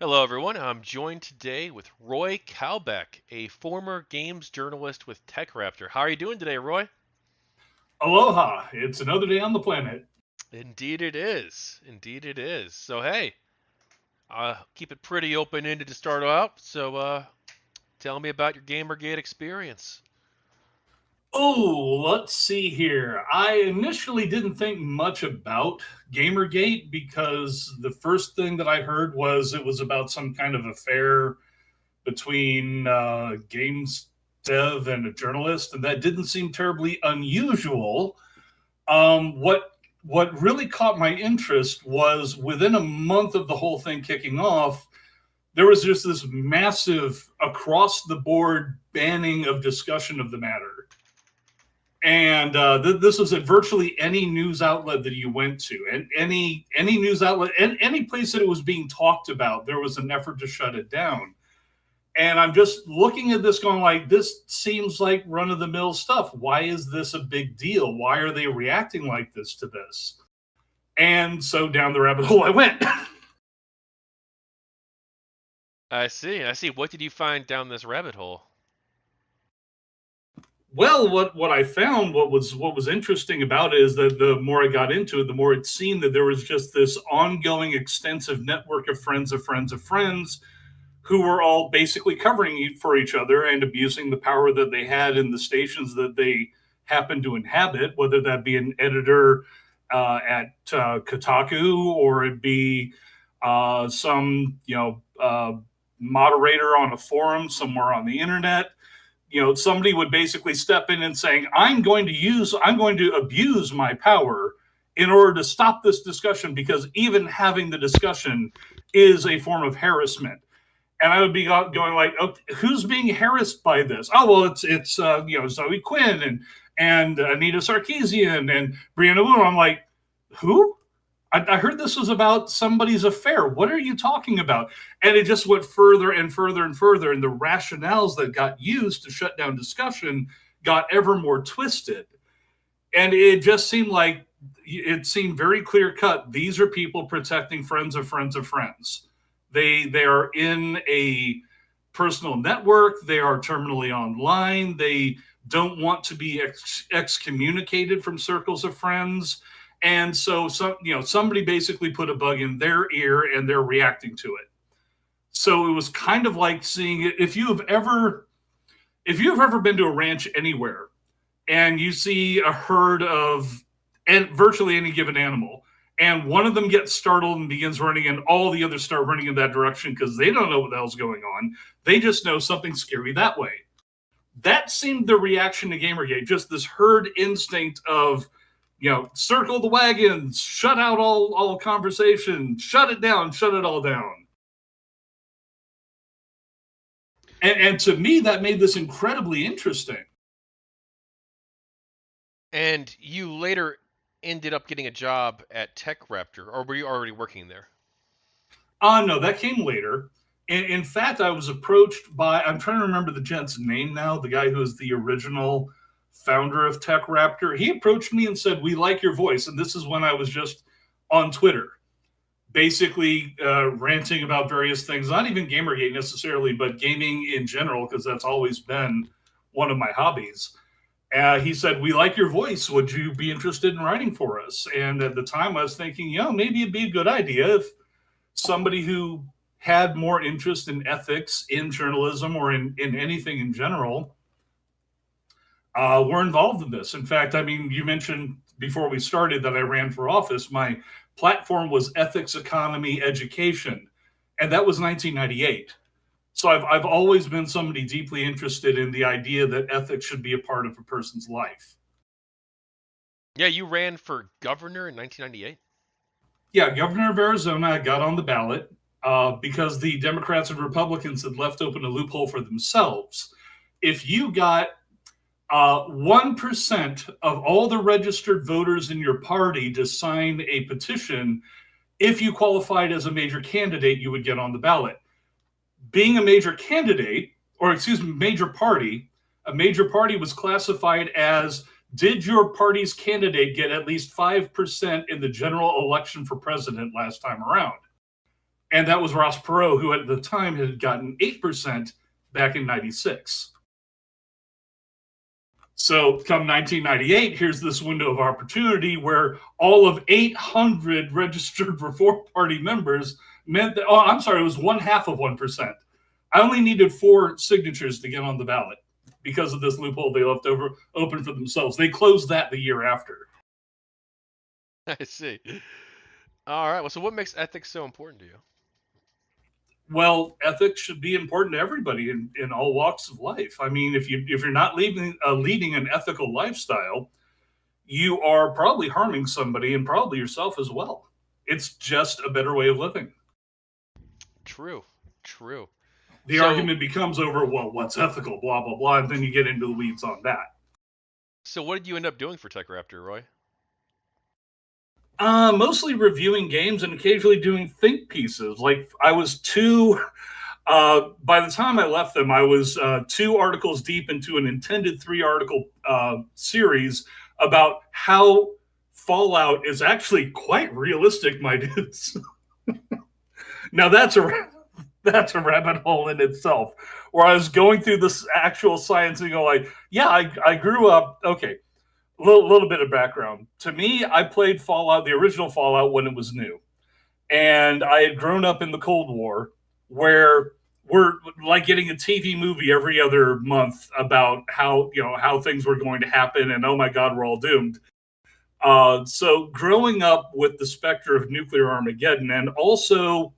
Hello, everyone. I'm joined today with Roy Calbeck, a former games journalist with TechRatpor. How are you doing today, Roy? Aloha! It's another day on the planet. Indeed, it is. Indeed, it is. So, hey, keep it pretty open-ended to start out. So, tell me about your GamerGate experience. Oh, let's see here. I initially didn't think much about Gamergate because the first thing that I heard was it was about some kind of affair between games dev and a journalist, and that didn't seem terribly unusual. What really caught my interest was within a month of the whole thing kicking off, there was just this massive across the board banning of discussion of the matter. And this was at virtually any news outlet that you went to, and any news outlet, and any place that it was being talked about, there was an effort to shut it down. And I'm just looking at this, going like, this seems like run of the mill stuff. Why is this a big deal? Why are they reacting like this to this? And so down the rabbit hole I went. I see. I see. What did you find down this rabbit hole? Well, what I found, what was interesting about it is that the more I got into it, the more it seemed that there was just this ongoing, extensive network of friends of friends of friends who were all basically covering for each other and abusing the power that they had in the stations that they happened to inhabit, whether that be an editor at Kotaku or it be some moderator on a forum somewhere on the internet. Somebody would basically step in and saying, I'm going to abuse my power in order to stop this discussion because even having the discussion is a form of harassment. And I would be going like, okay, who's being harassed by this? Oh, well, it's Zoe Quinn and Anita Sarkeesian and Brianna Wu. I'm like, who? I heard this was about somebody's affair. What are you talking about? And it just went further and further and further. And the rationales that got used to shut down discussion got ever more twisted. And it seemed very clear cut. These are people protecting friends of friends of friends. They are in a personal network. They are terminally online. They don't want to be excommunicated from circles of friends. And so somebody basically put a bug in their ear and they're reacting to it. So it was kind of like seeing it. If you've ever been to a ranch anywhere and you see a herd of and virtually any given animal, and one of them gets startled and begins running, and all the others start running in that direction because they don't know what the hell's going on. They just know something scary that way. That seemed the reaction to Gamergate, just this herd instinct of, circle the wagons, shut out all conversation, shut it down, shut it all down. And to me, that made this incredibly interesting. And you later ended up getting a job at TechRaptor, or were you already working there? No, that came later. In fact, I was approached by, I'm trying to remember the gent's name now, the guy who is the original founder of TechRaptor. He approached me and said, "We like your voice." And this is when I was just on Twitter, basically ranting about various things, not even Gamergate necessarily, but gaming in general, because that's always been one of my hobbies. He said, "We like your voice. Would you be interested in writing for us?" And at the time, I was thinking, maybe it'd be a good idea if somebody who had more interest in ethics in journalism or in anything in general were involved in this. In fact, I mean, you mentioned before we started that I ran for office. My platform was ethics, economy, education, and that was 1998. So I've always been somebody deeply interested in the idea that ethics should be a part of a person's life. Yeah, you ran for governor in 1998. Yeah, Governor of Arizona got on the ballot because the Democrats and Republicans had left open a loophole for themselves. If you got 1% of all the registered voters in your party to sign a petition, if you qualified as a major candidate, you would get on the ballot. Being a major candidate, or excuse me, a major party was classified as, did your party's candidate get at least 5% in the general election for president last time around? And that was Ross Perot, who at the time had gotten 8% back in 96. So come 1998, here's this window of opportunity where all of 800 registered Reform Party members meant that, oh, I'm sorry, it was 1/2 of 1%. I only needed 4 signatures to get on the ballot because of this loophole they left open for themselves. They closed that the year after. I see. All right. Well, so what makes ethics so important to you? Well, ethics should be important to everybody in all walks of life. I mean, if you're not leading an ethical lifestyle, you are probably harming somebody and probably yourself as well. It's just a better way of living. True. True. The So, argument becomes over, well, what's ethical, blah, blah, blah, and then you get into the weeds on that. so what did you end up doing for TechRaptor, Roy? Mostly reviewing games and occasionally doing think pieces. Like I was by the time I left them, I was 2 articles deep into an intended 3 article series about how Fallout is actually quite realistic, my dudes. Now that's a rabbit hole in itself. Where I was going through this actual science and go like, yeah, I grew up. Okay, little bit of background. To me, I played Fallout, the original Fallout, when it was new, and I had grown up in the Cold War, where we're like getting a TV movie every other month about how things were going to happen, and oh my God, we're all doomed. So growing up with the specter of nuclear Armageddon, and also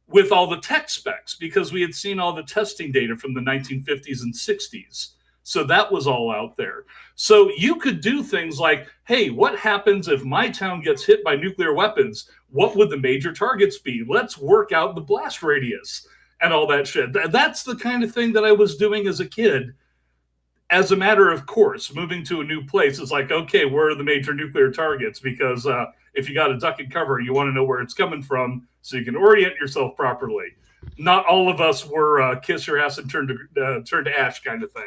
with all the tech specs, because we had seen all the testing data from the 1950s and 60s. So that was all out there. So you could do things like, hey, what happens if my town gets hit by nuclear weapons? What would the major targets be? Let's work out the blast radius and all that shit. That's the kind of thing that I was doing as a kid. As a matter of course, moving to a new place is like, okay, where are the major nuclear targets? Because if you got a duck and cover, you want to know where it's coming from so you can orient yourself properly. Not all of us were kiss your ass and turn to ash kind of thing.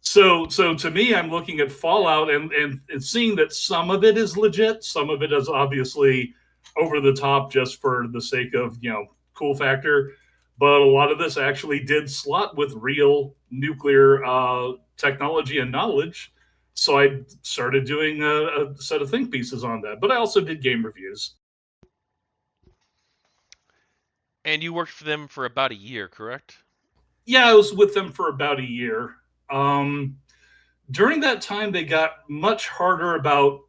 So to me, I'm looking at Fallout and seeing that some of it is legit, some of it is obviously over the top just for the sake of cool factor. But a lot of this actually did slot with real nuclear technology and knowledge. So I started doing a set of think pieces on that. But I also did game reviews. And you worked for them for about a year, correct? Yeah, I was with them for about a year. During that time, they got much harder about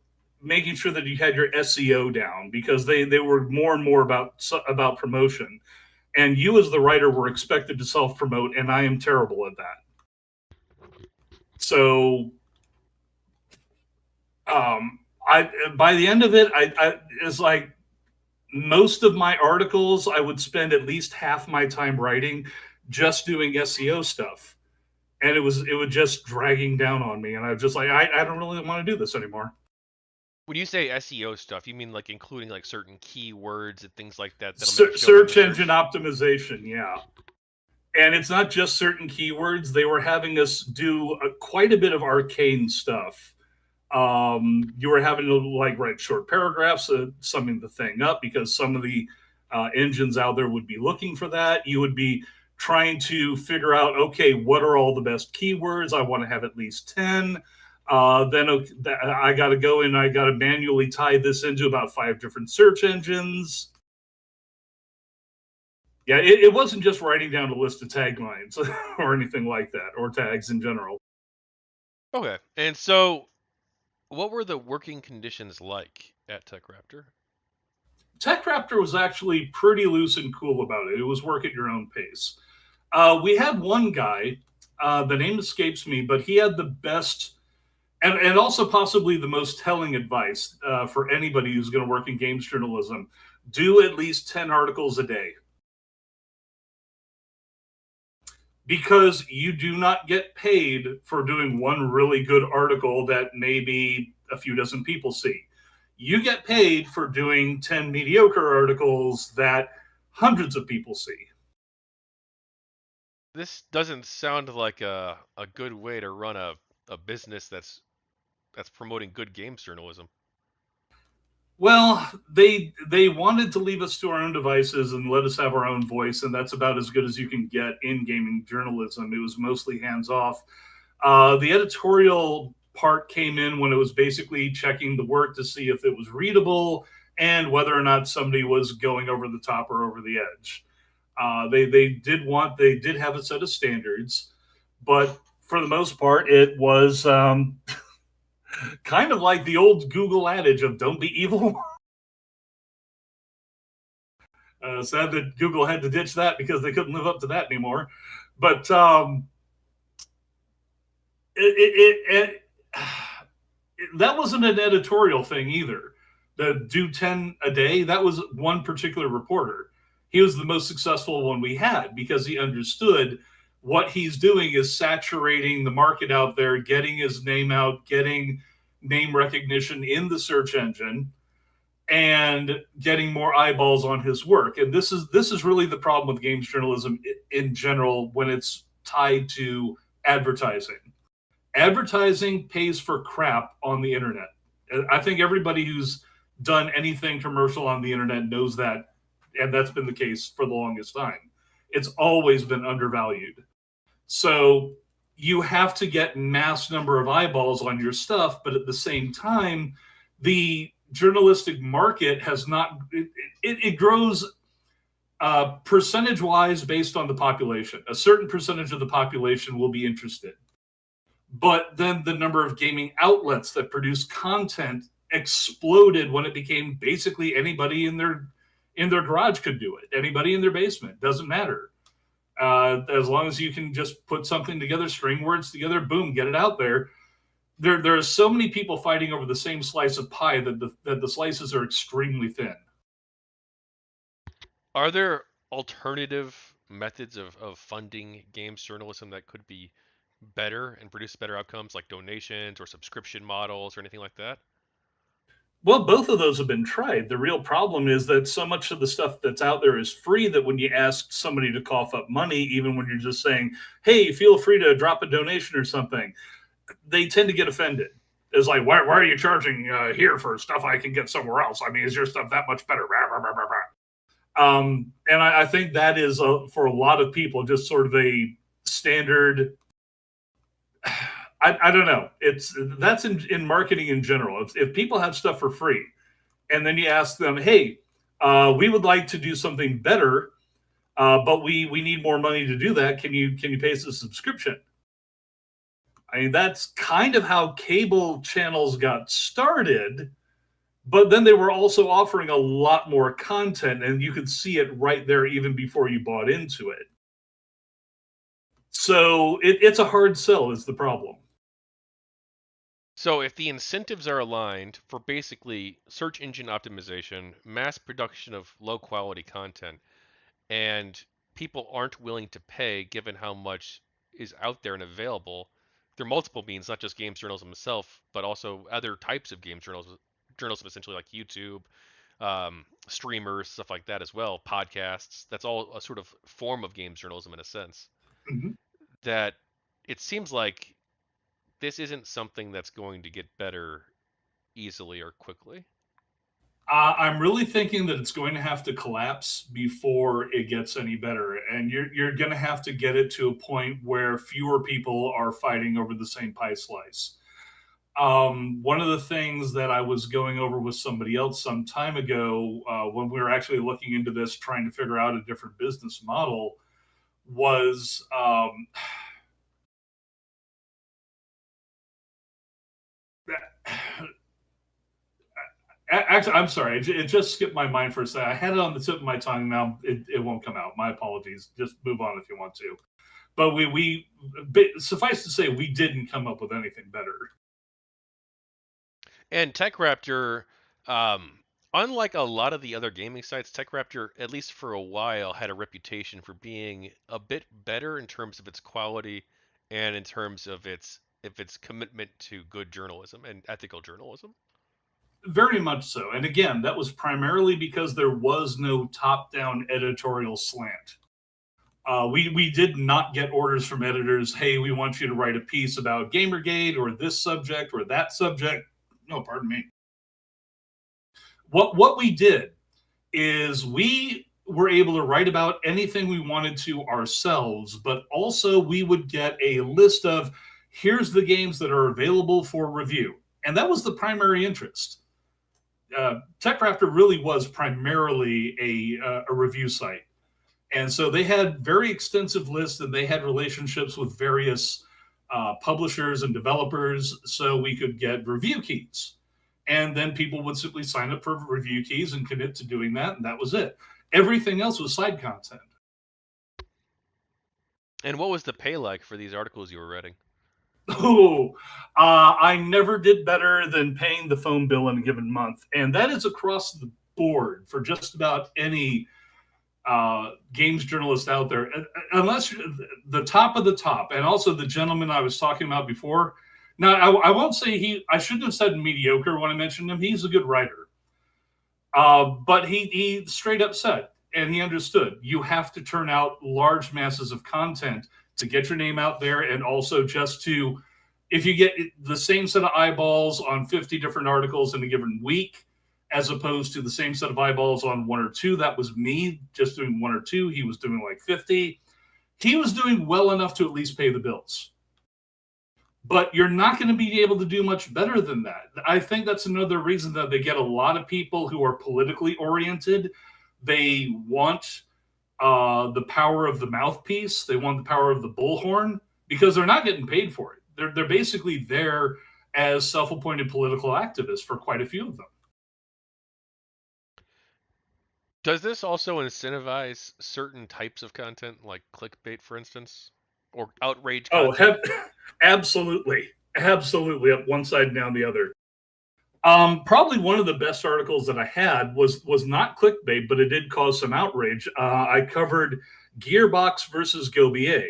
making sure that you had your SEO down because they were more and more about promotion. And you, as the writer, were expected to self promote, and I am terrible at that. So, I by the end of it, I it's like most of my articles, I would spend at least half my time writing, just doing SEO stuff, and it was just dragging down on me, and I was just like, I don't really want to do this anymore. When you say SEO stuff, you mean like including like certain keywords and things like that that'll make you show up in the Search engine search? optimization, yeah. And it's not just certain keywords. They were having us do quite a bit of arcane stuff. You were having to like write short paragraphs, summing the thing up because some of the engines out there would be looking for that. You would be trying to figure out, okay, what are all the best keywords? I want to have at least 10. Then I got to go and I got to manually tie this into about 5 different search engines. Yeah, it wasn't just writing down a list of taglines or anything like that, or tags in general. Okay. And so, what were the working conditions like at TechRaptor? TechRaptor was actually pretty loose and cool about it. It was work at your own pace. We had one guy, the name escapes me, but he had the best and also possibly the most telling advice for anybody who's going to work in games journalism. Do at least 10 articles a day. Because you do not get paid for doing one really good article that maybe a few dozen people see. You get paid for doing 10 mediocre articles that hundreds of people see. This doesn't sound like a good way to run a, business that's promoting good games journalism. Well, they wanted to leave us to our own devices and let us have our own voice, and that's about as good as you can get in gaming journalism. It was mostly hands off. The editorial part came in when it was basically checking the work to see if it was readable and whether or not somebody was going over the top or over the edge. They did have a set of standards, but for the most part, it was kind of like the old Google adage of "Don't be evil." Sad that Google had to ditch that because they couldn't live up to that anymore. But it that wasn't an editorial thing either. The do 10 a day, that was one particular reporter. He was the most successful one we had because he understood what he's doing is saturating the market out there, getting his name out, getting name recognition in the search engine, and getting more eyeballs on his work. And this is really the problem with games journalism in general when it's tied to advertising. Advertising pays for crap on the internet. I think everybody who's done anything commercial on the internet knows that, and that's been the case for the longest time. It's always been undervalued. So you have to get mass number of eyeballs on your stuff, but at the same time, the journalistic market has not it grows percentage wise based on the population. A certain percentage of the population will be interested, but then the number of gaming outlets that produce content exploded when it became basically anybody in their garage could do it. Anybody in their basement, doesn't matter. As long as you can just put something together, string words together, boom, get it out there. There are so many people fighting over the same slice of pie that the slices are extremely thin. Are there alternative methods of funding games journalism that could be better and produce better outcomes, like donations or subscription models or anything like that? Well, both of those have been tried. The real problem is that so much of the stuff that's out there is free that when you ask somebody to cough up money, even when you're just saying, hey, feel free to drop a donation or something, they tend to get offended. It's like, why are you charging here for stuff I can get somewhere else? I mean, is your stuff that much better? And I think that is, for a lot of people, just sort of a standard. I don't know. That's in marketing in general. If people have stuff for free, and then you ask them, hey, we would like to do something better, but we need more money to do that. Can you pay us a subscription? I mean, that's kind of how cable channels got started, but then they were also offering a lot more content, and you could see it right there even before you bought into it. So it's a hard sell, is the problem. So if the incentives are aligned for basically search engine optimization, mass production of low quality content, and people aren't willing to pay given how much is out there and available, there are multiple means, not just games journalism itself, but also other types of games journalism essentially like YouTube, streamers, stuff like that as well, podcasts. That's all a sort of form of games journalism in a sense. Mm-hmm. That it seems like this isn't something that's going to get better easily or quickly. I'm really thinking that it's going to have to collapse before it gets any better, and you're going to have to get it to a point where fewer people are fighting over the same pie slice. One of the things that I was going over with somebody else some time ago, when we were actually looking into this, trying to figure out a different business model, was actually, I'm sorry, it just skipped my mind for a second. I had it on the tip of my tongue. Now it won't come out. My apologies. Just move on if you want to. But we suffice to say, we didn't come up with anything better. And TechRaptor, unlike a lot of the other gaming sites, TechRaptor, at least for a while, had a reputation for being a bit better in terms of its quality and in terms of its commitment to good journalism and ethical journalism. Very much so. And again, that was primarily because there was no top-down editorial slant. We did not get orders from editors. Hey, we want you to write a piece about GamerGate or this subject or that subject. No, pardon me. What we did is we were able to write about anything we wanted to ourselves, but also we would get a list of here's the games that are available for review. And that was the primary interest. TechRaptor really was primarily a review site. And so they had very extensive lists and they had relationships with various publishers and developers so we could get review keys. And then people would simply sign up for review keys and commit to doing that, and that was it. Everything else was side content. And what was the pay like for these articles you were writing? Oh, I never did better than paying the phone bill in a given month. And that is across the board for just about any games journalist out there, unless the top of the top, and also the gentleman I was talking about before. Now, I won't say I shouldn't have said mediocre when I mentioned him. He's a good writer. But he straight up said, and he understood, you have to turn out large masses of content to get your name out there, and also just to, if you get the same set of eyeballs on 50 different articles in a given week, as opposed to the same set of eyeballs on one or two, that was me just doing one or two. He was doing like 50. He was doing well enough to at least pay the bills. But you're not going to be able to do much better than that. I think that's another reason that they get a lot of people who are politically oriented. They want the power of the mouthpiece. They want the power of the bullhorn because they're not getting paid for it. They're basically there as self-appointed political activists for quite a few of them. Does this also incentivize certain types of content, like clickbait, for instance, or outrage Oh, content? absolutely, absolutely, up one side and down the other. Probably one of the best articles that I had was not clickbait, but it did cause some outrage. I covered Gearbox versus GoBA,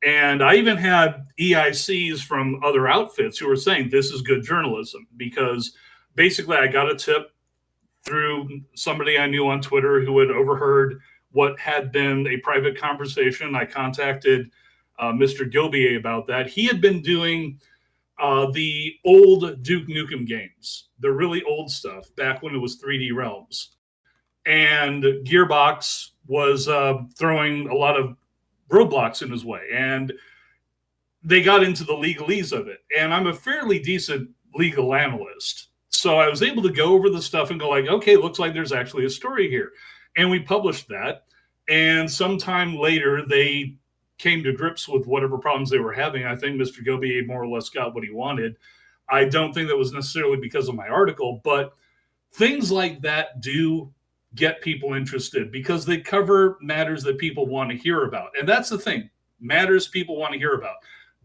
and I even had EICs from other outfits who were saying this is good journalism because basically I got a tip through somebody I knew on Twitter who had overheard what had been a private conversation. I contacted Mr. GoBA about that. He had been doing the old Duke Nukem games, the really old stuff, back when it was 3D Realms. And Gearbox was throwing a lot of roadblocks in his way. And they got into the legalese of it. And I'm a fairly decent legal analyst. So I was able to go over the stuff and go like, okay, looks like there's actually a story here. And we published that. And sometime later, they came to grips with whatever problems they were having. I think Mr. Gobi more or less got what he wanted. I don't think that was necessarily because of my article, but things like that do get people interested because they cover matters that people want to hear about. And that's the thing, matters people want to hear about.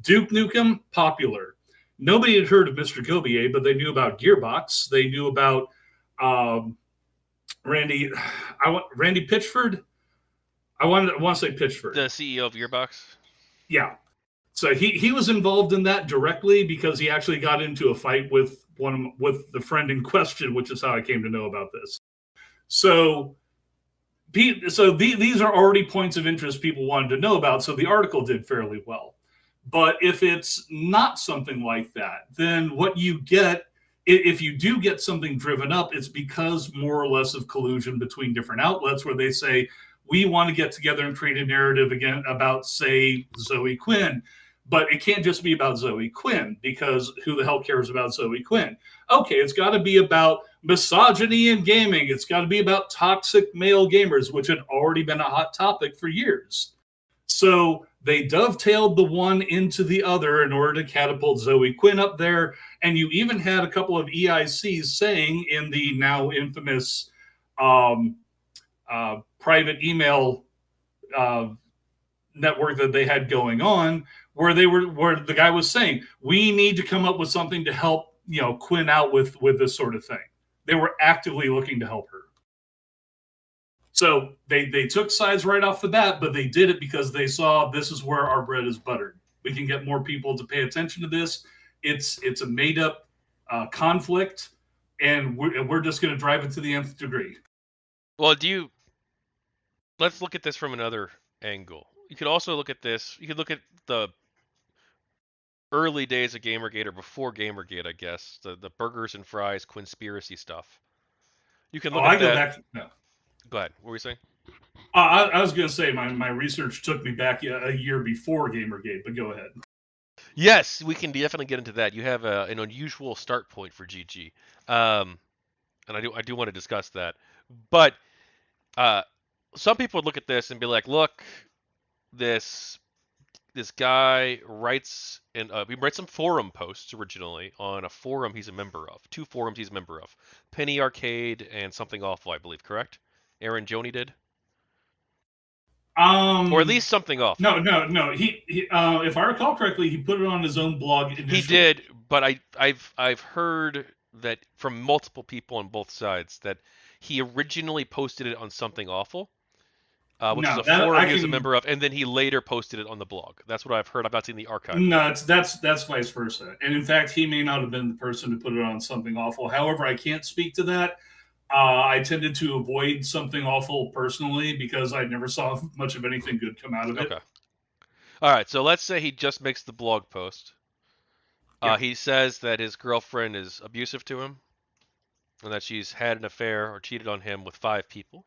Duke Nukem, popular. Nobody had heard of Mr. Gobier, but they knew about Gearbox. They knew about um, Randy. Randy Pitchford. I want to say Pitchford. The CEO of Gearbox? Yeah. So he was involved in that directly because he actually got into a fight with with the friend in question, which is how I came to know about this. So these are already points of interest people wanted to know about. So the article did fairly well. But if it's not something like that, then what you get, if you do get something driven up, it's because more or less of collusion between different outlets where they say, we want to get together and create a narrative again about, say, Zoe Quinn. But it can't just be about Zoe Quinn because who the hell cares about Zoe Quinn? Okay, it's got to be about misogyny in gaming. It's got to be about toxic male gamers, which had already been a hot topic for years. So they dovetailed the one into the other in order to catapult Zoe Quinn up there. And you even had a couple of EICs saying in the now infamous private email network that they had going on, where the guy was saying, we need to come up with something to help Quinn out with this sort of thing. They were actively looking to help her. So they took sides right off the bat, but they did it because they saw this is where our bread is buttered. We can get more people to pay attention to this. It's a made up conflict, and we're just going to drive it to the nth degree. Well, let's look at this from another angle. You could also look at this. You could look at the early days of GamerGate or before GamerGate, I guess, the burgers and fries conspiracy stuff. You can Oh, look at I go that. back. No. Go ahead. What were you saying? I was going to say my research took me back a year before GamerGate, but go ahead. Yes, we can definitely get into that. You have an unusual start point for GG, and I do want to discuss that. But uh, some people would look at this and be like, "Look, this this guy writes and he writes some forum posts originally on a forum he's a member of, two forums he's a member of, Penny Arcade and Something Awful, I believe, correct? Aaron Joni did, or at Um, least Something Awful. no. He if I recall correctly, he put it on his own blog He initially. did, but I've heard that from multiple people on both sides that he originally posted it on Something Awful, which is No, a that forum I he was a can. member of, and then he later posted it on the blog. That's what I've heard. I've not seen the archive for No, it. that's vice versa. And in fact, he may not have been the person to put it on something awful. However, I can't speak to that. I tended to avoid something awful personally because I never saw much of anything good come out of it. Okay. All right. So let's say he just makes the blog post. Yeah, He says that his girlfriend is abusive to him and that she's had an affair or cheated on him with 5 people.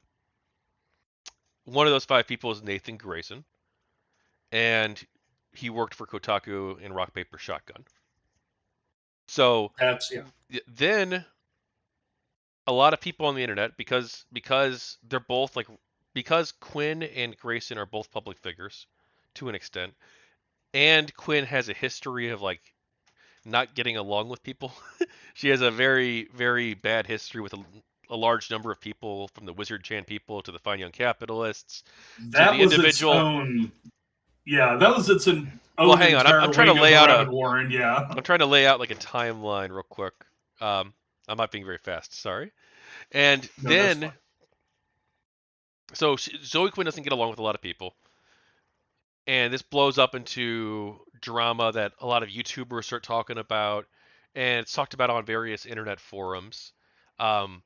One of those 5 people is Nathan Grayson, and he worked for Kotaku in Rock Paper Shotgun. So that's yeah. then a lot of people on the internet, because they're both like, because Quinn and Grayson are both public figures to an extent, and Quinn has a history of like not getting along with people. She has a very, very bad history with a large number of people, from the Wizard Chan people to the Fine Young Capitalists to That the was its individual. own. Yeah, that was its Well, own hang on. I'm entire trying to wing of lay the out rabbit a. warren. Yeah, I'm trying to lay out like a timeline real quick. I'm not being very fast. Sorry. And no, that's fine. then, so Zoe Quinn doesn't get along with a lot of people, and this blows up into drama that a lot of YouTubers start talking about, and it's talked about on various internet forums. Um,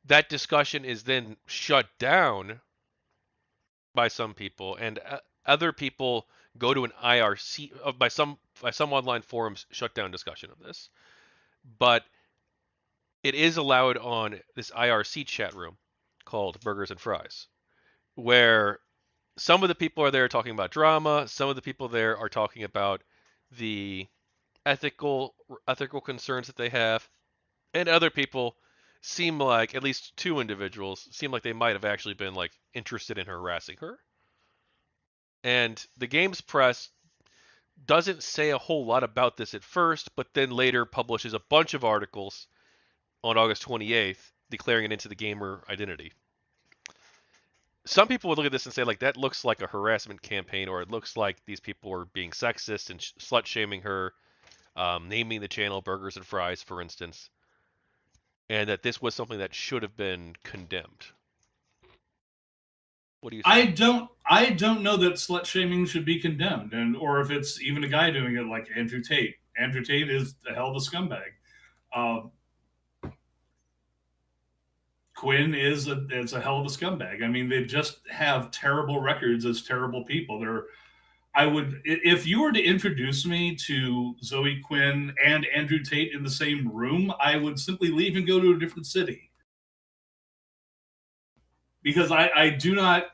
that discussion is then shut down by some people, and other people go to an IRC by some online forums shut down discussion of this. But it is allowed on this IRC chat room called Burgers and Fries, where some of the people are there talking about drama, some of the people there are talking about the ethical ethical concerns that they have, and other people seem like, at least 2 individuals seem like they might have actually been like interested in harassing her. And the game's press doesn't say a whole lot about this at first, but then later publishes a bunch of articles on August 28th declaring it into the gamer identity. Some people would look at this and say, like, that looks like a harassment campaign, or it looks like these people are being sexist and slut shaming her, naming the channel Burgers and Fries, for instance, and that this was something that should have been condemned. What do you say? I don't know that slut shaming should be condemned, and or if it's even a guy doing it like Andrew Tate. Andrew Tate is a hell of a scumbag. Uh, Quinn is a hell of a scumbag. I mean, they just have terrible records as terrible people. They're I would if you were to introduce me to Zoe Quinn and Andrew Tate in the same room, I would simply leave and go to a different city because I do not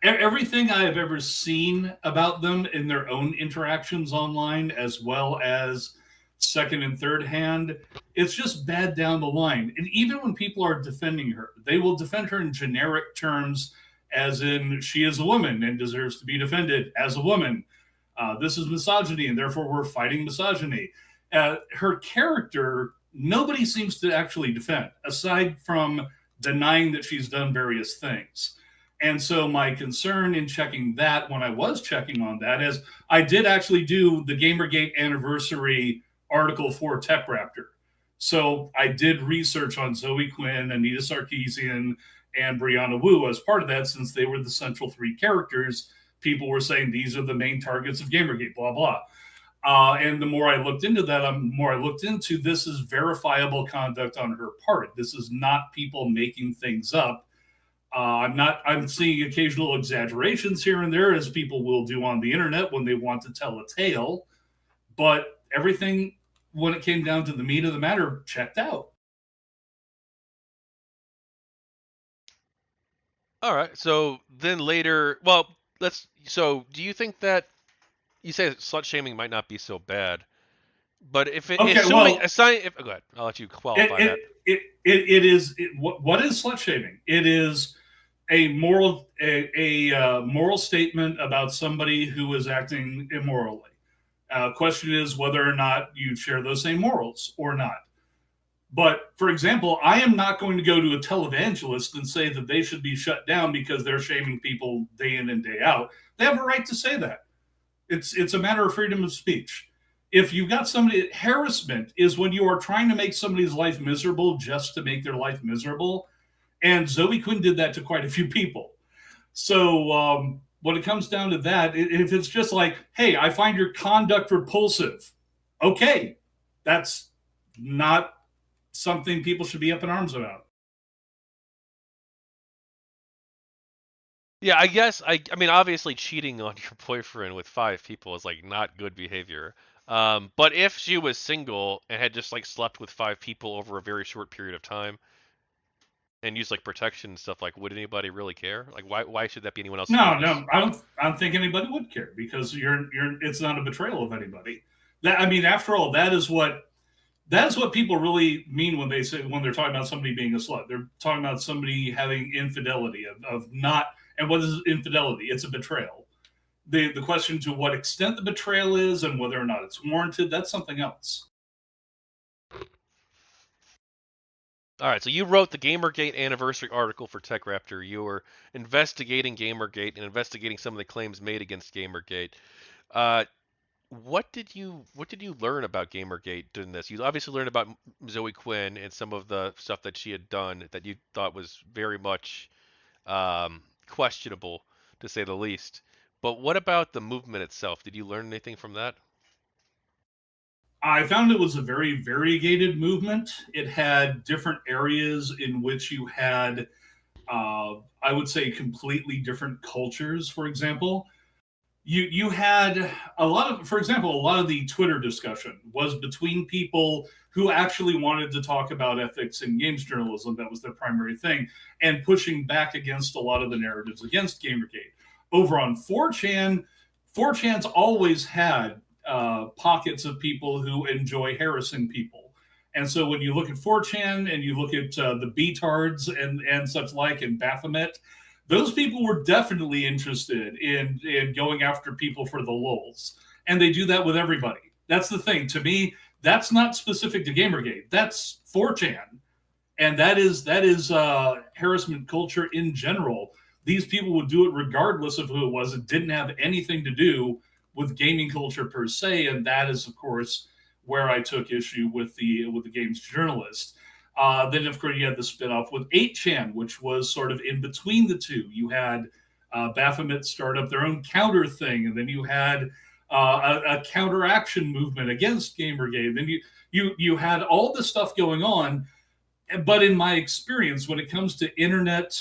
everything I have ever seen about them in their own interactions online, as well as second and third hand, it's just bad down the line. And even when people are defending her, they will defend her in generic terms, as in she is a woman and deserves to be defended as a woman. This is misogyny, and therefore we're fighting misogyny. Her character, nobody seems to actually defend, aside from denying that she's done various things. And so my concern in checking that, when I was checking on that, is I did actually do the Gamergate anniversary article for TechRaptor. So I did research on Zoe Quinn, Anita Sarkeesian, and Brianna Wu as part of that, since they were the central 3 characters. People were saying these are the main targets of Gamergate, blah, blah. And the more I looked into that, the more I looked into this is verifiable conduct on her part. This is not people making things up. I'm not. I'm seeing occasional exaggerations here and there, as people will do on the internet when they want to tell a tale. But everything, when it came down to the meat of the matter, checked out. All right. So then later, well, let's. So do you think that you say slut shaming might not be so bad, but if it, Okay, assuming well, assign, if go ahead, I'll let you it qualify it that. it is what is slut shaming? It is a moral statement about somebody who is acting immorally. Question is whether or not you share those same morals or not. But for example, I am not going to go to a televangelist and say that they should be shut down because they're shaming people day in and day out. They have a right to say that. It's a matter of freedom of speech. If you've got somebody, harassment is when you are trying to make somebody's life miserable just to make their life miserable. And Zoe Quinn did that to quite a few people. So when it comes down to that, if it's just like, hey, I find your conduct repulsive, okay, that's not something people should be up in arms about. Yeah, I guess I mean obviously cheating on your boyfriend with five people is like not good behavior. But if she was single and had just like slept with five people over a very short period of time and used like protection and stuff, like would anybody really care? Like why should that be anyone else's No, business? no, I don't think anybody would care because you're it's not a betrayal of anybody. That I mean, after all, that is what people really mean when they say when they're talking about somebody being a slut. They're talking about somebody having infidelity of not. And what is infidelity? It's a betrayal. The question to what extent the betrayal is and whether or not it's warranted, that's something else. All right, so you wrote the GamerGate anniversary article for TechRaptor. You were investigating GamerGate and investigating some of the claims made against GamerGate. Uh, what did you learn about GamerGate doing this? You obviously learned about Zoe Quinn and some of the stuff that she had done that you thought was very much questionable, to say the least. But what about the movement itself? Did you learn anything from that? I found it was a very variegated movement. It had different areas in which you had, I would say, completely different cultures. For example, you had a lot of, for example, a lot of the Twitter discussion was between people who actually wanted to talk about ethics in games journalism. That was their primary thing, and pushing back against a lot of the narratives against Gamergate. Over on 4chan, 4chan's always had pockets of people who enjoy harassing people. And so when you look at 4chan and you look at the Beatards and such like in Baphomet, those people were definitely interested in going after people for the lulz. And they do that with everybody. That's the thing. To me, that's not specific to Gamergate. That's 4chan. And that is harassment culture in general. These people would do it regardless of who it was. It didn't have anything to do with gaming culture per se, and that is, of course, where I took issue with the games journalist. Then, of course, you had the spinoff with 8chan, which was sort of in between the two. You had Baphomet start up their own counter thing, and then you had a counteraction movement against Gamergate. Then you had all this stuff going on, but in my experience, when it comes to internet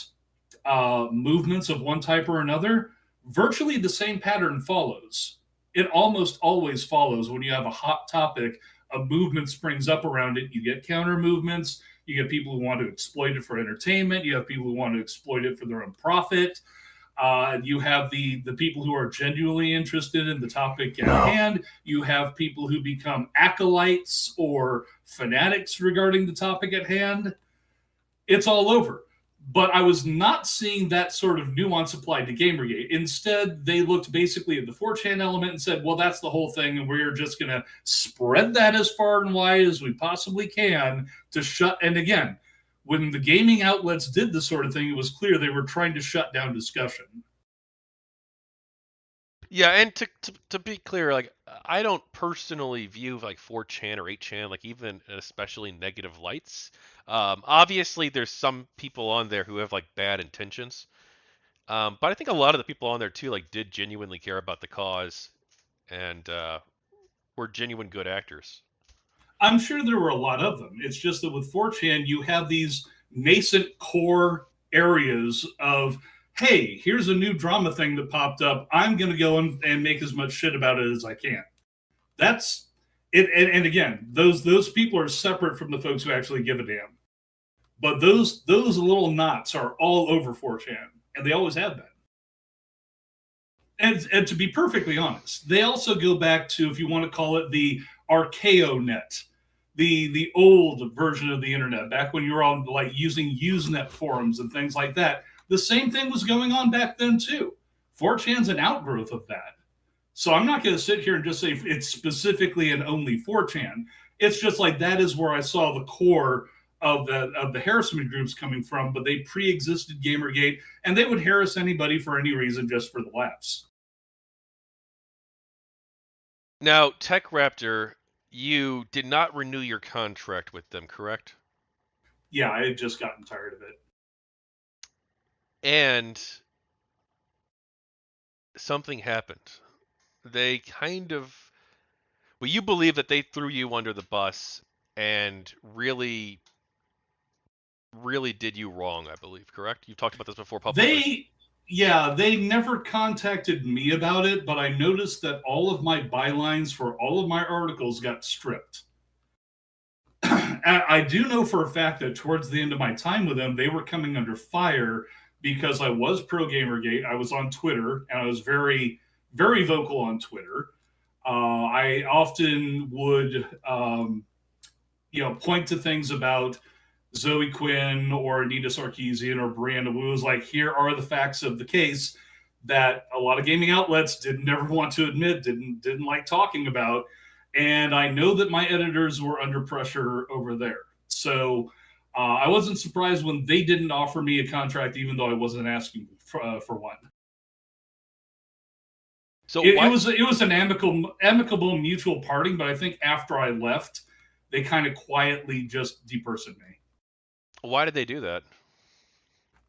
movements of one type or another, virtually the same pattern follows. It almost always follows when you have a hot topic, a movement springs up around it. You get counter movements. You get people who want to exploit it for entertainment. You have people who want to exploit it for their own profit. You have the people who are genuinely interested in the topic at hand. You have people who become acolytes or fanatics regarding the topic at hand. It's all over. But I was not seeing that sort of nuance applied to Gamergate. Instead, they looked basically at the 4chan element and said, well, that's the whole thing, and we're just going to spread that as far and wide as we possibly can to shut. And again, when the gaming outlets did this sort of thing, it was clear they were trying to shut down discussion. Yeah, and to be clear, like I don't personally view like 4chan or 8chan like even in especially negative lights. Obviously, there's some people on there who have like bad intentions. But I think a lot of the people on there too like did genuinely care about the cause and were genuine good actors. I'm sure there were a lot of them. It's just that with 4chan, you have these nascent core areas of, hey, here's a new drama thing that popped up. I'm going to go and make as much shit about it as I can. That's it. And again, those people are separate from the folks who actually give a damn. But those little knots are all over 4chan. and they always have been. And to be perfectly honest, they also go back to, if you want to call it, the archaeonet, the old version of the internet, back when you were on like using Usenet forums and things like that. The same thing was going on back then too. 4chan's an outgrowth of that. So I'm not going to sit here and just say it's specifically and only 4chan. It's just like that is where I saw the core of the harassment groups coming from, but they pre-existed Gamergate, and they would harass anybody for any reason just for the laughs. Now, TechRaptor, you did not renew your contract with them, correct? Yeah, I had just gotten tired of it. And something happened. They kind of, well, you believe that they threw you under the bus and really, really did you wrong, I believe, correct? You've talked about this before publicly. They never contacted me about it, but I noticed that all of my bylines for all of my articles got stripped. I do know for a fact that towards the end of my time with them, they were coming under fire because I was pro Gamergate. I was on Twitter, and I was very, very vocal on Twitter. I often would, point to things about Zoe Quinn or Anita Sarkeesian or Brianna Wu. Was like, here are the facts of the case that a lot of gaming outlets didn't ever want to admit, didn't like talking about. And I know that my editors were under pressure over there. So I wasn't surprised when they didn't offer me a contract, even though I wasn't asking for one. So It why? was it was an amicable mutual parting, but I think after I left, they kind of quietly just depersoned me. Why did they do that?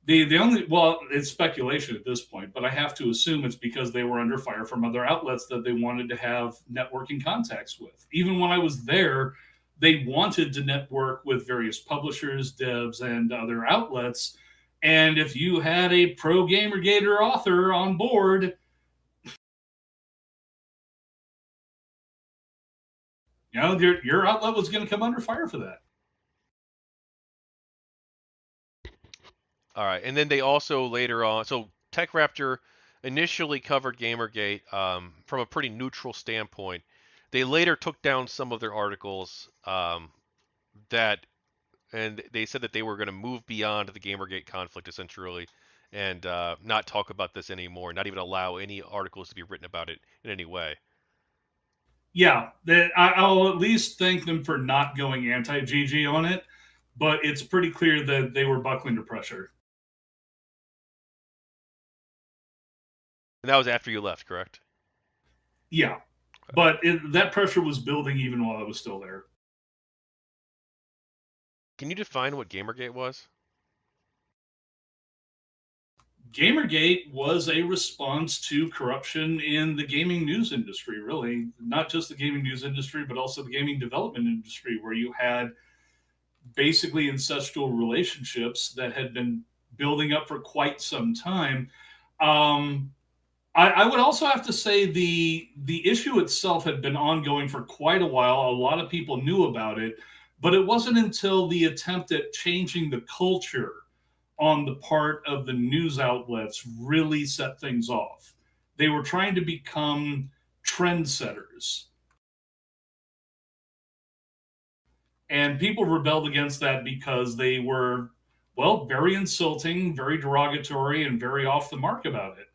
The only, well, it's speculation at this point, but I have to assume it's because they were under fire from other outlets that they wanted to have networking contacts with. Even when I was there, they wanted to network with various publishers, devs, and other outlets. And if you had a pro Gamergator author on board, your outlet was going to come under fire for that. All right, and then they also later on, so TechRaptor initially covered Gamergate from a pretty neutral standpoint. They later took down some of their articles that, and they said that they were going to move beyond the Gamergate conflict essentially, and not talk about this anymore, not even allow any articles to be written about it in any way. Yeah, I'll at least thank them for not going anti GG on it, but it's pretty clear that they were buckling to pressure. And that was after you left, correct? Yeah, but that pressure was building even while I was still there. Can you define what Gamergate was? Gamergate was a response to corruption in the gaming news industry, really. Not just the gaming news industry, but also the gaming development industry, where you had basically incestual relationships that had been building up for quite some time. I would also have to say the issue itself had been ongoing for quite a while. A lot of people knew about it, but it wasn't until the attempt at changing the culture on the part of the news outlets really set things off. They were trying to become trendsetters. And people rebelled against that because they were, well, very insulting, very derogatory, and very off the mark about it.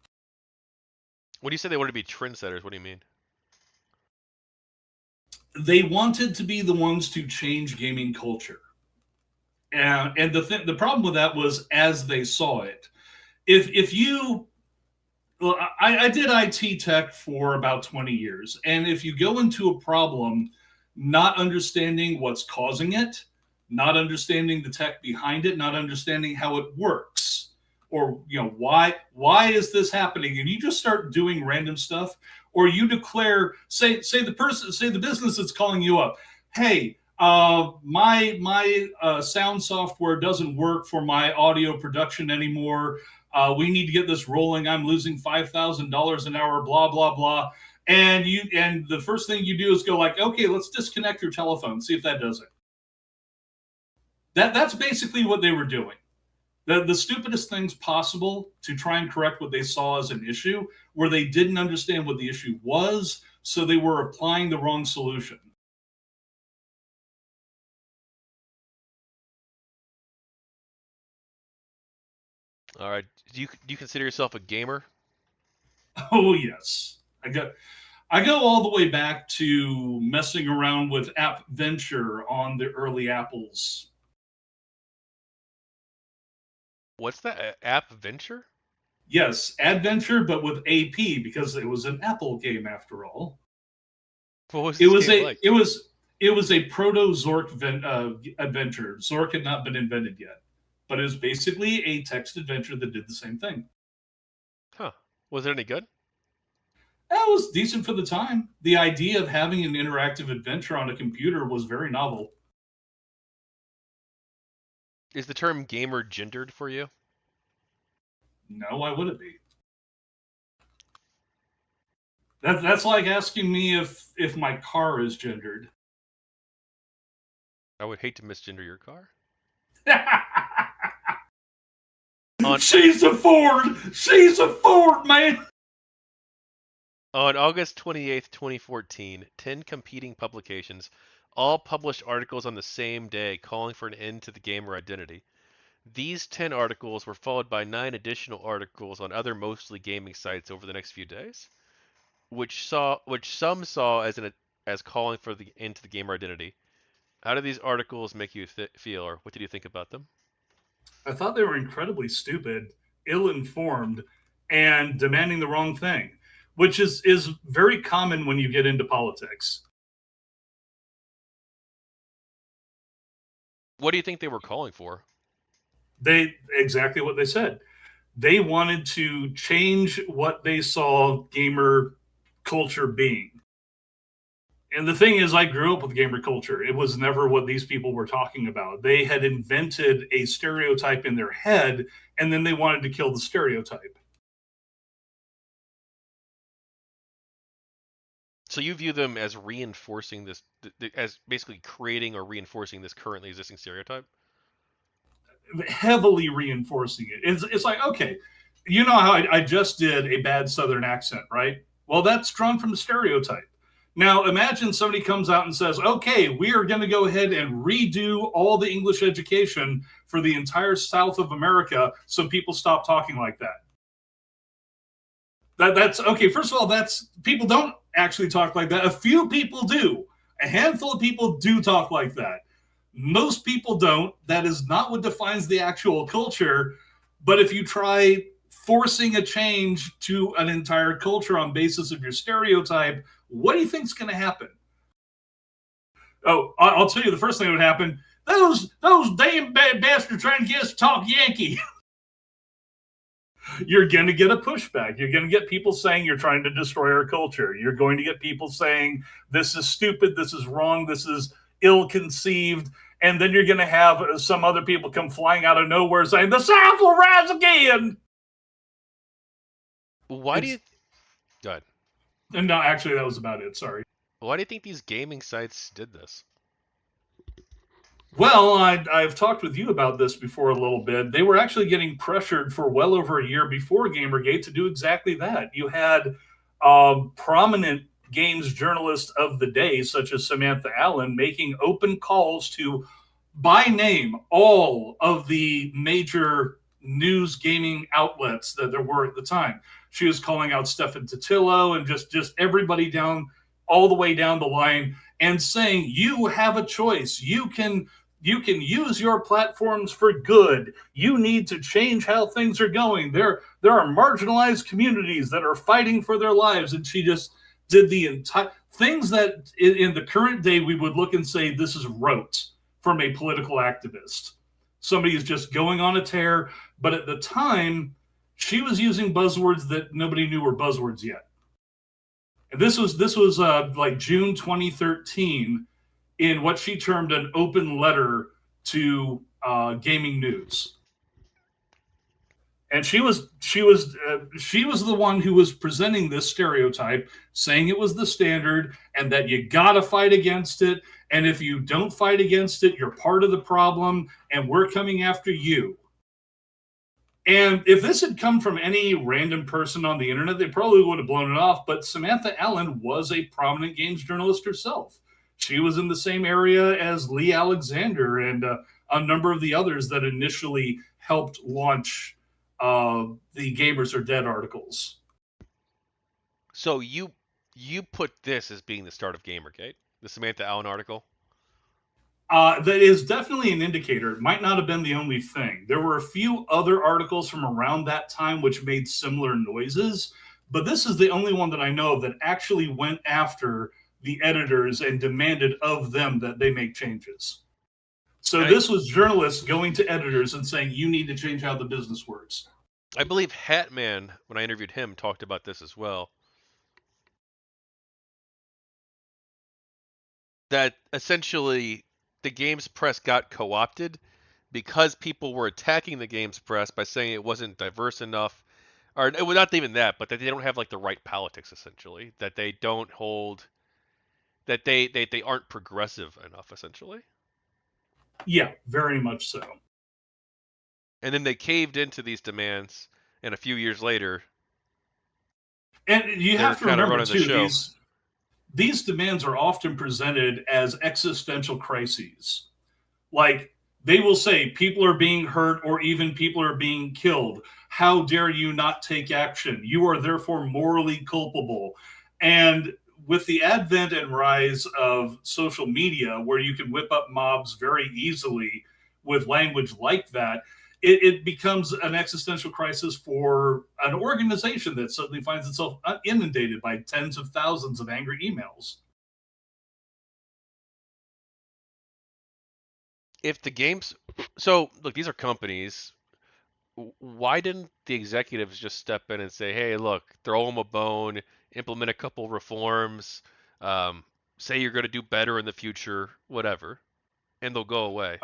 When you say they wanted to be trendsetters, what do you mean? They wanted to be the ones to change gaming culture. And the problem with that was as they saw it. If you, well, I did IT tech for about 20 years, and if you go into a problem not understanding what's causing it, not understanding the tech behind it, not understanding how it works, or why is this happening, and you just start doing random stuff, or you declare, say the business that's calling you up, hey, my sound software doesn't work for my audio production anymore. We need to get this rolling. I'm losing $5,000 an hour. Blah blah blah. And the first thing you do is go like, okay, let's disconnect your telephone. See if that does it. That's basically what they were doing. The stupidest things possible to try and correct what they saw as an issue, where they didn't understand what the issue was, so they were applying the wrong solution. All right. Do you consider yourself a gamer? Oh yes, I go all the way back to messing around with App Venture on the early Apples. What's that? App Venture? Yes, Adventure, but with AP because it was an Apple game after all. What was It this was game a like? it was it was a proto Zork adventure. Zork had not been invented yet, but it was basically a text adventure that did the same thing. Huh. Was it any good? That was decent for the time. The idea of having an interactive adventure on a computer was very novel. Is the term gamer gendered for you? No, why would it be? That's like asking me if my car is gendered. I would hate to misgender your car. On She's a Ford. She's a Ford, man. on August 28th, 2014, 10 competing publications all published articles on the same day calling for an end to the gamer identity. These 10 articles were followed by 9 additional articles on other mostly gaming sites over the next few days, which some saw as calling for the end to the gamer identity. How did these articles make you feel, or what did you think about them? I thought they were incredibly stupid, ill-informed, and demanding the wrong thing, which is very common when you get into politics. What do you think they were calling for? They exactly what they said. They wanted to change what they saw gamer culture being. And the thing is, I grew up with gamer culture. It was never what these people were talking about. They had invented a stereotype in their head, and then they wanted to kill the stereotype. So you view them as reinforcing this, as basically creating or reinforcing this currently existing stereotype? Heavily reinforcing it. It's like, okay, you know how I just did a bad Southern accent, right? Well, that's drawn from the stereotype. Now, imagine somebody comes out and says, okay, we are going to go ahead and redo all the English education for the entire South of America so people stop talking like that. That's okay. First of all, that's people don't actually talk like that. A few people do. A handful of people do talk like that. Most people don't. That is not what defines the actual culture. But if you try forcing a change to an entire culture on basis of your stereotype, what do you think is going to happen? Oh, I'll tell you the first thing that would happen. Those damn bad bastards trying to get us to talk Yankee. You're going to get a pushback. You're going to get people saying you're trying to destroy our culture. You're going to get people saying this is stupid, this is wrong, this is ill-conceived. And then you're going to have some other people come flying out of nowhere saying the South will rise again. Why do you? Go ahead. And no, actually, that was about it. Sorry. Why do you think these gaming sites did this? Well, I've talked with you about this before a little bit. They were actually getting pressured for well over a year before GamerGate to do exactly that. You had prominent games journalists of the day, such as Samantha Allen, making open calls to, by name, all of the major news gaming outlets that there were at the time. She was calling out Stefan Totillo and just everybody down, all the way down the line, and saying, you have a choice. You can use your platforms for good. You need to change how things are going. There are marginalized communities that are fighting for their lives. And she just did the entire things that in the current day we would look and say this is rote from a political activist. Somebody is just going on a tear. But at the time, she was using buzzwords that nobody knew were buzzwords yet. And this was like June 2013 in what she termed an open letter to gaming news. And she was the one who was presenting this stereotype, saying it was the standard and that you gotta fight against it. And if you don't fight against it, you're part of the problem, and we're coming after you. And if this had come from any random person on the internet, they probably would have blown it off. But Samantha Allen was a prominent games journalist herself. She was in the same area as Lee Alexander and a number of the others that initially helped launch the Gamers Are Dead articles. So you put this as being the start of GamerGate, the Samantha Allen article? That is definitely an indicator. It might not have been the only thing. There were a few other articles from around that time which made similar noises, but this is the only one that I know of that actually went after the editors and demanded of them that they make changes. So this was journalists going to editors and saying, you need to change how the business works. I believe Hatman, when I interviewed him, talked about this as well. That essentially the games press got co-opted because people were attacking the games press by saying it wasn't diverse enough, or it was not even that, but that they don't have like the right politics, essentially, that they don't hold, that they aren't progressive enough, essentially. Yeah, very much so. And then they caved into these demands, and a few years later, and you have to remember too, these demands are often presented as existential crises. Like, they will say people are being hurt or even people are being killed. How dare you not take action? You are therefore morally culpable. And with the advent and rise of social media, where you can whip up mobs very easily with language like that, it becomes an existential crisis for an organization that suddenly finds itself inundated by tens of thousands of angry emails. If the games, so look, these are companies. Why didn't the executives just step in and say, "Hey, look, throw them a bone, implement a couple reforms, say you're going to do better in the future, whatever," and they'll go away?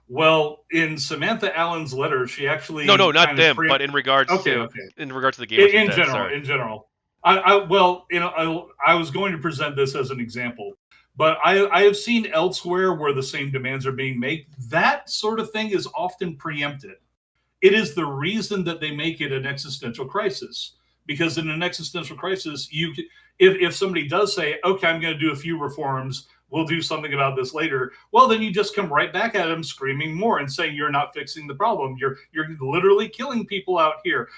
Well, in Samantha Allen's letter, she actually no, not them, but in regards to the Gamers in Dead, general, sorry. in general. I was going to present this as an example, but I have seen elsewhere where the same demands are being made. That sort of thing is often preempted. It is the reason that they make it an existential crisis, because in an existential crisis, if somebody does say, "Okay, I'm going to do a few reforms. We'll do something about this later," well, then you just come right back at them screaming more and saying you're not fixing the problem. You're literally killing people out here.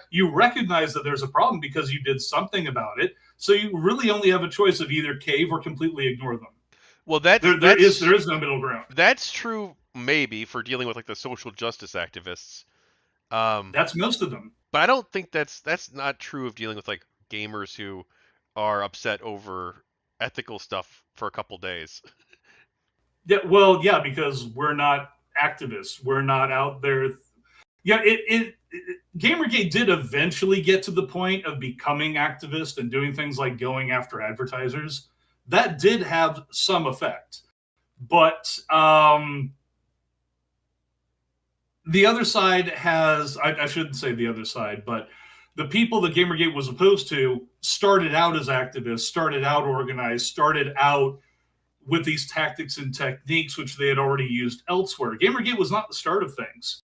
You recognize that there's a problem because you did something about it. So you really only have a choice of either cave or completely ignore them. Well, there is no middle ground. That's true, maybe, for dealing with like the social justice activists. That's most of them. But I don't think that's not true of dealing with like gamers who are upset over ethical stuff for a couple days. Yeah, well, yeah, because we're not activists. We're not out there. Yeah, Gamergate did eventually get to the point of becoming activist and doing things like going after advertisers. That did have some effect. But the other side has, I shouldn't say the other side, but the people that Gamergate was opposed to started out as activists, started out organized, started out with these tactics and techniques which they had already used elsewhere. Gamergate was not the start of things.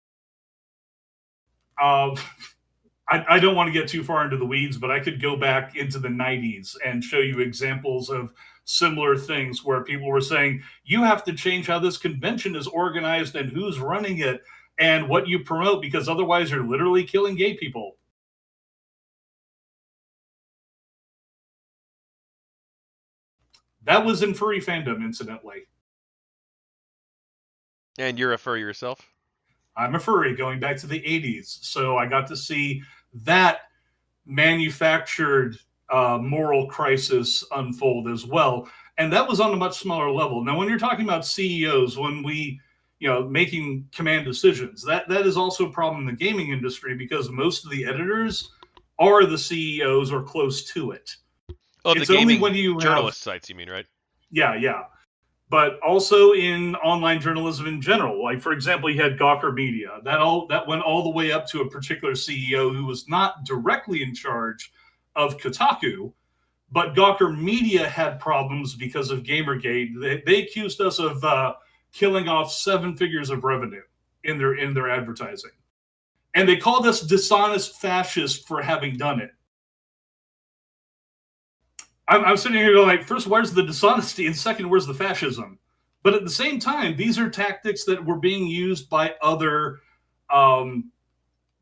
I don't want to get too far into the weeds, but I could go back into the 90s and show you examples of similar things where people were saying, you have to change how this convention is organized and who's running it and what you promote, because otherwise you're literally killing gay people. That was in furry fandom, incidentally. And you're a furry yourself? I'm a furry going back to the 80s. So I got to see that manufactured moral crisis unfold as well. And that was on a much smaller level. Now, when you're talking about CEOs, when we, making command decisions, that is also a problem in the gaming industry because most of the editors are the CEOs or close to it. Oh, it's the gaming only when you journalist sites, you mean, right? Yeah. But also in online journalism in general. Like, for example, you had Gawker Media. That went all the way up to a particular CEO who was not directly in charge of Kotaku, but Gawker Media had problems because of Gamergate. They accused us of killing off 7 figures of revenue in their advertising. And they called us dishonest fascists for having done it. I'm sitting here going, like, first, where's the dishonesty? And second, where's the fascism? But at the same time, these are tactics that were being used um,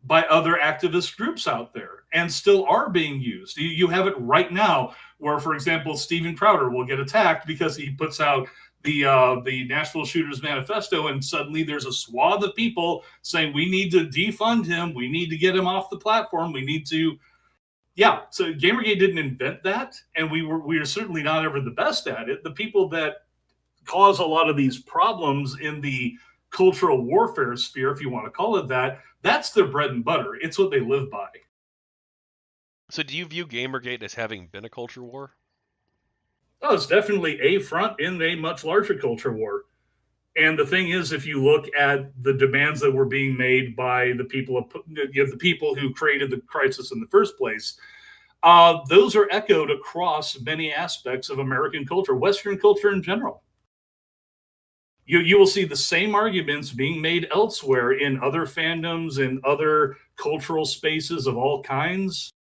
by other activist groups out there and still are being used. You have it right now where, for example, Stephen Crowder will get attacked because he puts out the Nashville Shooters Manifesto, and suddenly there's a swath of people saying we need to defund him, we need to get him off the platform, we need to. Yeah, so GamerGate didn't invent that, and we are certainly not ever the best at it. The people that cause a lot of these problems in the cultural warfare sphere, if you want to call it that, that's their bread and butter. It's what they live by. So do you view Gamergate as having been a culture war? Oh, it's definitely a front in a much larger culture war. And the thing is, if you look at the demands that were being made by the people who created the crisis in the first place, those are echoed across many aspects of American culture, Western culture in general. You will see the same arguments being made elsewhere in other fandoms and other cultural spaces of all kinds.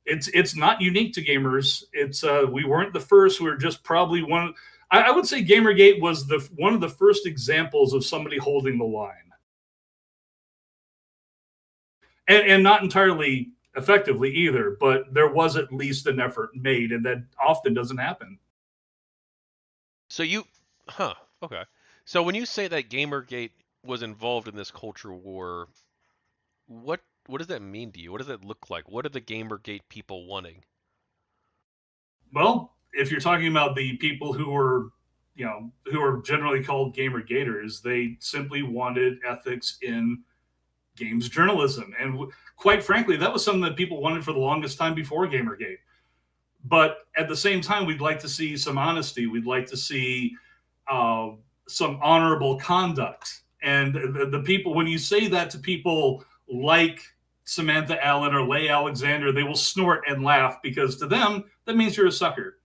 It's not unique to gamers. It's we weren't the first. We were just probably one. I would say GamerGate was one of the first examples of somebody holding the line, and not entirely effectively either. But there was at least an effort made, and that often doesn't happen. So okay. So when you say that Gamergate was involved in this culture war, what does that mean to you? What does that look like? What are the Gamergate people wanting? Well, if you're talking about the people who are generally called gamer gators, they simply wanted ethics in games journalism, and quite frankly, that was something that people wanted for the longest time before Gamergate. But at the same time, we'd like to see some honesty. We'd like to see uh, some honorable conduct. And the people, when you say that to people like Samantha Allen or Leigh Alexander, they will snort and laugh because to them, that means you're a sucker.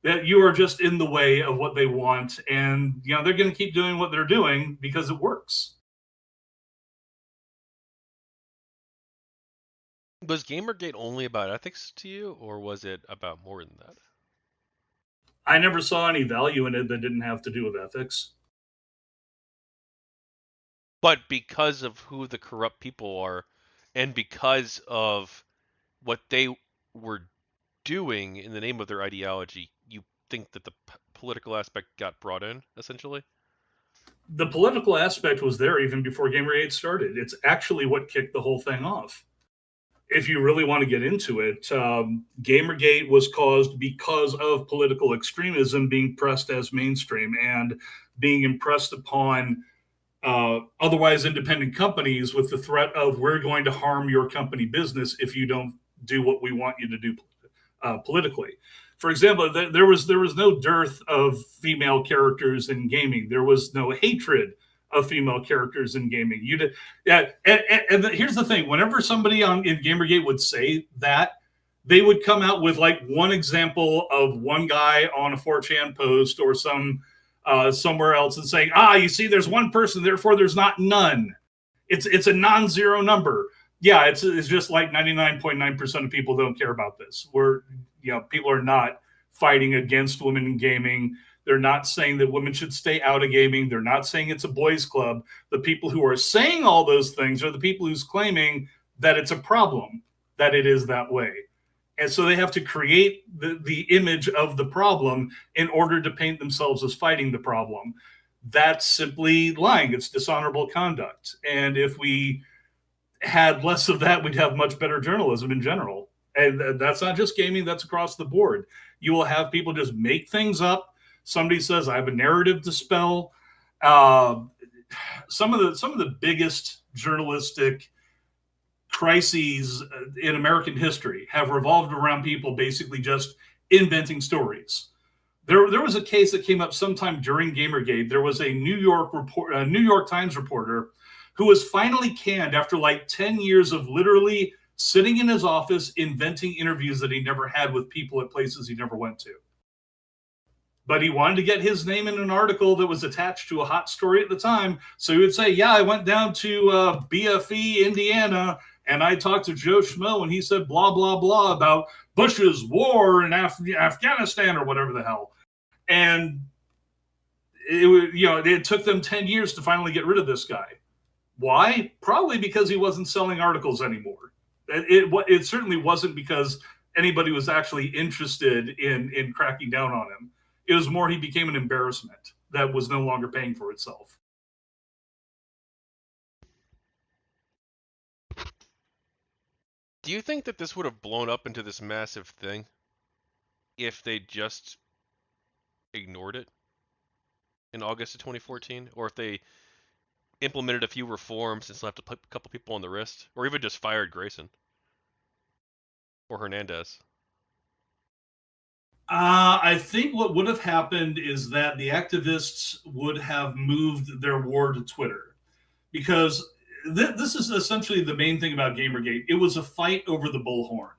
That you are just in the way of what they want. And, they're going to keep doing what they're doing because it works. Was Gamergate only about ethics to you, or was it about more than that? I never saw any value in it that didn't have to do with ethics. But because of who the corrupt people are, and because of what they were doing in the name of their ideology, you think that the political aspect got brought in, essentially? The political aspect was there even before Gamergate started. It's actually what kicked the whole thing off. If you really want to get into it, Gamergate was caused because of political extremism being pressed as mainstream and being impressed upon otherwise independent companies with the threat of we're going to harm your company business if you don't do what we want you to do politically. For example, there was no dearth of female characters in gaming. There was no hatred of female characters in gaming. You did, yeah. And here's the thing: whenever somebody in GamerGate would say that, they would come out with like one example of one guy on a 4chan post or somewhere else and saying, you see, there's one person, therefore there's not none. It's a non-zero number. Yeah, it's just like 99.9% of people don't care about this. People are not fighting against women in gaming. They're not saying that women should stay out of gaming. They're not saying it's a boys' club. The people who are saying all those things are the people who's claiming that it's a problem, that it is that way. And so they have to create the image of the problem in order to paint themselves as fighting the problem. That's simply lying. It's dishonorable conduct. And if we had less of that, we'd have much better journalism in general. And that's not just gaming, that's across the board. You will have people just make things up. Somebody says, I have a narrative to spell. Some of the biggest journalistic crises in American history have revolved around people basically just inventing stories. There was a case that came up sometime during Gamergate. There was a New York Times reporter who was finally canned after like 10 years of literally sitting in his office inventing interviews that he never had with people at places he never went to. but he wanted to get his name in an article that was attached to a hot story at the time. So he would say, yeah, I went down to BFE, Indiana, and I talked to Joe Schmo, and he said blah, blah, blah about Bush's war in Afghanistan or whatever the hell. And it took them 10 years to finally get rid of this guy. Why? Probably because he wasn't selling articles anymore. It certainly wasn't because anybody was actually interested in cracking down on him. It was more he became an embarrassment that was no longer paying for itself. Do you think that this would have blown up into this massive thing if they just ignored it in August of 2014, or if they implemented a few reforms and slapped a couple people on the wrist, or even just fired Grayson or Hernandez? I think what would have happened is that the activists would have moved their war to Twitter, because this is essentially the main thing about Gamergate. It was a fight over the bullhorn.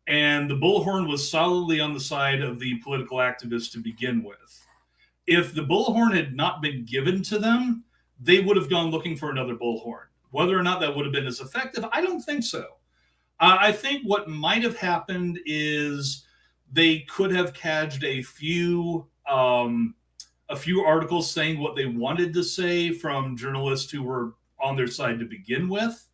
And the bullhorn was solidly on the side of the political activists to begin with. If the bullhorn had not been given to them, they would have gone looking for another bullhorn. Whether or not that would have been as effective, I don't think so. I think what might have happened is they could have cadged a few articles saying what they wanted to say from journalists who were on their side to begin with.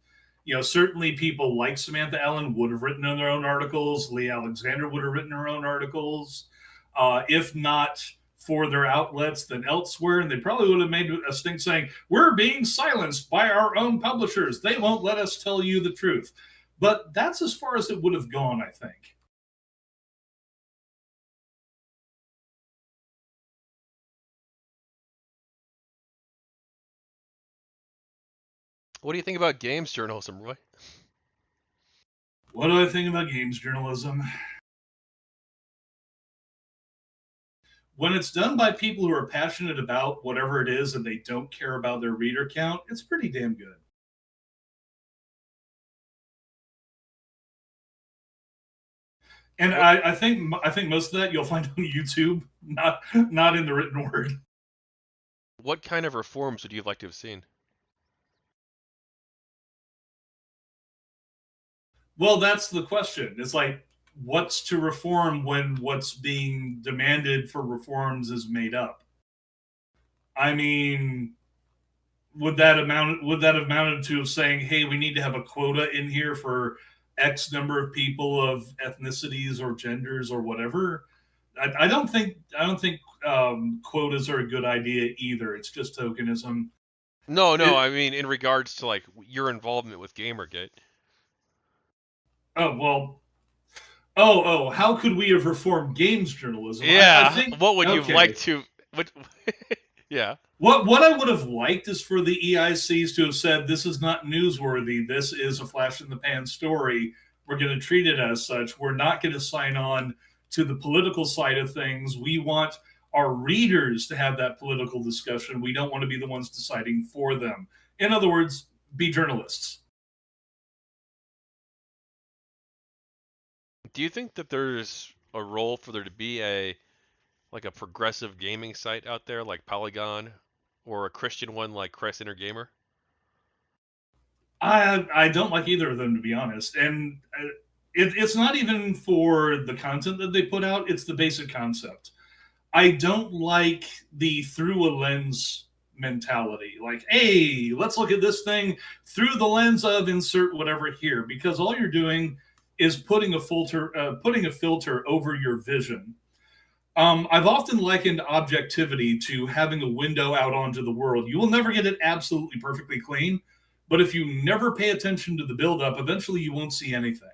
Certainly people like Samantha Allen would have written their own articles. Lee Alexander would have written her own articles. If not for their outlets, then elsewhere. And they probably would have made a stink saying, we're being silenced by our own publishers. They won't let us tell you the truth. But that's as far as it would have gone, I think. What do you think about games journalism, Roy? What do I think about games journalism? When it's done by people who are passionate about whatever it is and they don't care about their reader count, it's pretty damn good. And I think most of that you'll find on YouTube, not in the written word. What kind of reforms would you like to have seen? Well, that's the question. It's like, what's to reform when what's being demanded for reforms is made up? I mean, would that have amounted to saying, hey, we need to have a quota in here for X number of people of ethnicities or genders or whatever? I don't think quotas are a good idea either. It's just tokenism. No, I mean in regards to like your involvement with GamerGate. Oh well. Oh, how could we have reformed games journalism? Yeah, I think, what would you okay. like to? What? Yeah. What I would have liked is for the EICs to have said, this is not newsworthy. This is a flash in the pan story. We're going to treat it as such. We're not going to sign on to the political side of things. We want our readers to have that political discussion. We don't want to be the ones deciding for them. In other words, be journalists. Do you think that there's a role for there to be a progressive gaming site out there like Polygon, or a Christian one like Christ Inner Gamer? I don't like either of them, to be honest. And it's not even for the content that they put out, it's the basic concept. I don't like the through a lens mentality. Like, hey, let's look at this thing through the lens of insert whatever here, because all you're doing is putting a filter over your vision. I've often likened objectivity to having a window out onto the world. You will never get it absolutely perfectly clean, but if you never pay attention to the buildup, eventually you won't see anything.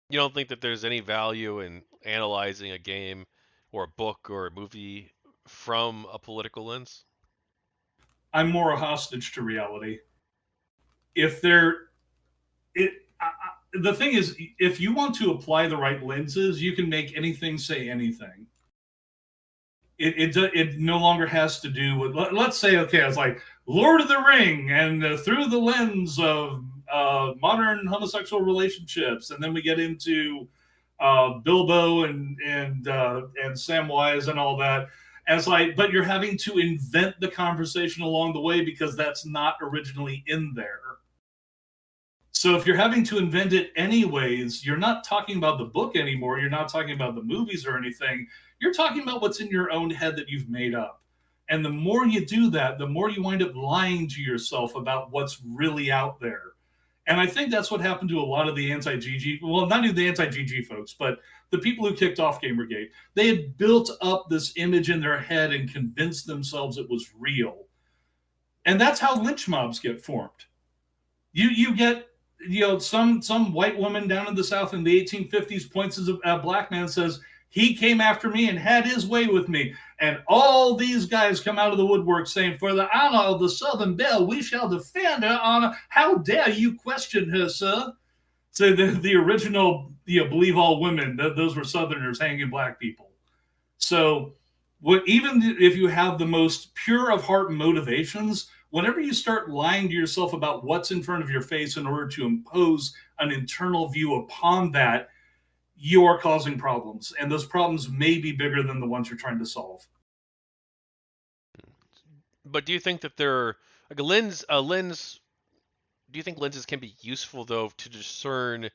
You don't think that there's any value in analyzing a game or a book or a movie from a political lens? I'm more a hostage to reality. If there, it, the thing is, if you want to apply the right lenses, you can make anything say anything. It no longer has to do with, let's say, okay, it's like Lord of the Ring and through the lens of modern homosexual relationships, and then we get into Bilbo and Samwise and all that, as like, but you're having to invent the conversation along the way because that's not originally in there. So if you're having to invent it anyways, you're not talking about the book anymore. You're not talking about the movies or anything. You're talking about what's in your own head that you've made up. And the more you do that, the more you wind up lying to yourself about what's really out there. And I think that's what happened to a lot of the anti-GG, well, not even the anti-GG folks, but the people who kicked off Gamergate. They had built up this image in their head and convinced themselves it was real. And that's how lynch mobs get formed. You get, some white woman down in the South in the 1850s points as a black man, says he came after me and had his way with me, and all these guys come out of the woodwork saying, "For the honor of the Southern Belle, we shall defend her honor. How dare you question her, sir?" So the original, believe all women, those were Southerners hanging black people. So, even if you have the most pure of heart motivations, whenever you start lying to yourself about what's in front of your face in order to impose an internal view upon that, you are causing problems, and those problems may be bigger than the ones you're trying to solve. But do you think that they're like a lens? Do you think lenses can be useful though to discern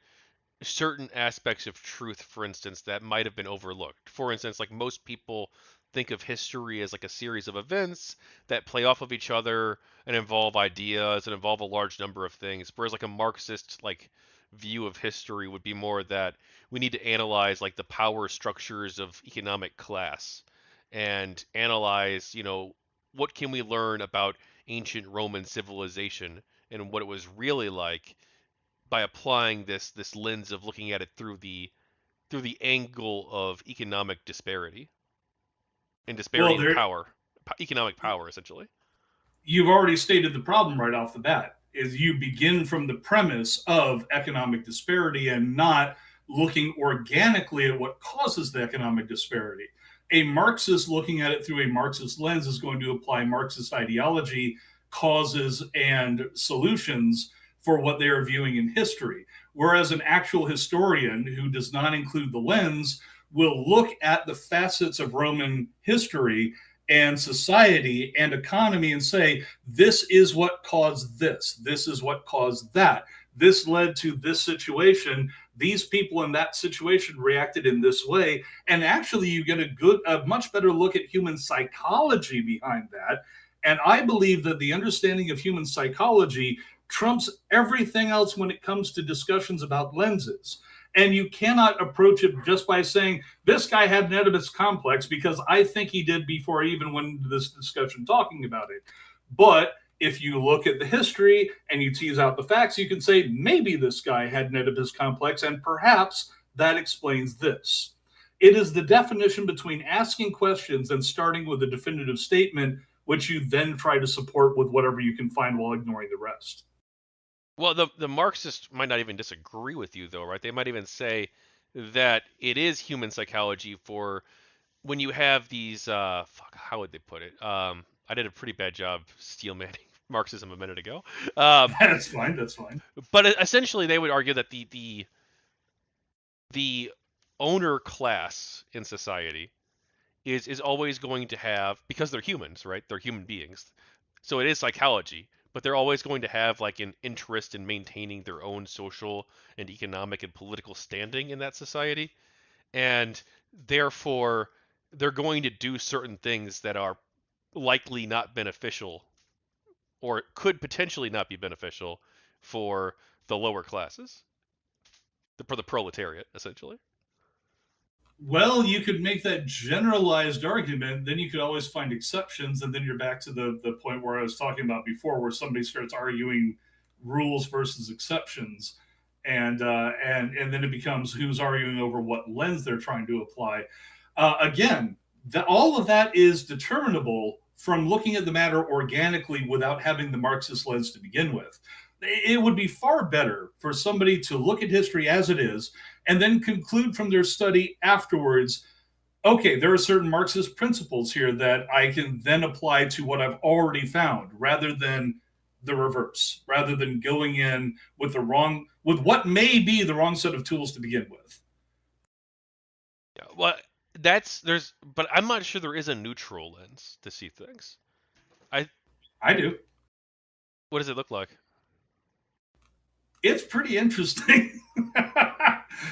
certain aspects of truth, for instance, that might have been overlooked? For instance, like most people think of history as like a series of events that play off of each other and involve ideas and involve a large number of things, whereas like a Marxist like view of history would be more that we need to analyze like the power structures of economic class and analyze, what can we learn about ancient Roman civilization and what it was really like by applying this lens of looking at it through the angle of economic disparity and disparity Well, in there power, economic power essentially. you've already stated the problem right off the bat, is you begin from the premise of economic disparity and not looking organically at what causes the economic disparity. A Marxist looking at it through a Marxist lens is going to apply Marxist ideology, causes, and solutions for what they are viewing in history. Whereas an actual historian who does not include the lens will look at the facets of Roman history and society and economy and say, this is what caused this is what caused that, this led to this situation, these people in that situation reacted in this way. And actually you get a much better look at human psychology behind that. And I believe that the understanding of human psychology trumps everything else when it comes to discussions about lenses. And you cannot approach it just by saying, this guy had an Oedipus complex, because I think he did before I even went into this discussion talking about it. But if you look at the history and you tease out the facts, you can say, maybe this guy had an Oedipus complex, and perhaps that explains this. It is the definition between asking questions and starting with a definitive statement, which you then try to support with whatever you can find while ignoring the rest. Well, the Marxists might not even disagree with you though, right? They might even say that it is human psychology for when you have these fuck, how would they put it? I did a pretty bad job steel manning Marxism a minute ago. Um, That's fine. That's fine. but essentially they would argue that the owner class in society is always going to have, because they're humans, right? They're human beings. So it is psychology, but they're always going to have like an interest in maintaining their own social and economic and political standing in that society. And therefore they're going to do certain things that are likely not beneficial or could potentially not be beneficial for the lower classes, for the proletariat essentially. Well, you could make that generalized argument. Then you could always find exceptions, and then you're back to the point where I was talking about before, where somebody starts arguing rules versus exceptions, and then it becomes who's arguing over what lens they're trying to apply. Again, all of that is determinable from looking at the matter organically without having the Marxist lens to begin with. It would be far better for somebody to look at history as it is and then conclude from their study afterwards, okay, there are certain Marxist principles here that I can then apply to what I've already found, rather than the reverse, rather than going in with with what may be the wrong set of tools to begin with. Well, but I'm not sure there is a neutral lens to see things. I I do. What does it look like? It's pretty interesting.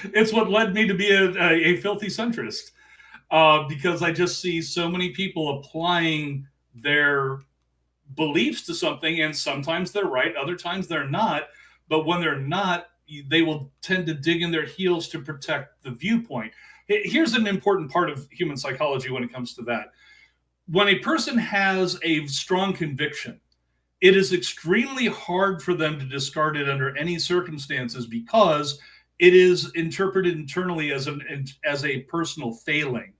It's what led me to be a filthy centrist, because I just see so many people applying their beliefs to something, and sometimes they're right, other times they're not. But when they're not, they will tend to dig in their heels to protect the viewpoint. Here's an important part of human psychology when it comes to that. When a person has a strong conviction, it is extremely hard for them to discard it under any circumstances because it is interpreted internally as a personal failing.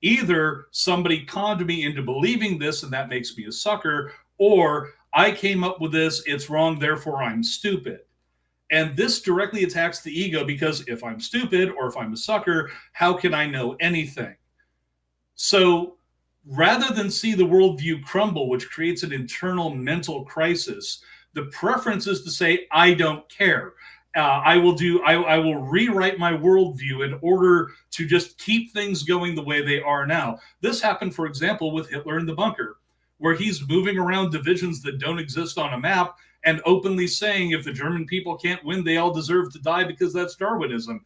Either somebody conned me into believing this and that makes me a sucker, or I came up with this, it's wrong, therefore I'm stupid. And this directly attacks the ego because if I'm stupid or if I'm a sucker, how can I know anything? So rather than see the worldview crumble, which creates an internal mental crisis, the preference is to say, I don't care. I will rewrite my worldview in order to just keep things going the way they are now. This happened, for example, with Hitler in the bunker, where he's moving around divisions that don't exist on a map and openly saying if the German people can't win, they all deserve to die because that's Darwinism.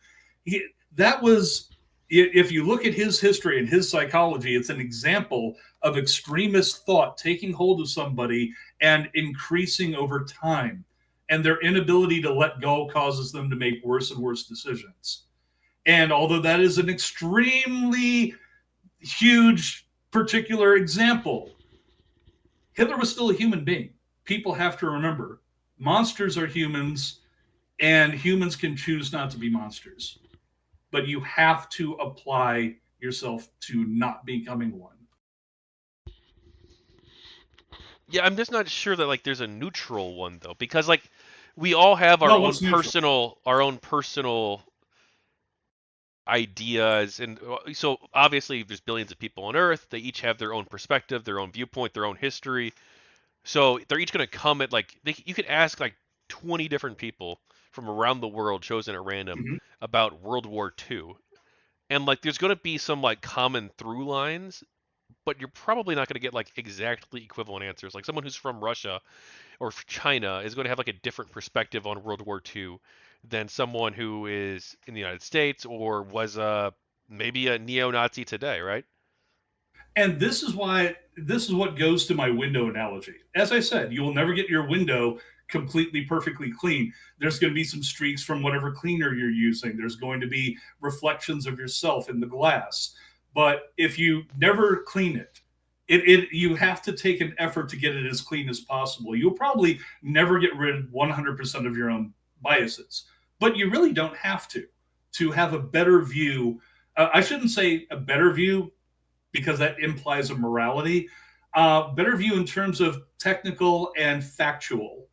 That was, if you look at his history and his psychology, it's an example of extremist thought taking hold of somebody and increasing over time. And their inability to let go causes them to make worse and worse decisions. And although that is an extremely huge particular example, Hitler was still a human being. People have to remember monsters are humans, and humans can choose not to be monsters. But you have to apply yourself to not becoming one. Yeah, I'm just not sure that like there's a neutral one though, because like we all have Well, what's neutral? our own personal ideas, and so obviously there's billions of people on Earth. They each have their own perspective, their own viewpoint, their own history. So they're each going to come at like you could ask like 20 different people from around the world, chosen at random, Mm-hmm. about World War II, and like there's going to be some like common through lines, but you're probably not going to get like exactly equivalent answers. Like someone who's from Russia or China is going to have like a different perspective on World War II than someone who is in the United States or was maybe a neo-Nazi today, right? And this is what goes to my window analogy. As I said, you will never get your window completely perfectly clean. There's going to be some streaks from whatever cleaner you're using. There's going to be reflections of yourself in the glass. But if you never clean it, you have to take an effort to get it as clean as possible. You'll probably never get rid of 100% of your own biases, but you really don't have to have a better view. I shouldn't say a better view because that implies a morality. Better view in terms of technical and factual.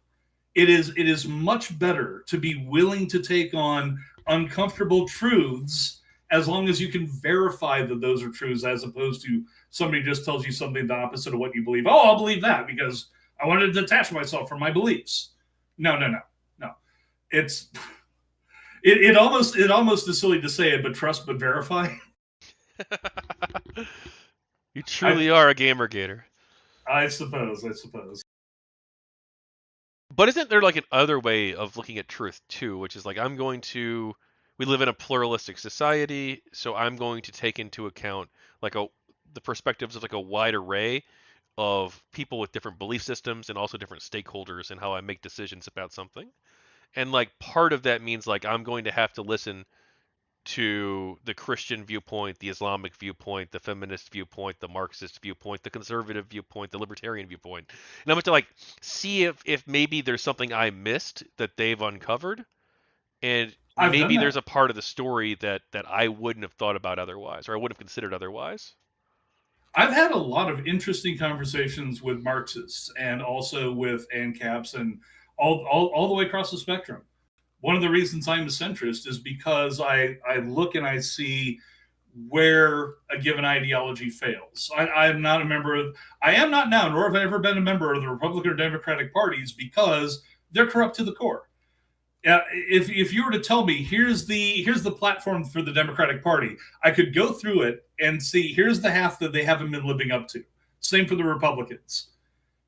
It is much better to be willing to take on uncomfortable truths as long as you can verify that those are truths, as opposed to somebody just tells you something the opposite of what you believe. Oh, I'll believe that because I want to detach myself from my beliefs. No, no, no, no. It's it almost is silly to say it, but trust but verify. You I truly are a gamergator. I suppose. But isn't there like an other way of looking at truth too, which is like we live in a pluralistic society, so I'm going to take into account like the perspectives of like a wide array of people with different belief systems and also different stakeholders and how I make decisions about something. And like part of that means like I'm going to have to listen to the Christian viewpoint, the Islamic viewpoint, the feminist viewpoint, the Marxist viewpoint, the conservative viewpoint, the libertarian viewpoint. And I'm going to like see if maybe there's something I missed that they've uncovered, and I've done maybe that. there's a part of the story that I wouldn't have thought about otherwise, or I wouldn't have considered otherwise. I've had a lot of interesting conversations with Marxists and also with ANCAPs and all the way across the spectrum. One of the reasons I'm a centrist is because I look and I see where a given ideology fails. I'm not a member of, I am not now, nor have I ever been a member of the Republican or Democratic parties because they're corrupt to the core. If you were to tell me here's the platform for the Democratic Party, I could go through it and see here's the half that they haven't been living up to. Same for the Republicans.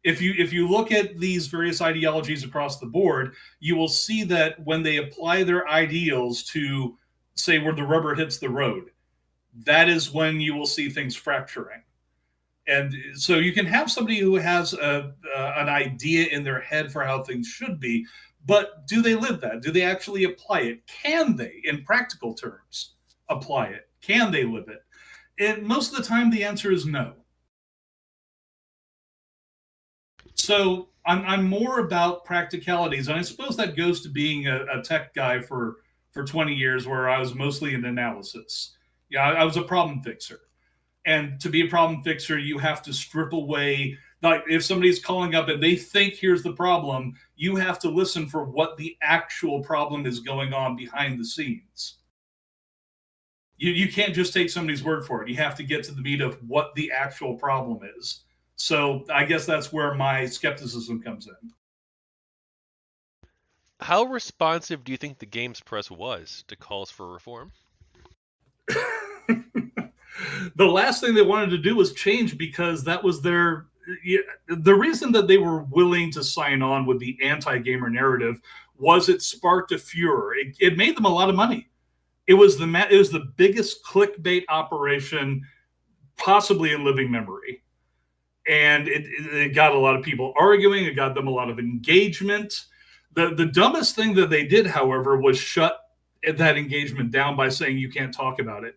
If you look at these various ideologies across the board, you will see that when they apply their ideals to say where the rubber hits the road, that is when you will see things fracturing. And so you can have somebody who has an idea in their head for how things should be, but do they live that? Do they actually apply it? Can they, in practical terms, apply it? Can they live it? And most of the time, the answer is no. So I'm more about practicalities, and I suppose that goes to being a tech guy for 20 years, where I was mostly in analysis. Yeah, I was a problem fixer, and to be a problem fixer, you have to strip away. Like if somebody's calling up and they think here's the problem, you have to listen for what the actual problem is going on behind the scenes. You can't just take somebody's word for it. You have to get to the meat of what the actual problem is. So I guess that's where my skepticism comes in. How responsive do you think the games press was to calls for reform? The last thing they wanted to do was change because that was their the reason that they were willing to sign on with the anti-gamer narrative was it sparked a furor. It made them a lot of money. It was the biggest clickbait operation possibly in living memory, and it got a lot of people arguing. It got them a lot of engagement. The dumbest thing that they did, however, was shut that engagement down by saying you can't talk about it.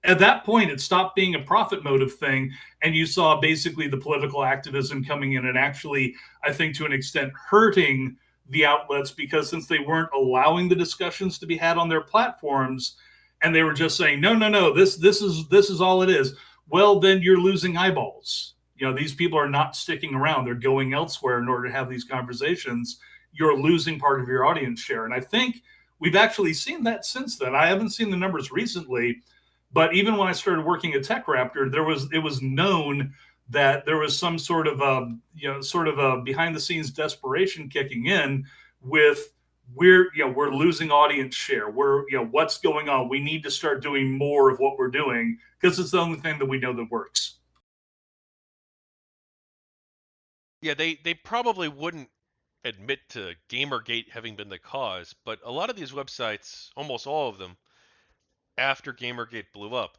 At that point, it stopped being a profit motive thing, and you saw basically the political activism coming in and actually, I think, to an extent, hurting the outlets because since they weren't allowing the discussions to be had on their platforms, and they were just saying, no, no, no, this is all it is. Well, then you're losing eyeballs. These people are not sticking around; they're going elsewhere in order to have these conversations. You're losing part of your audience share, and I think we've actually seen that since then. I haven't seen the numbers recently, but even when I started working at TechRaptor, it was known that there was some sort of a behind the scenes desperation kicking in with we're losing audience share. What's going on? We need to start doing more of what we're doing because it's the only thing that we know that works. Yeah, they probably wouldn't admit to GamerGate having been the cause, but a lot of these websites, almost all of them, after GamerGate blew up,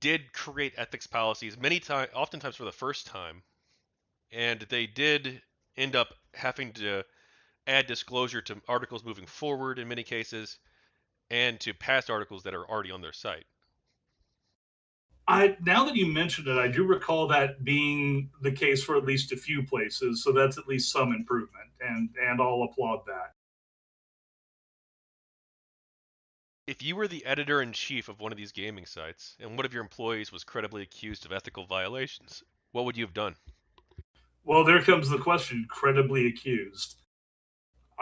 did create ethics policies many times, oftentimes for the first time, and they did end up having to add disclosure to articles moving forward in many cases, and to past articles that are already on their site. I Now that you mentioned it, I do recall that being the case for at least a few places, so that's at least some improvement, and I'll applaud that. If you were the editor in chief of one of these gaming sites, and one of your employees was credibly accused of ethical violations, what would you have done? Well, there comes the question: credibly accused.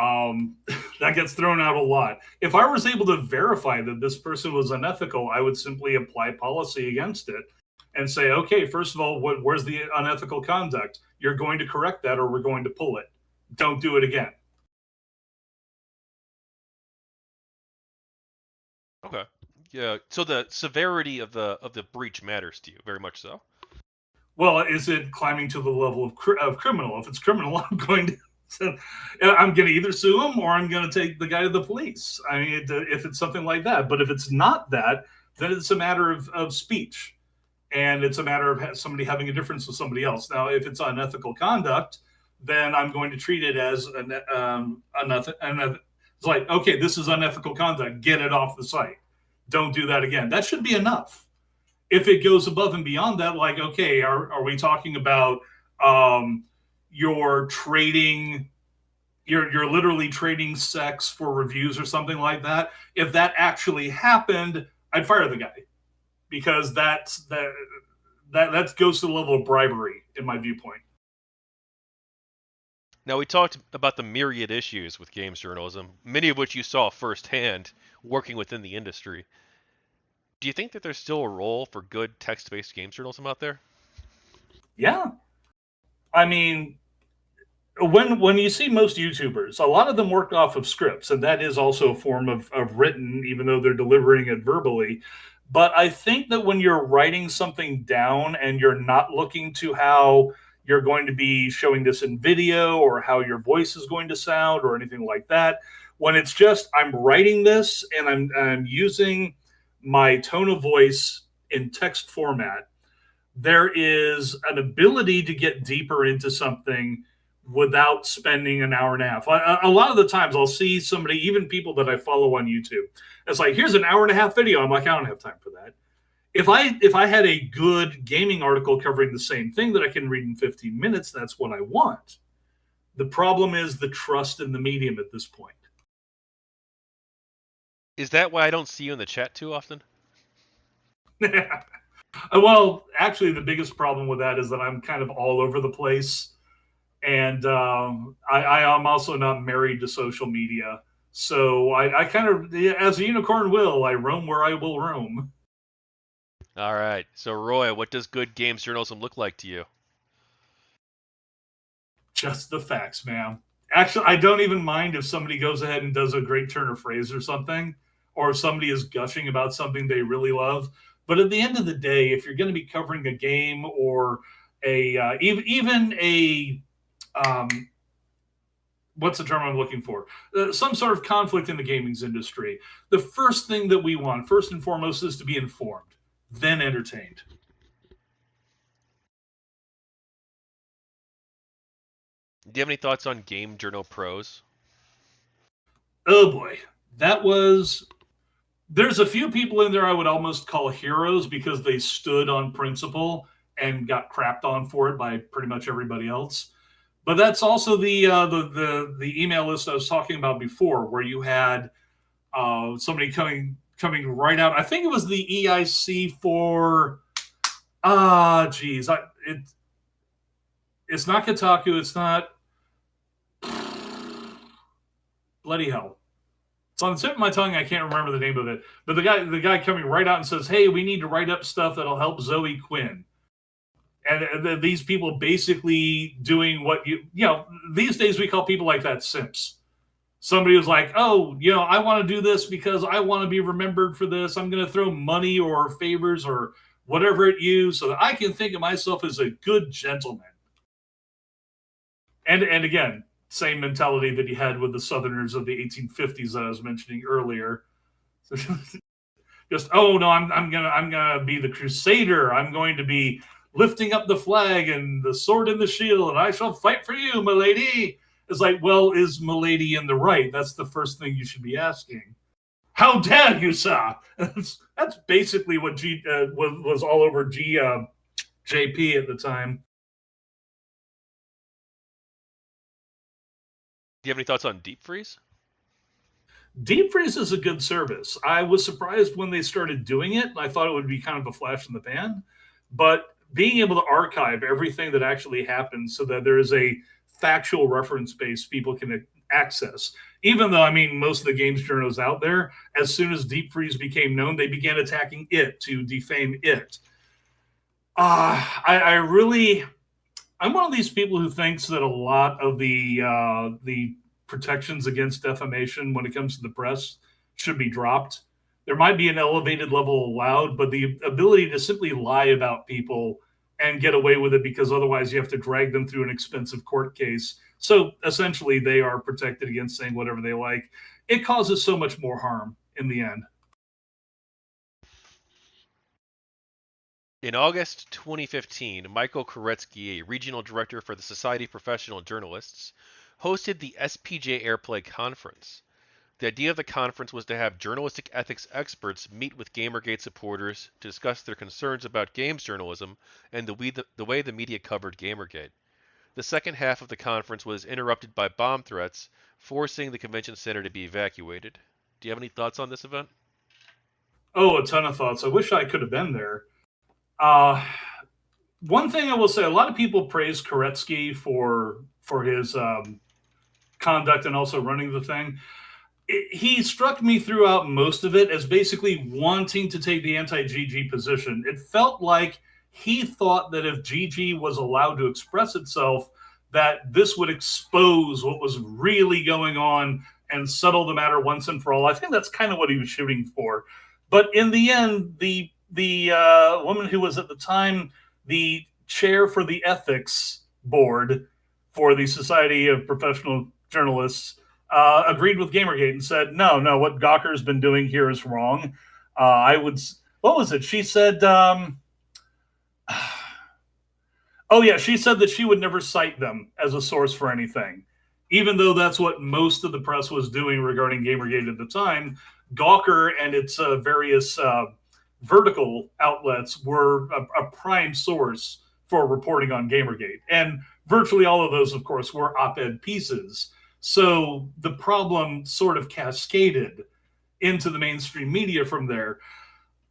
Um, that gets thrown out a lot. If I was able to verify that this person was unethical, I would simply apply policy against it and say, okay, first of all, where's the unethical conduct? You're going to correct that, or we're going to pull it. Don't do it again. Okay. Yeah. So the severity of the breach matters to you very much so. Well, is it climbing to the level of criminal? If it's criminal, I'm going to. I'm going to either sue him or I'm going to take the guy to the police. I mean, if it's something like that. But if it's not that, then it's a matter of speech, and it's a matter of somebody having a difference with somebody else. Now, if it's unethical conduct, then I'm going to treat it as it's like, okay, this is unethical conduct. Get it off the site. Don't do that again. That should be enough. If it goes above and beyond that, like, okay, are we talking about um, you're trading, you're literally trading sex for reviews or something like that? If that actually happened, I'd fire the guy because that goes to the level of bribery in my viewpoint. Now we talked about the myriad issues with games journalism, many of which you saw firsthand working within the industry. Do you think that there's still a role for good text-based games journalism out there? Yeah, I mean, when you see most YouTubers, a lot of them work off of scripts, and that is also a form of written, even though they're delivering it verbally. But I think that when you're writing something down and you're not looking to how you're going to be showing this in video or how your voice is going to sound or anything like that, when it's just I'm writing this and I'm using my tone of voice in text format, there is an ability to get deeper into something without spending an hour and a half. A lot of the times I'll see somebody, even people that I follow on YouTube, it's like, here's an hour and a half video. I'm like, I don't have time for that. If I had a good gaming article covering the same thing that I can read in 15 minutes, that's what I want. The problem is the trust in the medium at this point. Is that why I don't see you in the chat too often? Well, actually, the biggest problem with that is that I'm kind of all over the place. And I am also not married to social media. So I kind of, as a unicorn will, I roam where I will roam. All right. So, Roy, what does good games journalism look like to you? Just the facts, ma'am. Actually, I don't even mind if somebody goes ahead and does a great turn of phrase or something, or if somebody is gushing about something they really love. But at the end of the day, if you're going to be covering a game or even a what's the term I'm looking for? Some sort of conflict in the gaming industry. The first thing that we want, first and foremost, is to be informed, then entertained. Do you have any thoughts on Game Journal Pros? Oh boy, that was. There's a few people in there I would almost call heroes because they stood on principle and got crapped on for it by pretty much everybody else. But that's also the email list I was talking about before, where you had somebody coming right out. I think it was the EIC for it's not Kotaku. It's not bloody hell. It's on the tip of my tongue. I can't remember the name of it. But the guy coming right out and says, "Hey, we need to write up stuff that'll help Zoe Quinn." And these people basically doing what these days we call people like that simps. Somebody was like, oh, I want to do this because I want to be remembered for this. I'm going to throw money or favors or whatever at you so that I can think of myself as a good gentleman. And again, same mentality that he had with the Southerners of the 1850s that I was mentioning earlier. Just, oh no, I'm gonna be the crusader. I'm going to be lifting up the flag and the sword and the shield, and I shall fight for you, milady. It's like, well, is milady in the right? That's the first thing you should be asking. How dare you, sir? That's basically what was all over JP at the time. Do you have any thoughts on Deep Freeze? Deep Freeze is a good service. I was surprised when they started doing it. I thought it would be kind of a flash in the pan, but being able to archive everything that actually happens so that there is a factual reference base people can access. Even though, most of the games journals out there, as soon as Deep Freeze became known, they began attacking it to defame it. I'm one of these people who thinks that a lot of the protections against defamation when it comes to the press should be dropped. There might be an elevated level allowed, but the ability to simply lie about people and get away with it because otherwise you have to drag them through an expensive court case. So essentially they are protected against saying whatever they like. It causes so much more harm in the end. In August 2015, Michael Koretsky, a regional director for the Society of Professional Journalists, hosted the SPJ Airplay Conference. The idea of the conference was to have journalistic ethics experts meet with GamerGate supporters to discuss their concerns about games journalism and the way the media covered GamerGate. The second half of the conference was interrupted by bomb threats, forcing the convention center to be evacuated. Do you have any thoughts on this event? Oh, a ton of thoughts. I wish I could have been there. One thing I will say, a lot of people praise Koretsky for his conduct and also running the thing. He struck me throughout most of it as basically wanting to take the anti-GG position. It felt like he thought that if GG was allowed to express itself, that this would expose what was really going on and settle the matter once and for all. I think that's kind of what he was shooting for. But in the end, the woman who was at the time the chair for the ethics board for the Society of Professional Journalists agreed with GamerGate and said, no, what Gawker's been doing here is wrong. I would, what was it? She said, oh yeah, she said that she would never cite them as a source for anything, even though that's what most of the press was doing regarding GamerGate at the time. Gawker and its various vertical outlets were a prime source for reporting on GamerGate, and virtually all of those, of course, were op-ed pieces. So the problem sort of cascaded into the mainstream media from there.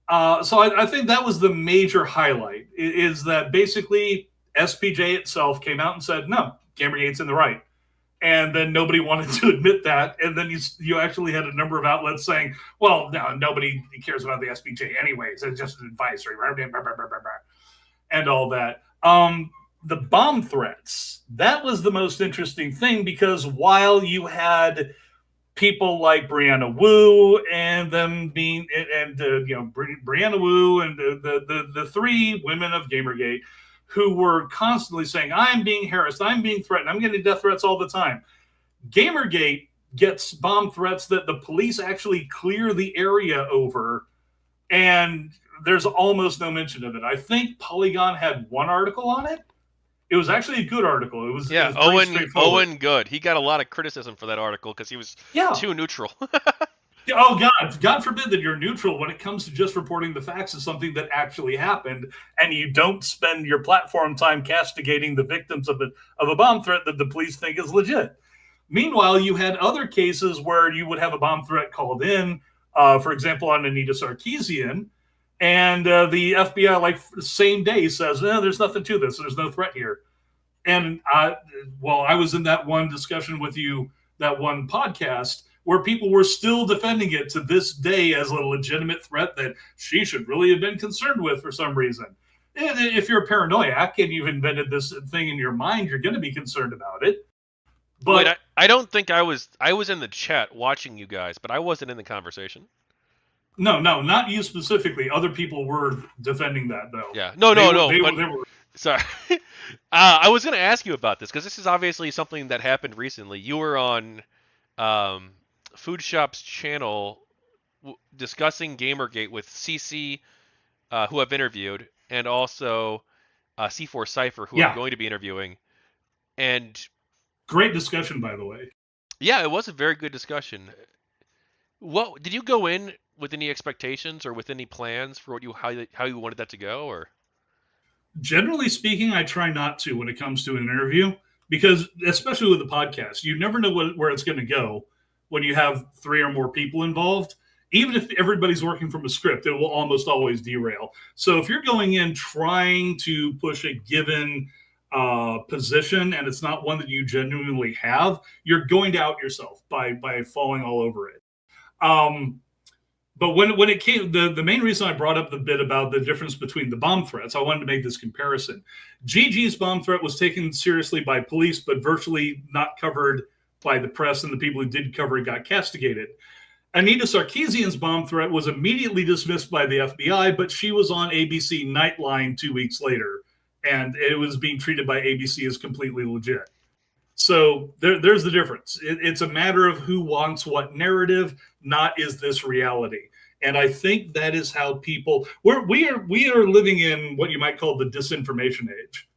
So I think that was the major highlight, is that basically SPJ itself came out and said, no, GamerGate's in the right. And then nobody wanted to admit that. And then you actually had a number of outlets saying, well, no, nobody cares about the SPJ anyways. It's just an advisory, and all that. The bomb threats, that was the most interesting thing, because while you had people like Brianna Wu and them being, and Brianna Wu and the three women of GamerGate who were constantly saying, I'm being harassed, I'm being threatened, I'm getting death threats all the time. GamerGate gets bomb threats that the police actually clear the area over, and there's almost no mention of it. I think Polygon had one article on it. It was actually a good article. It was Owen Good. He got a lot of criticism for that article because he was too neutral. Oh, God forbid that you're neutral when it comes to just reporting the facts of something that actually happened, and you don't spend your platform time castigating the victims of a bomb threat that the police think is legit. Meanwhile, you had other cases where you would have a bomb threat called in, for example, on Anita Sarkeesian, and the FBI, like, the same day says, there's nothing to this. There's no threat here. And I was in that one discussion with you, that one podcast, where people were still defending it to this day as a legitimate threat that she should really have been concerned with for some reason. And if you're a paranoiac and you've invented this thing in your mind, you're going to be concerned about it. But wait, I don't think I was in the chat watching you guys, but I wasn't in the conversation. No, not you specifically. Other people were defending that, though. Yeah, no. They were. Sorry. I was going to ask you about this because this is obviously something that happened recently. You were on Food Shop's channel discussing GamerGate with CC, who I've interviewed, and also C4 Cypher, who I'm going to be interviewing. And great discussion, by the way. Yeah, it was a very good discussion. What did you go in with any expectations or with any plans for how you wanted that to go, or? Generally speaking, I try not to when it comes to an interview, because especially with the podcast, you never know where it's going to go when you have three or more people involved. Even if everybody's working from a script, it will almost always derail. So if you're going in trying to push a given position and it's not one that you genuinely have, you're going to out yourself by falling all over it. But when it came, the main reason I brought up the bit about the difference between the bomb threats, I wanted to make this comparison. Gigi's bomb threat was taken seriously by police, but virtually not covered by the press, and the people who did cover it got castigated. Anita Sarkeesian's bomb threat was immediately dismissed by the FBI, but she was on ABC Nightline 2 weeks later, and it was being treated by ABC as completely legit. So there's the difference. It's a matter of who wants what narrative, not is this reality. And I think that is how people we are living in what you might call the disinformation age.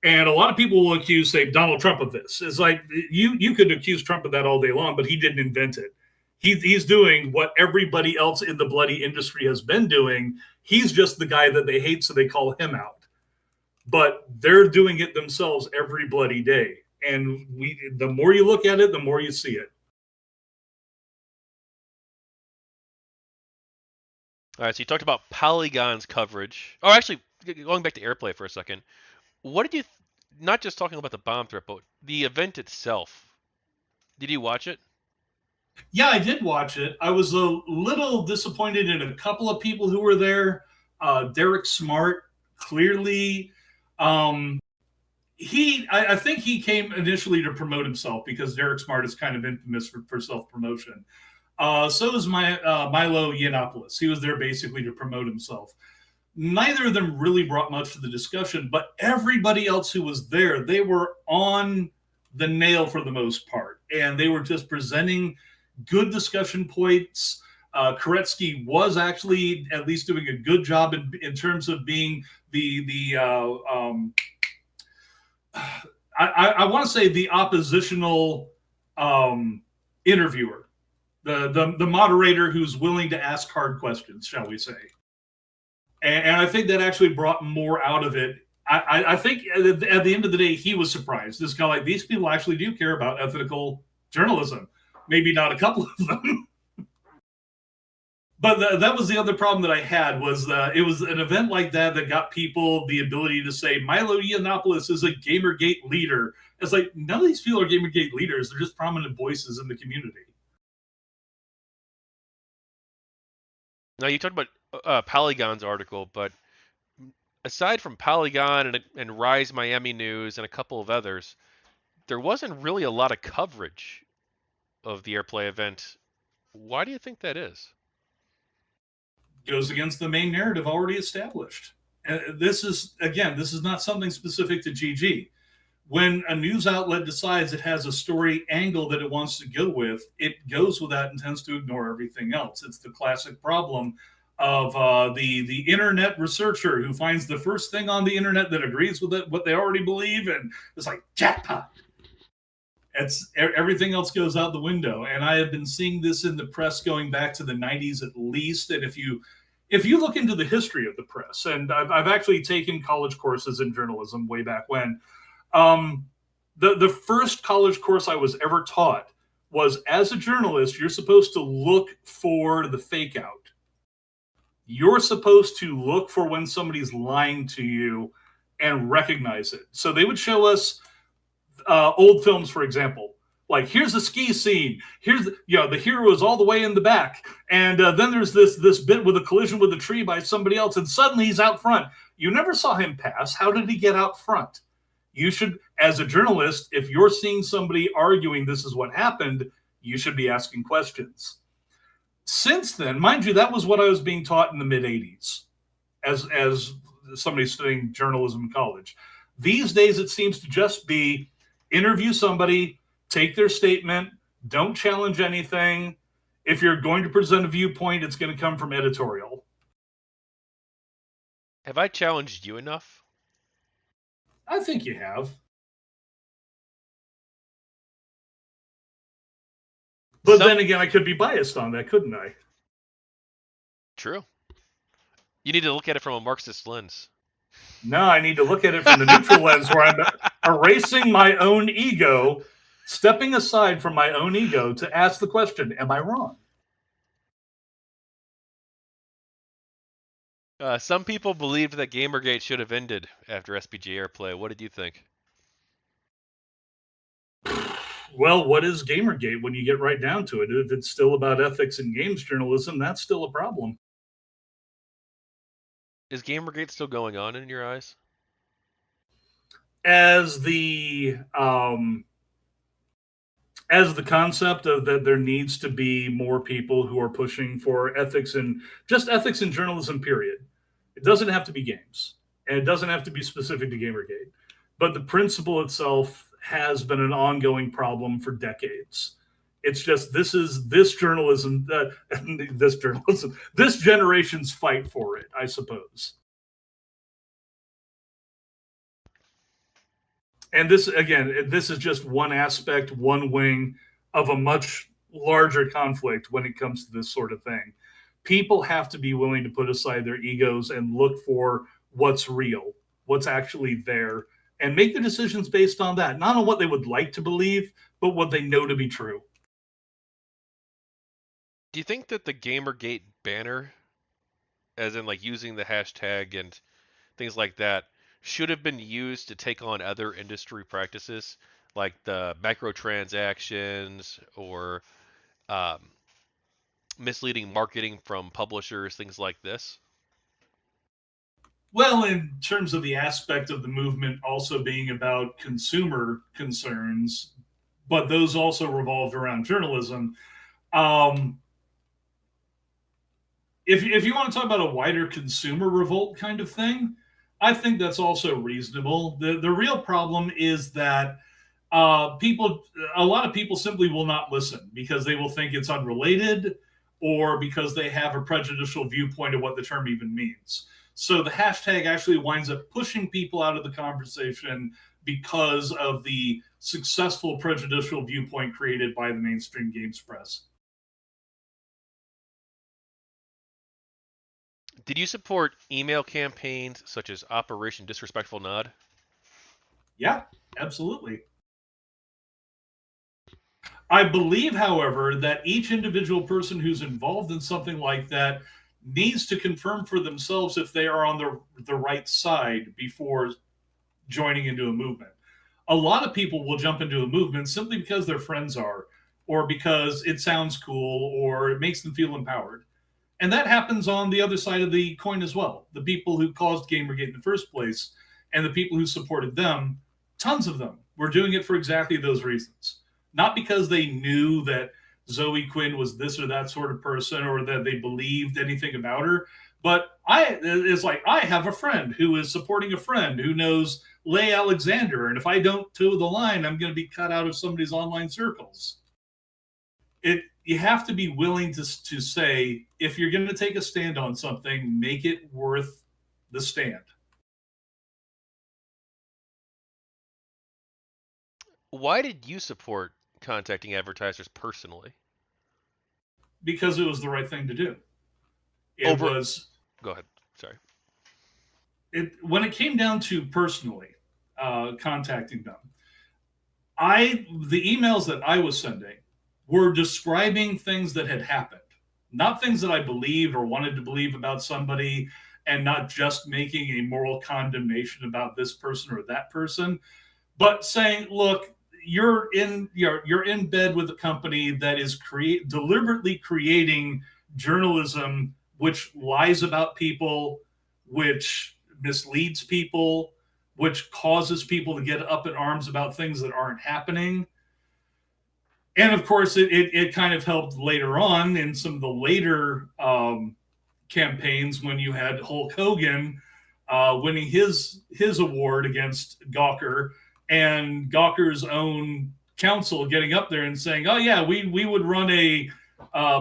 And a lot of people will accuse, say, Donald Trump of this. It's like you could accuse Trump of that all day long, but he didn't invent it. He's doing what everybody else in the bloody industry has been doing. He's just the guy that they hate, so they call him out. But they're doing it themselves every bloody day. And the more you look at it, the more you see it. All right, so you talked about Polygon's coverage. Oh, actually, going back to Airplay for a second, what did you, not just talking about the bomb threat, but the event itself, did you watch it? Yeah, I did watch it. I was a little disappointed in a couple of people who were there. Derek Smart, clearly I think he came initially to promote himself because Derek Smart is kind of infamous for self promotion. So is Milo Yiannopoulos. He was there basically to promote himself. Neither of them really brought much to the discussion, but everybody else who was there, they were on the nail for the most part, and they were just presenting good discussion points. Koretsky was actually at least doing a good job in terms of being the I want to say the oppositional um, interviewer, the moderator who's willing to ask hard questions, shall we say? And I think that actually brought more out of it. I think at the end of the day, he was surprised. This guy, like, these people actually do care about ethical journalism. Maybe not a couple of them, but that was the other problem that I had was it was an event like that that got people the ability to say Milo Yiannopoulos is a GamerGate leader. It's like none of these people are GamerGate leaders; they're just prominent voices in the community. Now you talked about Polygon's article, but aside from Polygon and Rise Miami News and a couple of others, there wasn't really a lot of coverage of the Airplay event. Why do you think that is? Goes against the main narrative already established. This is again, this is not something specific to GG. When a news outlet decides it has a story angle that it wants to go with, it goes with that and tends to ignore everything else. It's the classic problem of the internet researcher who finds the first thing on the internet that agrees with it, what they already believe, and it's like jackpot. It's everything else goes out the window, and I have been seeing this in the press going back to the '90s at least. And if you look into the history of the press, and I've actually taken college courses in journalism way back when, um, the first college course I was ever taught was as a journalist, you're supposed to look for the fake out. You're supposed to look for when somebody's lying to you and recognize it. So they would show us old films, for example. Like, here's a ski scene. Here's the hero is all the way in the back, and then there's this bit with a collision with a tree by somebody else, and suddenly he's out front. You never saw him pass. How did he get out front? You should, as a journalist, if you're seeing somebody arguing this is what happened, you should be asking questions. Since then, mind you, that was what I was being taught in the mid '80s as somebody studying journalism in college. These days, it seems to just be interview somebody, take their statement, don't challenge anything. If you're going to present a viewpoint, it's going to come from editorial. Have I challenged you enough? I think you have. But Some then again, I could be biased on that, couldn't I? True. You need to look at it from a Marxist lens. No, I need to look at it from the neutral lens where I'm erasing my own ego, stepping aside from my own ego to ask the question, am I wrong? Some people believed that GamerGate should have ended after SPG Airplay. What did you think? Well, what is Gamergate when you get right down to it? If it's still about ethics and games journalism, that's still a problem. Is GamerGate still going on in your eyes? As the concept of that there needs to be more people who are pushing for ethics and just ethics in journalism, period. It doesn't have to be games, and it doesn't have to be specific to Gamergate. But the principle itself has been an ongoing problem for decades. It's just this journalism, this generation's fight for it, I suppose. And this is just one aspect, one wing of a much larger conflict when it comes to this sort of thing. People have to be willing to put aside their egos and look for what's real, what's actually there, and make the decisions based on that, not on what they would like to believe, but what they know to be true. Do you think that the GamerGate banner, as in like using the hashtag and things like that, should have been used to take on other industry practices like the microtransactions or um, misleading marketing from publishers, things like this? Well, in terms of the aspect of the movement also being about consumer concerns, but those also revolved around journalism. Um, if you want to talk about a wider consumer revolt kind of thing, I think that's also reasonable. The real problem is that people, a lot of people simply will not listen because they will think it's unrelated or because they have a prejudicial viewpoint of what the term even means. So the hashtag actually winds up pushing people out of the conversation because of the successful prejudicial viewpoint created by the mainstream games press. Did you support email campaigns such as Operation Disrespectful Nod? Yeah, absolutely. I believe, however, that each individual person who's involved in something like that needs to confirm for themselves if they are on the right side before joining into a movement. A lot of people will jump into a movement simply because their friends are, or because it sounds cool, or it makes them feel empowered. And that happens on the other side of the coin as well. The people who caused Gamergate in the first place and the people who supported them, tons of them were doing it for exactly those reasons. Not because they knew that Zoe Quinn was this or that sort of person or that they believed anything about her. But it's like I have a friend who is supporting a friend who knows Leigh Alexander, and if I don't toe the line, I'm going to be cut out of somebody's online circles. You have to be willing to say if you're going to take a stand on something, make it worth the stand Why did you support contacting advertisers personally? because it was the right thing to do. It Over. was Go ahead. Sorry. it when it came down to personally contacting them. The emails that I was sending were describing things that had happened, not things that I believed or wanted to believe about somebody, and not just making a moral condemnation about this person or that person, but saying, look, you're in bed with a company that is deliberately creating journalism which lies about people, which misleads people, which causes people to get up in arms about things that aren't happening. And of course, it kind of helped later on in some of the later campaigns when you had Hulk Hogan winning his award against Gawker, and Gawker's own counsel getting up there and saying, "Oh yeah, we would run a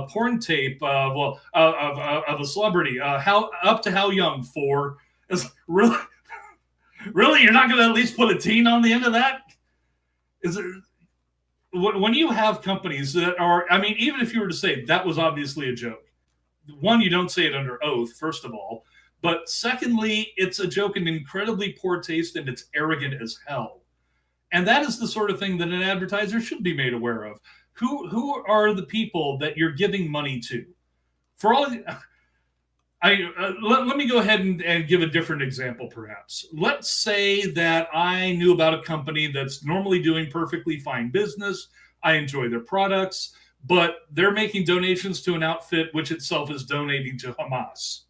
porn tape, of a celebrity. How up to how young for? It's really, really, you're not going to at least put a teen on the end of that? Is it?" When you have companies that are, I mean, even if you were to say that was obviously a joke, one, you don't say it under oath, first of all. But secondly, it's a joke in incredibly poor taste and it's arrogant as hell. And that is the sort of thing that an advertiser should be made aware of. Who are the people that you're giving money to? For all, let me go ahead and give a different example, perhaps. Let's say that I knew about a company that's normally doing perfectly fine business. I enjoy their products, but they're making donations to an outfit which itself is donating to Hamas.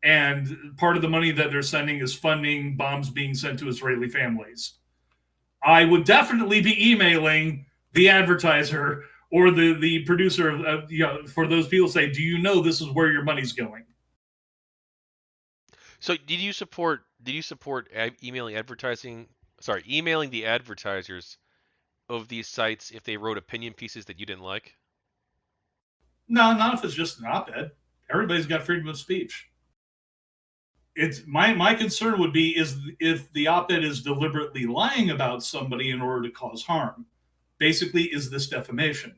And part of the money that they're sending is funding bombs being sent to Israeli families. I would definitely be emailing the advertiser or the producer for those people say, do you know this is where your money's going? So did you support emailing advertising? Sorry, emailing the advertisers of these sites if they wrote opinion pieces that you didn't like? No, not if it's just an op-ed. Everybody's got freedom of speech. It's my concern would be is if the op-ed is deliberately lying about somebody in order to cause harm. Basically, is this defamation?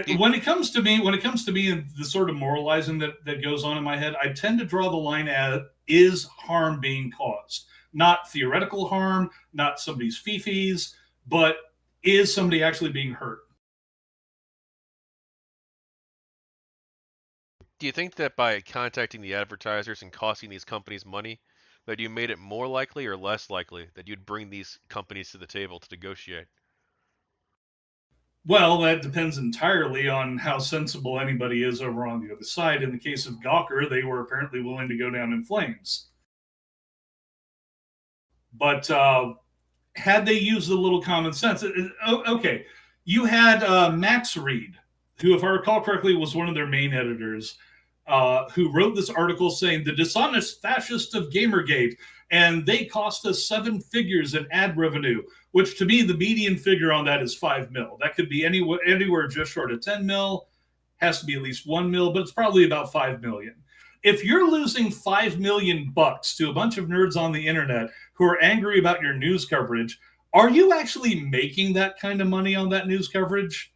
You, When it comes to me and the sort of moralizing that goes on in my head, I tend to draw the line at is harm being caused, not theoretical harm, not somebody's fifis, but is somebody actually being hurt? do you think that by contacting the advertisers and costing these companies money, that you made it more likely or less likely that you'd bring these companies to the table to negotiate? Well, that depends entirely on how sensible anybody is over on the other side. In the case of Gawker, they were apparently willing to go down in flames. But had they used a little common sense, okay, you had Max Reed, who, if I recall correctly, was one of their main editors, who wrote this article saying the dishonest fascist of Gamergate, and they cost us 7 figures in ad revenue, which to me the median figure on that is 5 mil. That could be anywhere just short of 10 mil, has to be at least 1 mil, but it's probably about 5 million. If you're losing 5 million bucks to a bunch of nerds on the internet who are angry about your news coverage, are you actually making that kind of money on that news coverage?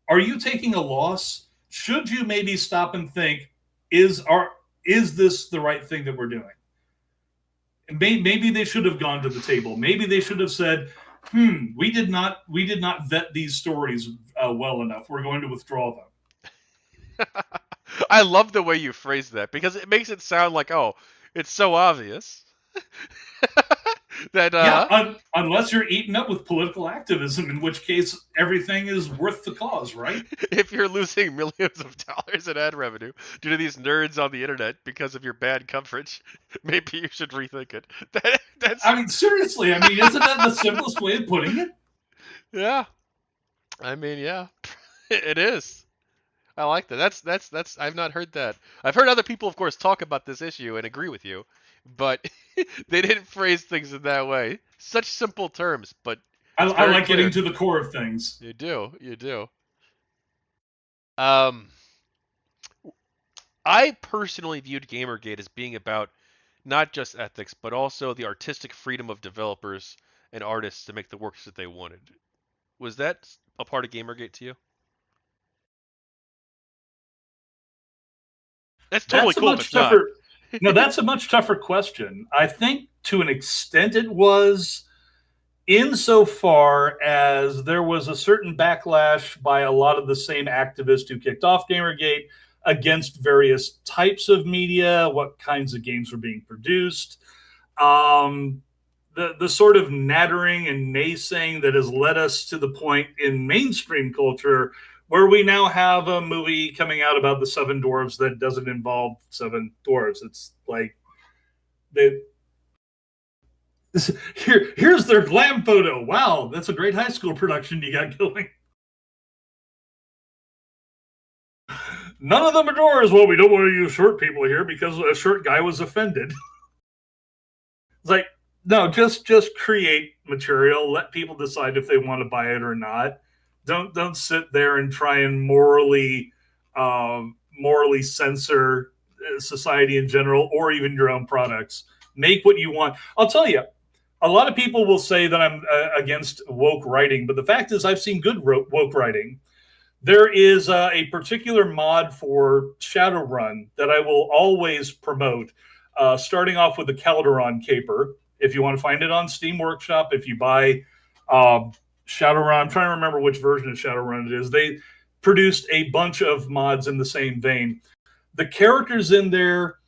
Are you taking a loss? Should you maybe stop and think, is this the right thing that we're doing? Maybe they should have gone to the table. Maybe they should have said, we did not vet these stories well enough. We're going to withdraw them. I love the way you phrase that because it makes it sound like, oh, it's so obvious that Yeah, unless you're eaten up with political activism, in which case everything is worth the cause, right? if you're losing millions of dollars in ad revenue due to these nerds on the internet because of your bad coverage, maybe you should rethink it. That's I mean, seriously, I mean, isn't that the simplest way of putting it? yeah. I mean, yeah, it is. I like that. That's. I've not heard that. I've heard other people, of course, talk about this issue and agree with you, but they didn't phrase things in that way. Such simple terms, but it's I very like getting clear. to the core of things. You do. You do. Um, I personally viewed GamerGate as being about not just ethics, but also the artistic freedom of developers and artists to make the works that they wanted. Was that a part of GamerGate to you? That's totally That's a cool if much it's not. tougher. No, that's a much tougher question. I think to an extent it was, insofar as there was a certain backlash by a lot of the same activists who kicked off Gamergate against various types of media, what kinds of games were being produced. Um, the sort of nattering and naysaying that has led us to the point in mainstream culture where we now have a movie coming out about the seven dwarves that doesn't involve seven dwarves. It's like they here's their glam photo. Wow, that's a great high school production you got going. None of them are dwarves. Well, we don't want to use short people here because a short guy was offended. It's like, no, just create material. Let people decide if they want to buy it or not. Don't sit there and try and morally censor society in general or even your own products. Make what you want. I'll tell you, a lot of people will say that I'm against woke writing, but the fact is, I've seen good woke writing. There is a particular mod for Shadowrun that I will always promote, starting off with the Calderon caper. If you want to find it on Steam Workshop, if you buy Shadowrun, I'm trying to remember which version of Shadowrun it is. They produced a bunch of mods in the same vein. The characters in there,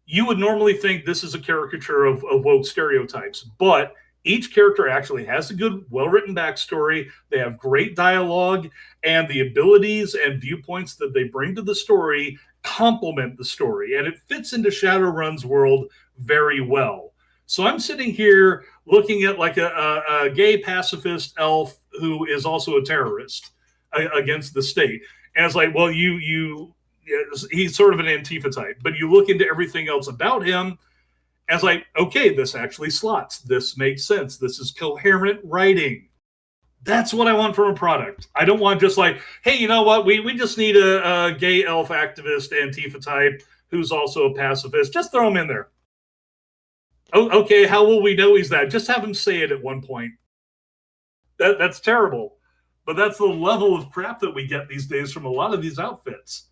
you would normally think this is a caricature of woke stereotypes, but each character actually has a good, well written backstory. They have great dialogue, and the abilities and viewpoints that they bring to the story complement the story, and it fits into Shadowrun's world very well. So I'm sitting here looking at like a gay pacifist elf who is also a terrorist against the state, and it's like, well, he's sort of an Antifa type, but you look into everything else about him, and it's like, okay, this actually slots. This makes sense. This is coherent writing. That's what I want from a product. I don't want just like, hey, you know what? We just need a gay elf activist Antifa type who's also a pacifist. Just throw him in there. Oh, okay, how will we know he's that? Just have him say it at one point. That's terrible. But that's the level of crap that we get these days from a lot of these outfits.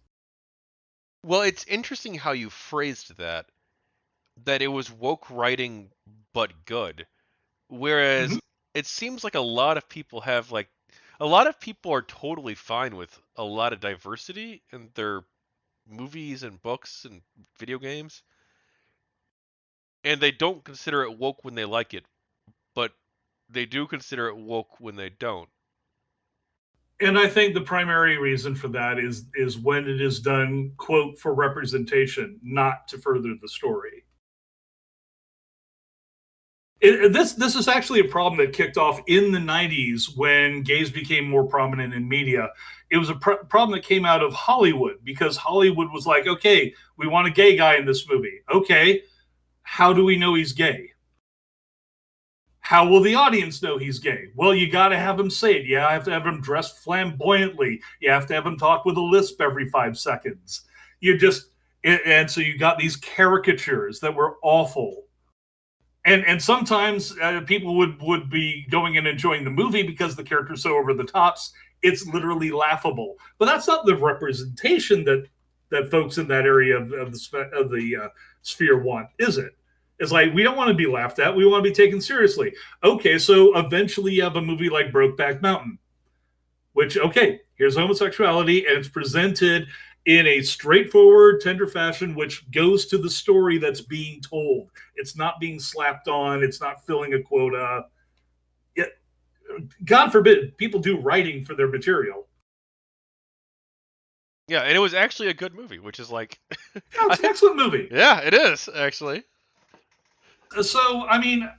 Well, it's interesting how you phrased that it was woke writing but good. Mm-hmm. Whereas it seems like a lot of people are totally fine with a lot of diversity in their movies and books and video games, and they don't consider it woke when they like it, but they do consider it woke when they don't. And I think the primary reason for that is when it is done, quote, for representation, not to further the story. This is actually a problem that kicked off in the 90s when gays became more prominent in media. It was a problem that came out of Hollywood because Hollywood was like, okay, we want a gay guy in this movie. Okay, how do we know he's gay? How will the audience know he's gay? Well, you got to have him say it. You have to have him dressed flamboyantly. You have to have him talk with a lisp every 5 seconds. You just, and so you got these caricatures that were awful. And sometimes people would be going and enjoying the movie because the character's so over the tops, it's literally laughable. But that's not the representation that folks in that area of the sphere want, is it? It's like we don't want to be laughed at. We want to be taken seriously. Okay, so eventually you have a movie like Brokeback Mountain, which okay, here's homosexuality, and it's presented in a straightforward, tender fashion, which goes to the story that's being told. It's not being slapped on. It's not filling a quota. It, God forbid people do writing for their material. Yeah, and it was actually a good movie, which is like, Yeah, it's an excellent movie. yeah, it is actually. So, I mean,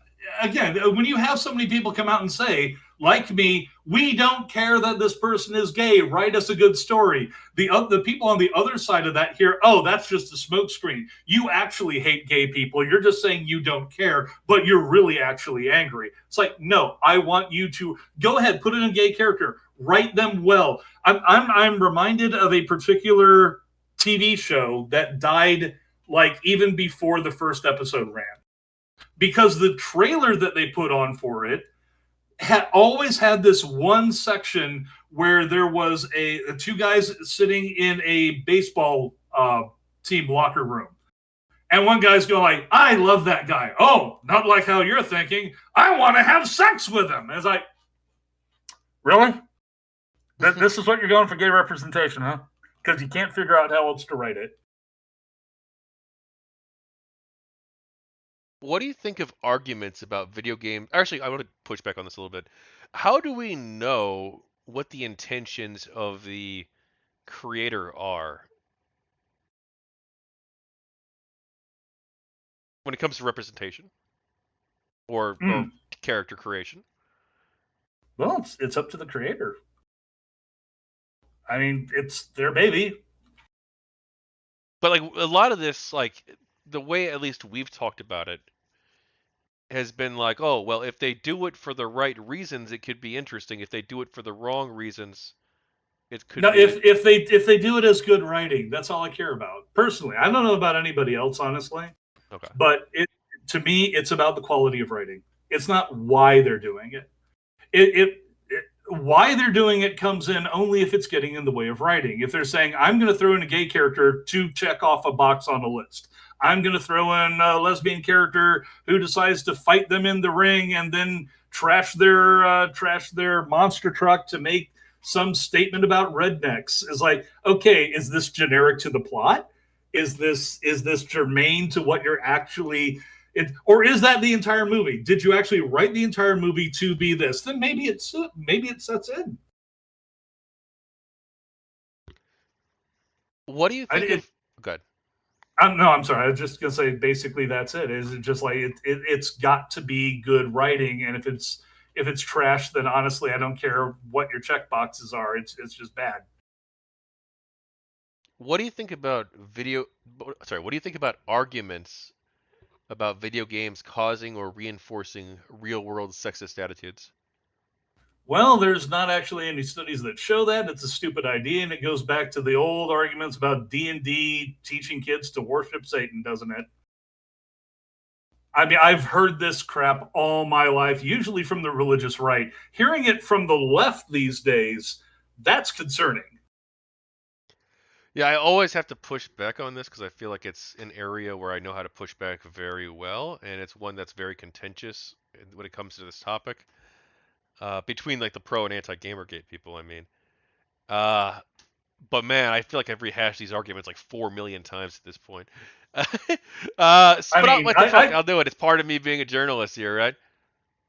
again, when you have so many people come out and say, like me, we don't care that this person is gay. Write us a good story. The people on the other side of that hear, oh, that's just a smokescreen. You actually hate gay people. You're just saying you don't care, but you're really actually angry. It's like, no, I want you to go ahead, put in a gay character, write them well. I'm reminded of a particular TV show that died like even before the first episode ran because the trailer that they put on for it had always had this one section where there was two guys sitting in a baseball team locker room. And one guy's going like, I love that guy. Oh, not like how you're thinking. I want to have sex with him. And it's like, really? This is what you're going for gay representation, huh? Because you can't figure out how else to write it. What do you think of arguments about video games? Actually, I want to push back on this a little bit. How do we know what the intentions of the creator are when it comes to representation or character creation? Well, it's up to the creator. I mean, it's their baby. But like a lot of this, like the way at least we've talked about it has been like, oh, well, if they do it for the right reasons, it could be interesting. If they do it for the wrong reasons, it could No, be. if they do it as good writing, that's all I care about. Personally, I don't know about anybody else, honestly, Okay. but to me, it's about the quality of writing. It's not why they're doing it. Why they're doing it comes in only if it's getting in the way of writing. If they're saying, I'm going to throw in a gay character to check off a box on a list, I'm going to throw in a lesbian character who decides to fight them in the ring and then trash their monster truck to make some statement about rednecks, is like, okay, is this generic to the plot? Is this germane to what you're actually or is that the entire movie? Did you actually write the entire movie to be this? Then maybe it sets in. What do you think of? Good. No, I'm sorry. I was just gonna say basically that's it. Is it just like it's got to be good writing, and if it's trash, then honestly, I don't care what your check boxes are. It's just bad. What do you think about video? Sorry, what do you think about arguments about video games causing or reinforcing real-world sexist attitudes? Well, there's not actually any studies that show that. It's a stupid idea, and it goes back to the old arguments about D&D teaching kids to worship Satan, doesn't it? I mean, I've heard this crap all my life, usually from the religious right. Hearing it from the left these days, that's concerning. Yeah, I always have to push back on this because I feel like it's an area where I know how to push back very well, and it's one that's very contentious when it comes to this topic. Between like the pro and anti GamerGate people, I mean. Uh, but man, I feel like I've rehashed these arguments like 4 million times at this point. I But mean, what the fuck? I'll do it. It's part of me being a journalist here, right?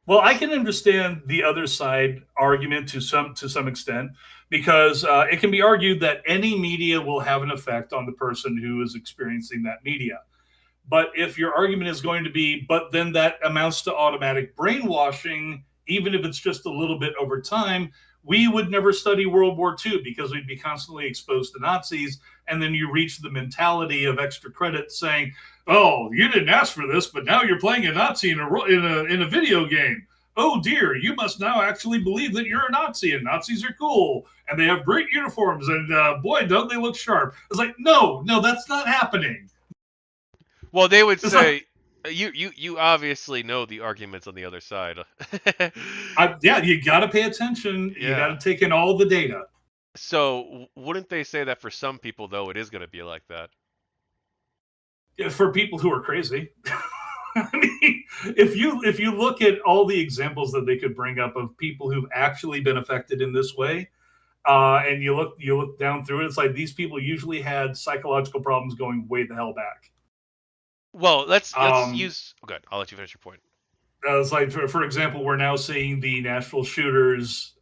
Well, I can understand the other side argument to some extent because it can be argued that any media will have an effect on the person who is experiencing that media. But if your argument is going to be, but then that amounts to automatic brainwashing, even if it's just a little bit over time, we would never study World War II because we'd be constantly exposed to Nazis. And then you reach the mentality of extra credit saying, oh, you didn't ask for this, but now you're playing a Nazi in a video game. Oh dear, you must now actually believe that you're a Nazi and Nazis are cool and they have great uniforms and boy, don't they look sharp. It's like, no, no, that's not happening. Well, they would It's like, say you obviously know the arguments on the other side. yeah, you got to pay attention. You got Yeah. to take in all the data. So wouldn't they say that for some people though it is going to be like that? Yeah, for people who are crazy. I mean, if you look at all the examples that they could bring up of people who've actually been affected in this way, and you look down through it, it's like these people usually had psychological problems going way the hell back. Well, let's Um, use. Oh, good. I'll let you finish your point. it's like, for example, we're now seeing the Nashville shooters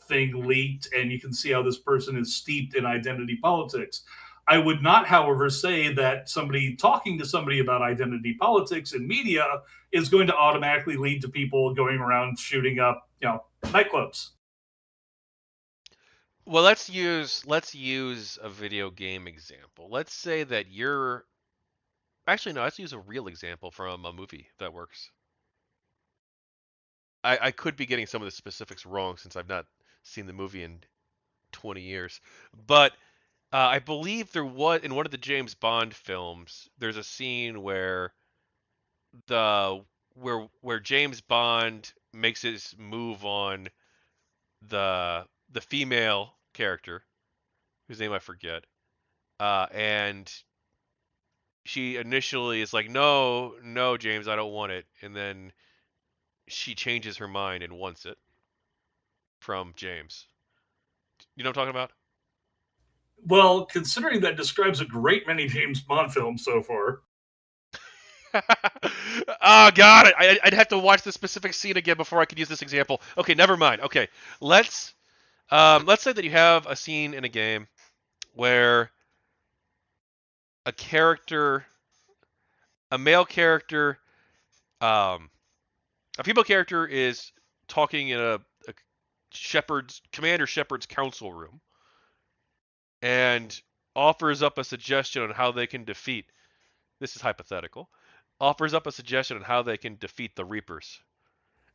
thing leaked, and you can see how this person is steeped in identity politics. I would not, however, say that somebody talking to somebody about identity politics in media is going to automatically lead to people going around shooting up, nightclubs. Well, let's use a video game example. Let's say that you're actually no. Let's use a real example from a movie that works. I could be getting some of the specifics wrong since I've not seen the movie in 20 years, but I believe there was in one of the James Bond films. There's a scene the where James Bond makes his move on the female character whose name I forget, and she initially is like, no, no, James, I don't want it, and then she changes her mind and wants it from James. You know what I'm talking about? Well, considering that describes a great many James Bond films so far. Oh God, I'd have to watch the specific scene again before I could use this example. Okay, never mind. Okay, let's say that you have a scene in a game where a character, a male character, um, a female character is talking in a Commander Shepard's council room and offers up a suggestion on how they can defeat. This is hypothetical. Offers up a suggestion on how they can defeat the Reapers.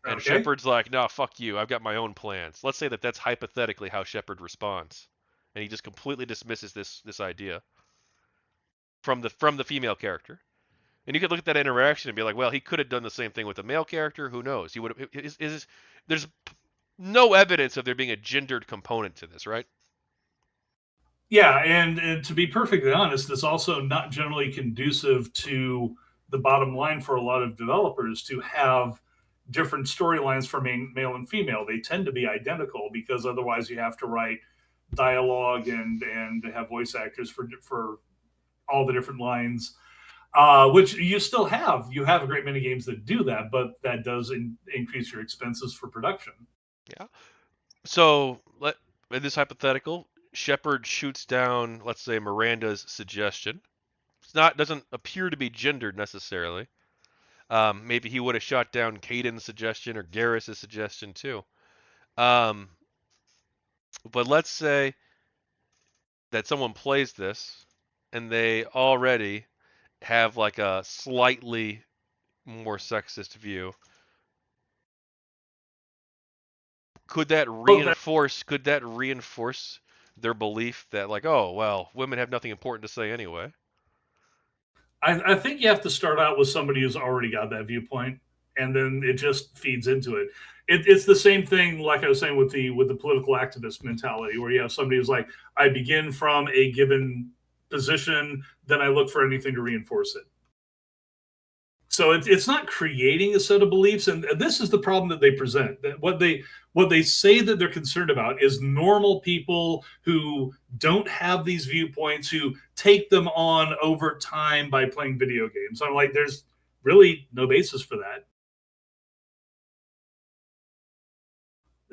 And Okay. Shepard's like, "No, fuck you. I've got my own plans." Let's say that that's hypothetically how Shepard responds, and he just completely dismisses this idea from the female character. And you could look at that interaction and be like, "Well, he could have done the same thing with a male character. Who knows? He would have. There's no evidence of there being a gendered component to this, right?" Yeah, and to be perfectly honest, it's also not generally conducive to the bottom line for a lot of developers to have different storylines for male and female. They tend to be identical because otherwise you have to write dialogue and have voice actors for all the different lines, which you still have. You have a great many games that do that, but that does increase your expenses for production. Yeah. So in this hypothetical, Shepard shoots down, let's say, Miranda's suggestion. It's not doesn't appear to be gendered necessarily. Maybe he would have shot down Caden's suggestion or Garrus's suggestion too. Um, but let's say that someone plays this and they already have like a slightly more sexist view. Well, that Could that reinforce their belief that like, oh well, women have nothing important to say anyway? I think you have to start out with somebody who's already got that viewpoint, and then it just feeds into it. It's the same thing, like I was saying with the political activist mentality, where you have somebody who's like, I begin from a given position, then I look for anything to reinforce it. So it's not creating a set of beliefs, and this is the problem that they present. That what they say that they're concerned about is normal people who don't have these viewpoints, who take them on over time by playing video games. I'm like, there's really no basis for that.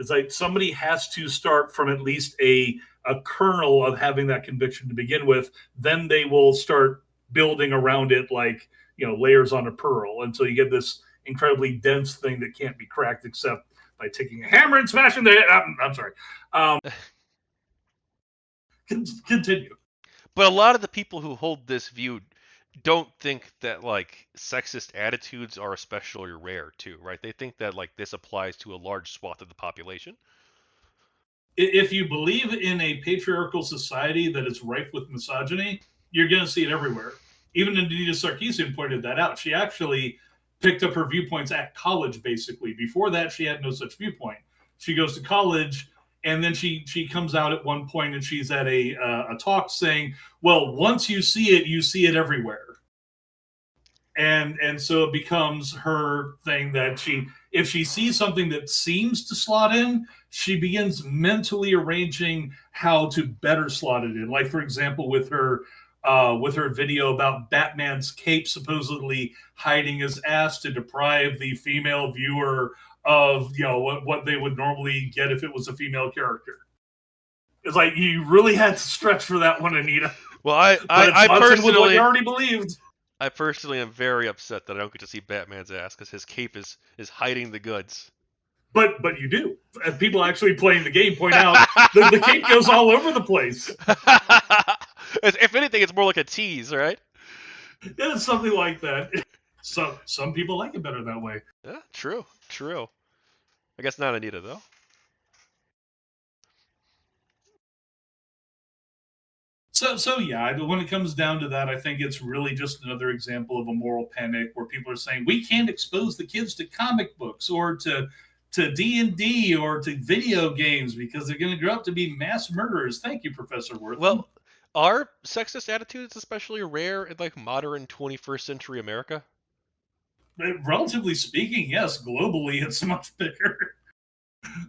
It's like somebody has to start from at least a kernel of having that conviction to begin with. Then they will start building around it like, layers on a pearl until you get this incredibly dense thing that can't be cracked except by taking a hammer and smashing the head. I'm sorry. Continue. But a lot of the people who hold this view don't think that like sexist attitudes are especially rare too, right? They think that like this applies to a large swath of the population. If you believe in a patriarchal society that is rife with misogyny, you're going to see it everywhere. Even Anita Sarkeesian pointed that out. She actually picked up her viewpoints at college, basically. Before that, she had no such viewpoint. She goes to college, and then she comes out at one point, and she's at a talk saying, "Well, once you see it everywhere." And so it becomes her thing that if she sees something that seems to slot in, she begins mentally arranging how to better slot it in. Like, for example, with her video about Batman's cape supposedly hiding his ass to deprive the female viewer of what they would normally get if it was a female character. It's like you really had to stretch for that one, Anita. Well, but it I slots in with what personally, you already believed. I personally am very upset that I don't get to see Batman's ass because his cape is hiding the goods. But you do. As people actually playing the game point out, the cape goes all over the place. If anything, it's more like a tease, right? Yeah, it's something like that. So some people like it better that way. Yeah, true. I guess not Anita though. So yeah, when it comes down to that, I think it's really just another example of a moral panic where people are saying we can't expose the kids to comic books or to D&D or to video games because they're going to grow up to be mass murderers. Thank you, Professor Wortham. Well, are sexist attitudes especially rare in like modern 21st century America? Relatively speaking, yes. Globally, it's much bigger.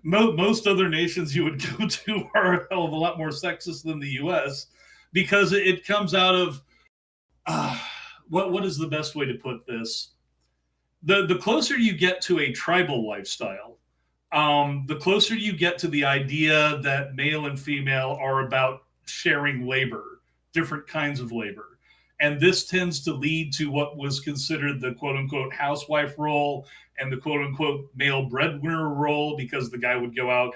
Most other nations you would go to are a hell of a lot more sexist than the U.S. because it comes out of what is the best way to put this? The closer you get to a tribal lifestyle, the closer you get to the idea that male and female are about sharing labor, different kinds of labor. And this tends to lead to what was considered the quote unquote housewife role and the quote unquote male breadwinner role, because the guy would go out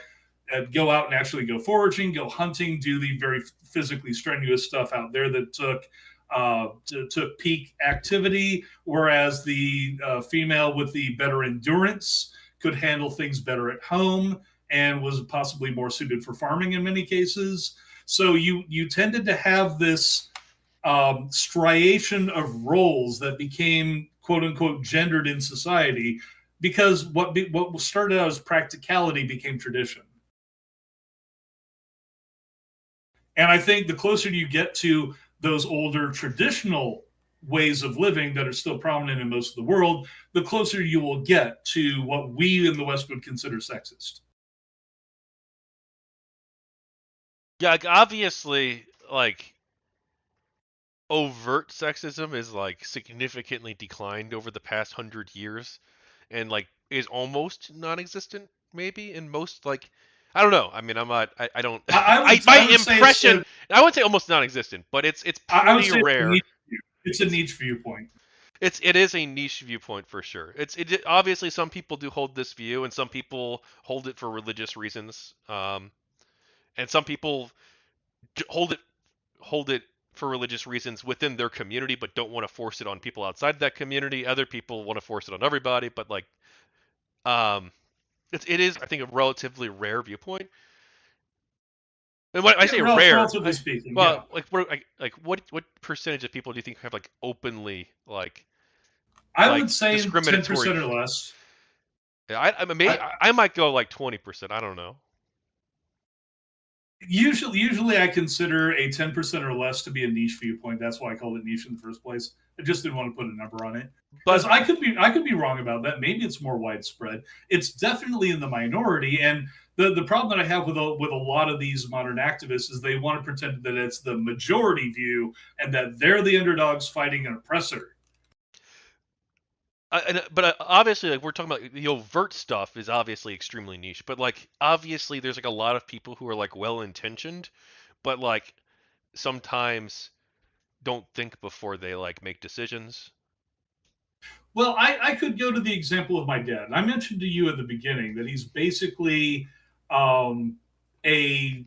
and actually go foraging, go hunting, do the very physically strenuous stuff out there that took peak activity, whereas the female with the better endurance could handle things better at home and was possibly more suited for farming in many cases. So you tended to have this striation of roles that became quote unquote gendered in society because what started out as practicality became tradition. And I think the closer you get to those older traditional ways of living that are still prominent in most of the world, the closer you will get to what we in the West would consider sexist. Yeah, like, obviously, like overt sexism is like significantly declined over the past 100 years, and like is almost non-existent maybe in most like I don't know. I mean, I'm not. I don't. My impression. I would say almost non-existent, but it's pretty rare. It's a niche viewpoint. It is a niche viewpoint for sure. Obviously some people do hold this view, and some people hold it for religious reasons, and some people hold it for religious reasons within their community, but don't want to force it on people outside that community. Other people want to force it on everybody, but like, it is I think a relatively rare viewpoint. And when I say rare, relatively speaking, well, yeah. What percentage of people do you think have like openly like? I would say 10% or less. Yeah, I might go like 20%. I don't know. Usually I consider a 10% or less to be a niche viewpoint. That's why I called it niche in the first place. I just didn't want to put a number on it. But I could be wrong about that. Maybe it's more widespread. It's definitely in the minority. And the problem that I have with a lot of these modern activists is they want to pretend that it's the majority view and that they're the underdogs fighting an oppressor. But obviously, like we're talking about the overt stuff is obviously extremely niche. But like obviously, there's like a lot of people who are like well intentioned, but like sometimes don't think before they like make decisions. Well, I could go to the example of my dad. I mentioned to you at the beginning that he's basically a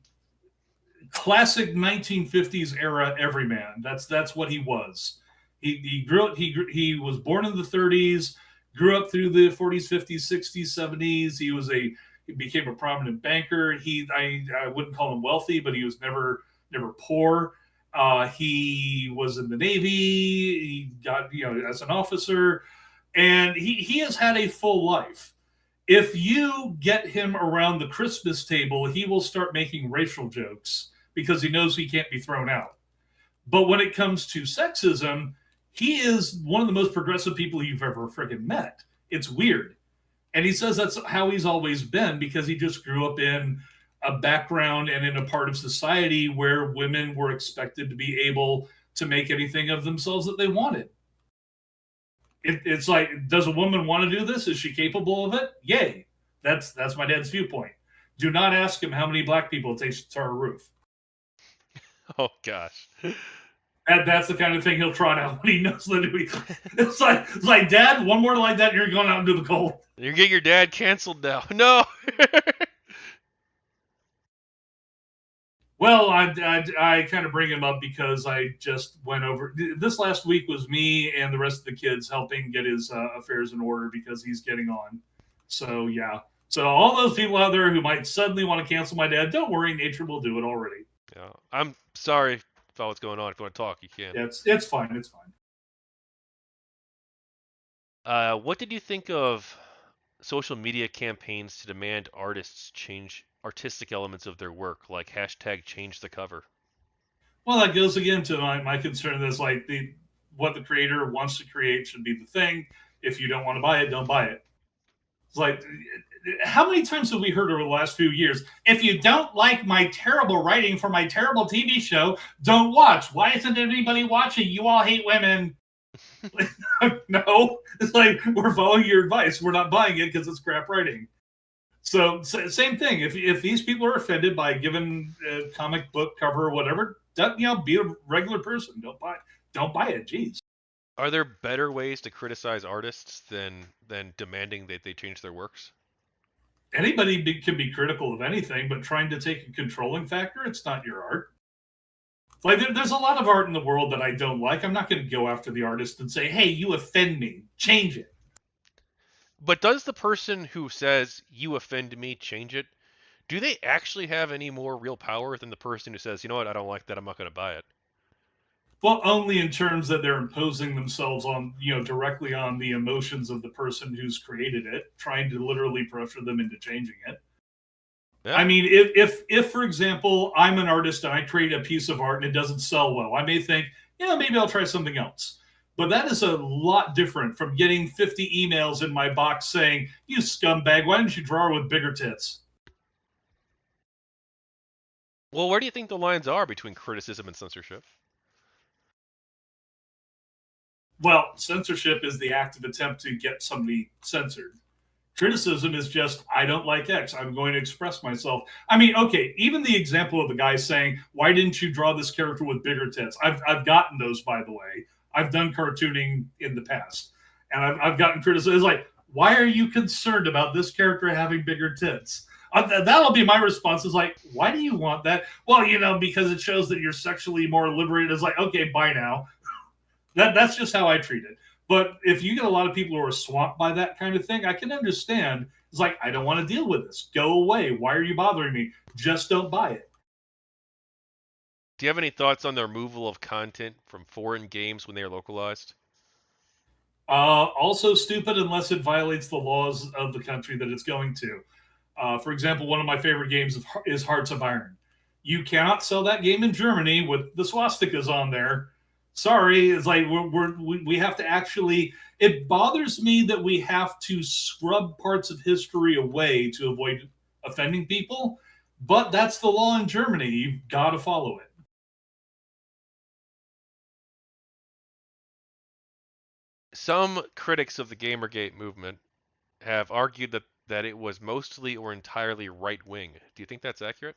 classic 1950s era everyman. That's what he was. He grew up. He was born in the 30s, grew up through the 40s, 50s, 60s, 70s. He became a prominent banker. I wouldn't call him wealthy, but he was never poor. He was in the Navy. He got as an officer, and he has had a full life. If you get him around the Christmas table, he will start making racial jokes because he knows he can't be thrown out. But when it comes to sexism, he is one of the most progressive people you've ever freaking met. It's weird. And he says that's how he's always been because he just grew up in a background and in a part of society where women were expected to be able to make anything of themselves that they wanted. It's like, does a woman want to do this? Is she capable of it? Yay. That's my dad's viewpoint. Do not ask him how many black people it takes to tar a roof. Oh gosh. That's the kind of thing he'll trot out when he knows that it's like, Dad, one more like that, and you're going out into the cold. You're getting your dad canceled now. No. Well, I kind of bring him up because I just went over. This last week was me and the rest of the kids helping get his affairs in order because he's getting on. So, yeah. So, all those people out there who might suddenly want to cancel my dad, don't worry. Nature will do it already. Yeah. I'm sorry about what's going on. If you want to talk, you can. Yeah, it's fine. It's fine. What did you think of social media campaigns to demand artists change artistic elements of their work, like hashtag change the cover? Well, that goes again to my concern that's like what the creator wants to create should be the thing. If you don't want to buy it, don't buy it. It's like, how many times have we heard over the last few years? If you don't like my terrible writing for my terrible TV show, don't watch. Why isn't anybody watching? You all hate women. No, it's like we're following your advice. We're not buying it because it's crap writing. So same thing. If these people are offended by a given comic book cover or whatever, be a regular person. Don't buy it. Jeez. Are there better ways to criticize artists than demanding that they change their works? Anybody can be critical of anything, but trying to take a controlling factor, it's not your art. Like there's a lot of art in the world that I don't like. I'm not going to go after the artist and say, "Hey, you offend me. Change it." But does the person who says you offend me change it? Do they actually have any more real power than the person who says, you know what, I don't like that, I'm not going to buy it? Well, only in terms that they're imposing themselves on, directly on the emotions of the person who's created it, trying to literally pressure them into changing it. Yeah. I mean, if for example, I'm an artist and I create a piece of art and it doesn't sell well, I may think, maybe I'll try something else. But that is a lot different from getting 50 emails in my box saying, "You scumbag, why don't you draw with bigger tits?" Well, where do you think the lines are between criticism and censorship? Well, censorship is the active attempt to get somebody censored. Criticism is just, I don't like X. I'm going to express myself. I mean, okay, even the example of the guy saying, "Why didn't you draw this character with bigger tits?" I've gotten those, by the way. I've done cartooning in the past, and I've gotten criticism. It's like, why are you concerned about this character having bigger tits? That'll be my response. Is like, why do you want that? Well, because it shows that you're sexually more liberated. It's like, okay, bye now. That's just how I treat it. But if you get a lot of people who are swamped by that kind of thing, I can understand. It's like, I don't want to deal with this. Go away. Why are you bothering me? Just don't buy it. Do you have any thoughts on the removal of content from foreign games when they are localized? Also stupid unless it violates the laws of the country that it's going to. For example, one of my favorite games is Hearts of Iron. You cannot sell that game in Germany with the swastikas on there. Sorry, it's like we have to actually. It bothers me that we have to scrub parts of history away to avoid offending people, but that's the law in Germany. You've got to follow it. Some critics of the GamerGate movement have argued that it was mostly or entirely right wing. Do you think that's accurate?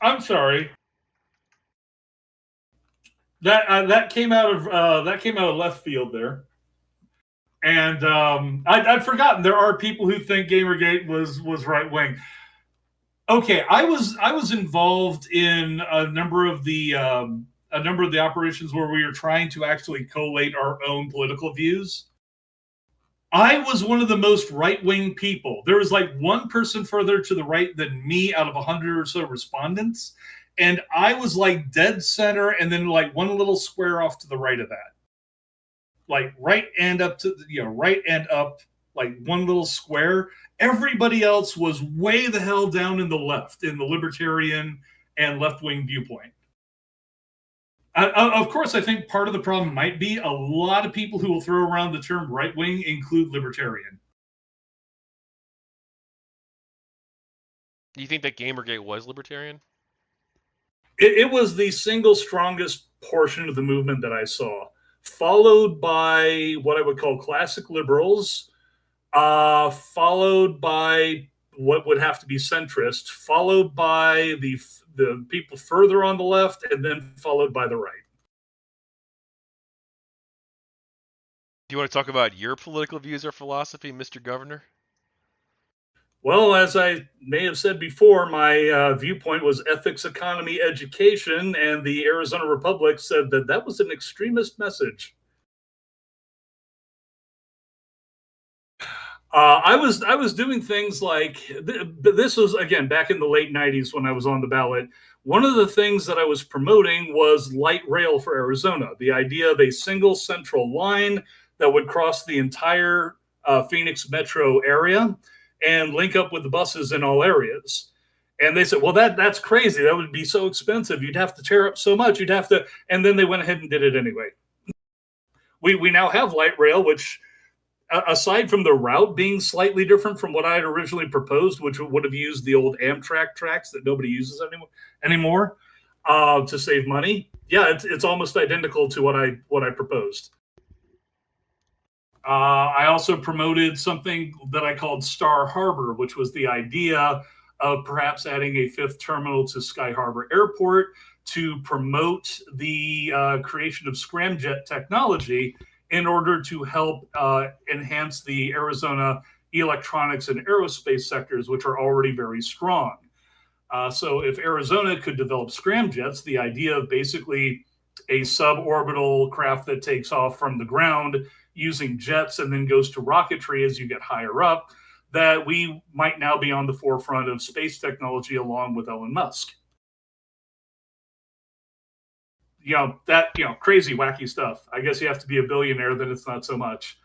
I'm sorry. That came out of left field there. And I'd forgotten there are people who think GamerGate was right wing. Okay, I was involved in a number of the operations where we were trying to actually collate our own political views. I was one of the most right wing people. There was like one person further to the right than me out of 100 or so respondents, and I was like dead center, and then like one little square off to the right of that, like right and up to right and up, like one little square. Everybody else was way the hell down in the left, in the libertarian and left wing viewpoint. Of course, I think part of the problem might be a lot of people who will throw around the term right wing include libertarian. Do you think that GamerGate was libertarian? It was the single strongest portion of the movement that I saw, followed by what I would call classic liberals, followed by what would have to be centrist, followed by the people further on the left, and then followed by the right. Do you want to talk about your political views or philosophy, Mr. Governor? Well, as I may have said before, my viewpoint was ethics, economy, education, and the Arizona Republic said that that was an extremist message. I was doing things like this was again back in the late '90s when I was on the ballot. One of the things that I was promoting was light rail for Arizona. The idea of a single central line that would cross the entire Phoenix metro area and link up with the buses in all areas. And they said, "Well, that's crazy. That would be so expensive. You'd have to tear up so much. You'd have to." And then they went ahead and did it anyway. We now have light rail, which aside from the route being slightly different from what I had originally proposed, which would have used the old Amtrak tracks that nobody uses anymore to save money. Yeah, it's almost identical to what I proposed. I also promoted something that I called Star Harbor, which was the idea of perhaps adding a fifth terminal to Sky Harbor Airport to promote the creation of scramjet technology in order to help enhance the Arizona electronics and aerospace sectors, which are already very strong. So if Arizona could develop scramjets, the idea of basically a suborbital craft that takes off from the ground using jets and then goes to rocketry as you get higher up, that we might now be on the forefront of space technology along with Elon Musk. Crazy, wacky stuff. I guess you have to be a billionaire, then it's not so much.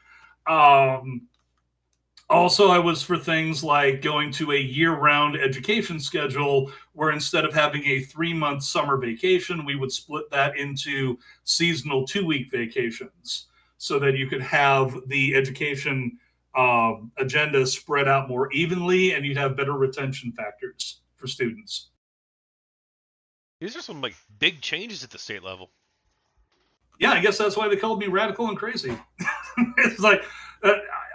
Also, I was for things like going to a year-round education schedule where instead of having a 3-month summer vacation, we would split that into seasonal 2-week vacations so that you could have the education agenda spread out more evenly and you'd have better retention factors for students. These are some like big changes at the state level. Yeah, I guess that's why they called me radical and crazy. It's like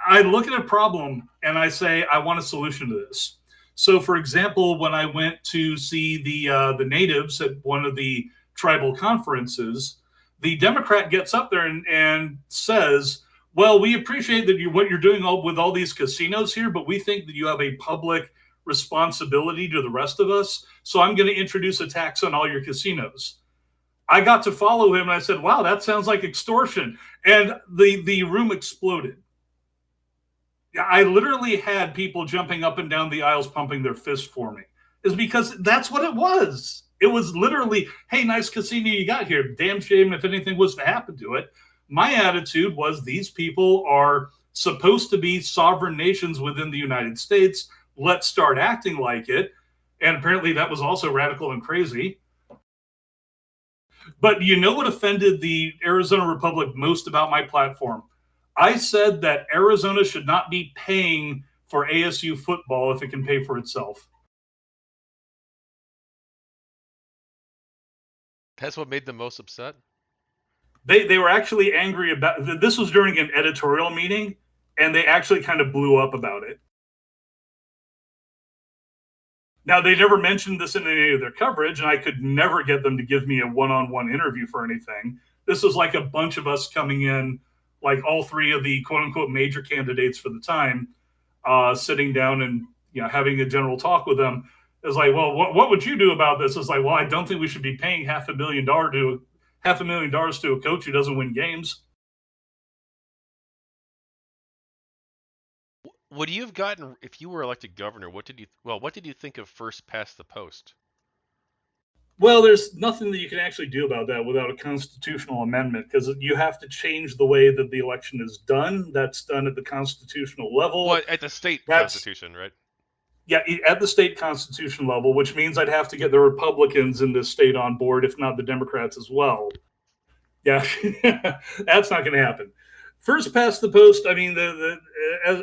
I look at a problem and I say I want a solution to this. So, for example, when I went to see the natives at one of the tribal conferences, the Democrat gets up there and says, "Well, we appreciate that what you're doing with all these casinos here, but we think that you have a public responsibility to the rest of us. So I'm going to introduce a tax on all your casinos." I got to follow him and I said, "Wow, that sounds like extortion." And the room exploded. I literally had people jumping up and down the aisles pumping their fist for me. Is because that's what it was. It was literally, "Hey, nice casino you got here. Damn shame if anything was to happen to it." My attitude was these people are supposed to be sovereign nations within the United States. Let's start acting like it. And apparently that was also radical and crazy. But you know what offended the Arizona Republic most about my platform? I said that Arizona should not be paying for ASU football if it can pay for itself. That's what made them most upset. They were actually angry about this. Was during an editorial meeting, and they actually kind of blew up about it. Now, they never mentioned this in any of their coverage, and I could never get them to give me a one-on-one interview for anything. This was like a bunch of us coming in, like all three of the quote-unquote major candidates for the time, sitting down and having a general talk with them. It's like, well, what would you do about this? It's like, well, I don't think we should be paying $500,000 to a coach who doesn't win games. Would you have gotten if you were elected governor? What did you think of first past the post? Well, there's nothing that you can actually do about that without a constitutional amendment because you have to change the way that the election is done. That's done at the constitutional level. What at the state That's constitution, right? Yeah, at the state constitution level, which means I'd have to get the Republicans in this state on board, if not the Democrats as well. Yeah, that's not going to happen. First past the post. I mean,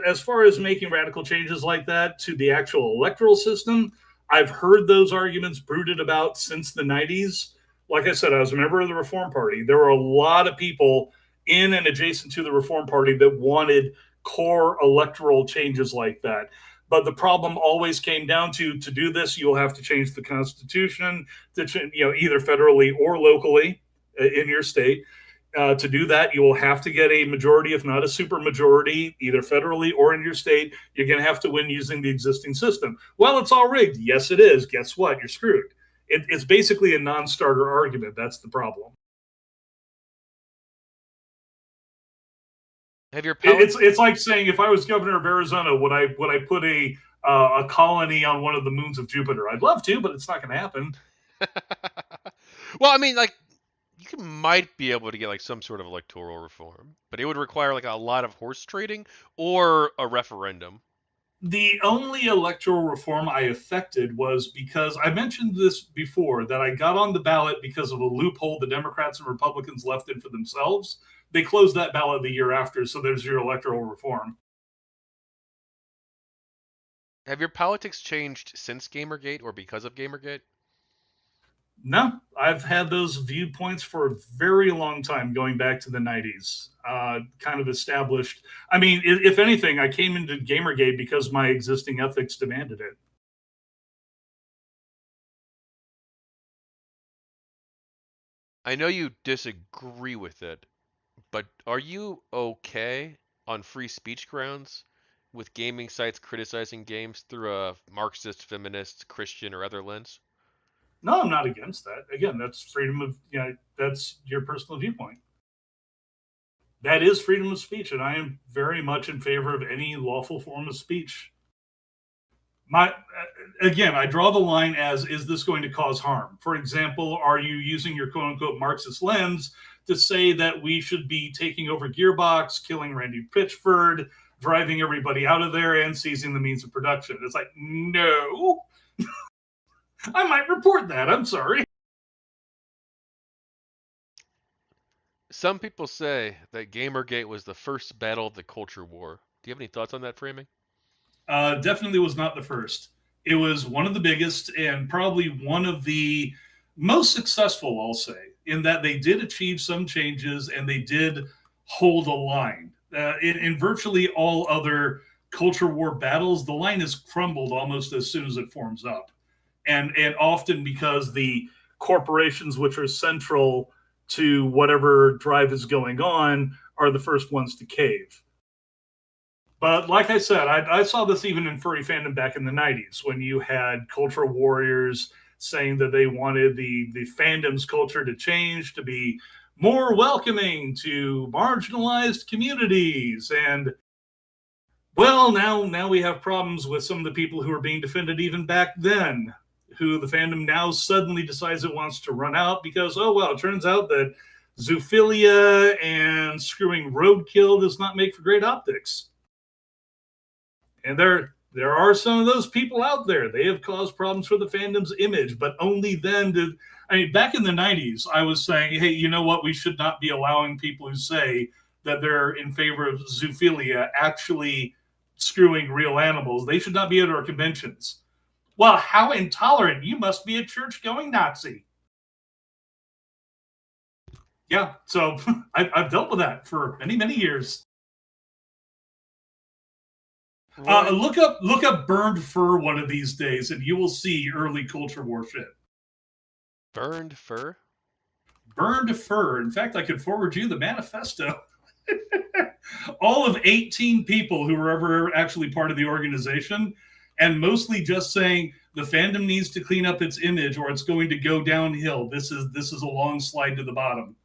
as far as making radical changes like that to the actual electoral system, I've heard those arguments brooded about since the '90s. Like I said, I was a member of the Reform Party. There were a lot of people in and adjacent to the Reform Party that wanted core electoral changes like that. But the problem always came down to do this, you'll have to change the Constitution to either federally or locally in your state. To do that, you will have to get a majority, if not a super majority, either federally or in your state. You're going to have to win using the existing system. Well, it's all rigged. Yes, it is. Guess what? You're screwed. It's basically a non-starter argument. That's the problem. Have your It's like saying if I was governor of Arizona, would I put a colony on one of the moons of Jupiter? I'd love to, but it's not going to happen. Well, I mean, like might be able to get like some sort of electoral reform, but it would require like a lot of horse trading or a referendum. The only electoral reform I effected was because I mentioned this before that I got on the ballot because of a loophole the Democrats and Republicans left in for themselves. They closed that ballot the year after, so there's your electoral reform. Have your politics changed since Gamergate or because of Gamergate? No, I've had those viewpoints for a very long time, going back to the '90s. Kind of established. I mean, if anything, I came into Gamergate because my existing ethics demanded it. I know you disagree with it, but are you okay on free speech grounds with gaming sites criticizing games through a Marxist, feminist, Christian, or other lens? No, I'm not against that. Again, that's freedom of, that's your personal viewpoint. That is freedom of speech, and I am very much in favor of any lawful form of speech. Again, I draw the line as, is this going to cause harm? For example, are you using your quote unquote Marxist lens to say that we should be taking over Gearbox, killing Randy Pitchford, driving everybody out of there, and seizing the means of production? It's like, no. I might report that. I'm sorry. Some people say that Gamergate was the first battle of the culture war. Do you have any thoughts on that framing? Definitely was not the first. It was one of the biggest and probably one of the most successful, I'll say, in that they did achieve some changes and they did hold a line. In virtually all other culture war battles, the line has crumbled almost as soon as it forms up. And often because the corporations which are central to whatever drive is going on are the first ones to cave. But like I said, I saw this even in furry fandom back in the '90s when you had cultural warriors saying that they wanted the fandom's culture to change to be more welcoming to marginalized communities. And well, now we have problems with some of the people who are being defended even back then, who the fandom now suddenly decides it wants to run out because, oh, well, it turns out that zoophilia and screwing roadkill does not make for great optics. And there are some of those people out there. They have caused problems for the fandom's image, but only then did. I mean, back in the '90s, I was saying, hey, you know what? We should not be allowing people who say that they're in favor of zoophilia actually screwing real animals. They should not be at our conventions. Well, how intolerant. You must be a church-going Nazi. Yeah, so I've dealt with that for many, many years. Roy, Look up burned fur one of these days, and you will see early culture war shit. burned fur? Burned fur. In fact, I could forward you the manifesto. All of 18 people who were ever actually part of the organization, and mostly just saying the fandom needs to clean up its image or it's going to go downhill. This is a long slide to the bottom.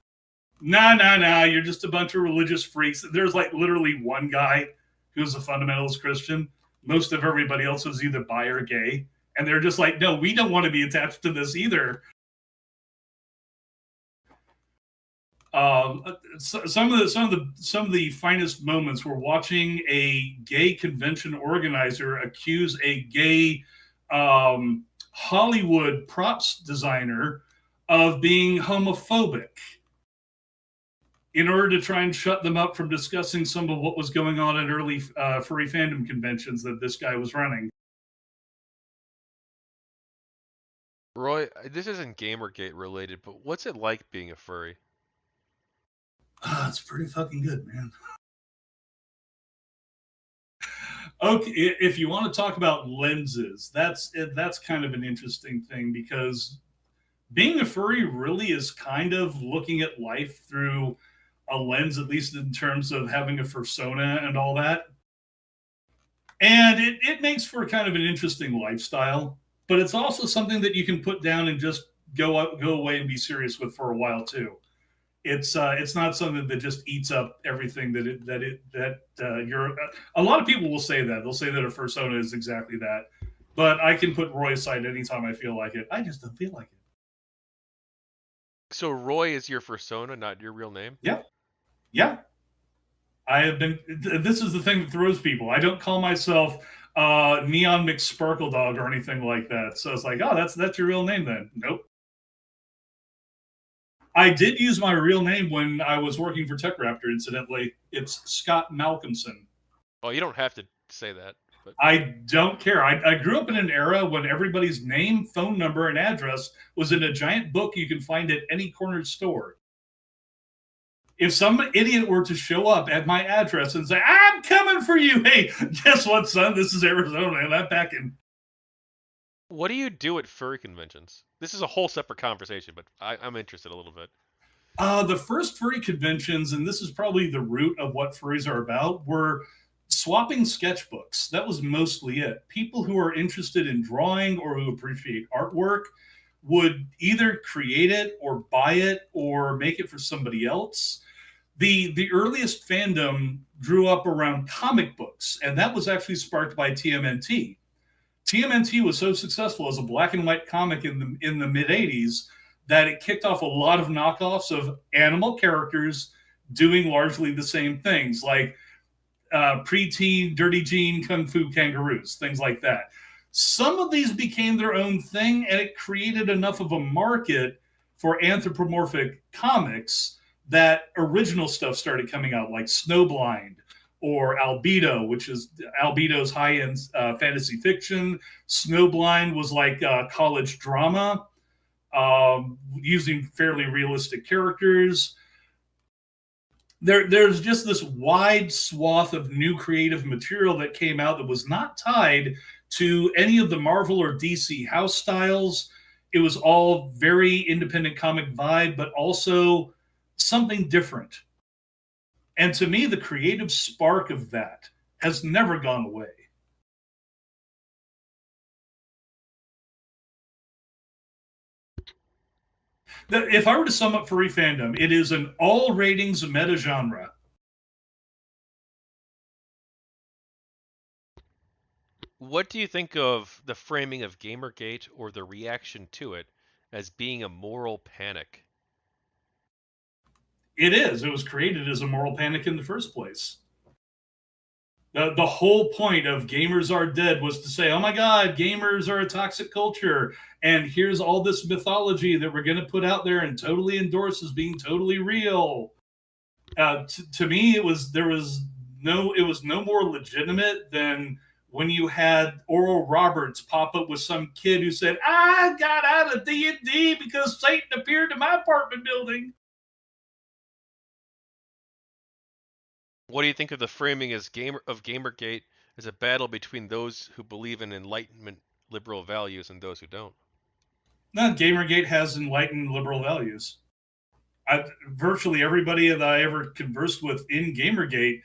Nah, nah, nah. You're just a bunch of religious freaks. There's like literally one guy who's a fundamentalist Christian. Most of everybody else is either bi or gay. And they're just like, no, we don't want to be attached to this either. Some of the finest moments were watching a gay convention organizer accuse a gay Hollywood props designer of being homophobic in order to try and shut them up from discussing some of what was going on at early furry fandom conventions that this guy was running. Roy, this isn't GamerGate related, but what's it like being a furry? It's pretty fucking good, man. Okay, if you want to talk about lenses, that's kind of an interesting thing because being a furry really is kind of looking at life through a lens, at least in terms of having a persona and all that. And it makes for kind of an interesting lifestyle, but it's also something that you can put down and just go away and be serious with for a while too. It's not something that just eats up everything that you're. A lot of people will say that they'll say that a fursona is exactly that, but I can put Roy aside anytime I feel like it. I just don't feel like it. So Roy is your persona, not your real name? Yeah, yeah. I have been. This is the thing that throws people. I don't call myself Neon McSparkle Dog or anything like that. So it's like, oh, that's your real name then? Nope. I did use my real name when I was working for TechRatpor. Incidentally, it's Scott Malcolmson. Oh, you don't have to say that, but I don't care. I grew up in an era when everybody's name, phone number, and address was in a giant book you can find at any corner store. If some idiot were to show up at my address and say, I'm coming for you, hey, guess what, son? This is Arizona, and I'm packing. what do you do at furry conventions? This is a whole separate conversation, but I'm interested a little bit. The first furry conventions, and this is probably the root of what furries are about, were swapping sketchbooks. That was mostly it. People who are interested in drawing or who appreciate artwork would either create it or buy it or make it for somebody else. The earliest fandom grew up around comic books, and that was actually sparked by TMNT. TMNT was so successful as a black and white comic in the mid '80s that it kicked off a lot of knockoffs of animal characters doing largely the same things, like preteen Dirty Jean Kung Fu Kangaroos, things like that. Some of these became their own thing, and it created enough of a market for anthropomorphic comics that original stuff started coming out, like Snowblind or Albedo, which is Albedo's high-end fantasy fiction. Snowblind was like college drama, using fairly realistic characters. There's just this wide swath of new creative material that came out that was not tied to any of the Marvel or DC house styles. It was all very independent comic vibe, but also something different. And to me, the creative spark of that has never gone away. If I were to sum up furry fandom, it is an all ratings meta genre. What do you think of the framing of Gamergate or the reaction to it as being a moral panic? It is. It was created as a moral panic in the first place. The whole point of Gamers Are Dead was to say, oh my God, gamers are a toxic culture. And here's all this mythology that we're going to put out there and totally endorse as being totally real. To me, it was no more legitimate than when you had Oral Roberts pop up with some kid who said, I got out of D&D because Satan appeared in my apartment building. What do you think of the framing of GamerGate as a battle between those who believe in Enlightenment liberal values and those who don't? No, Gamergate has enlightened liberal values. Virtually everybody that I ever conversed with in Gamergate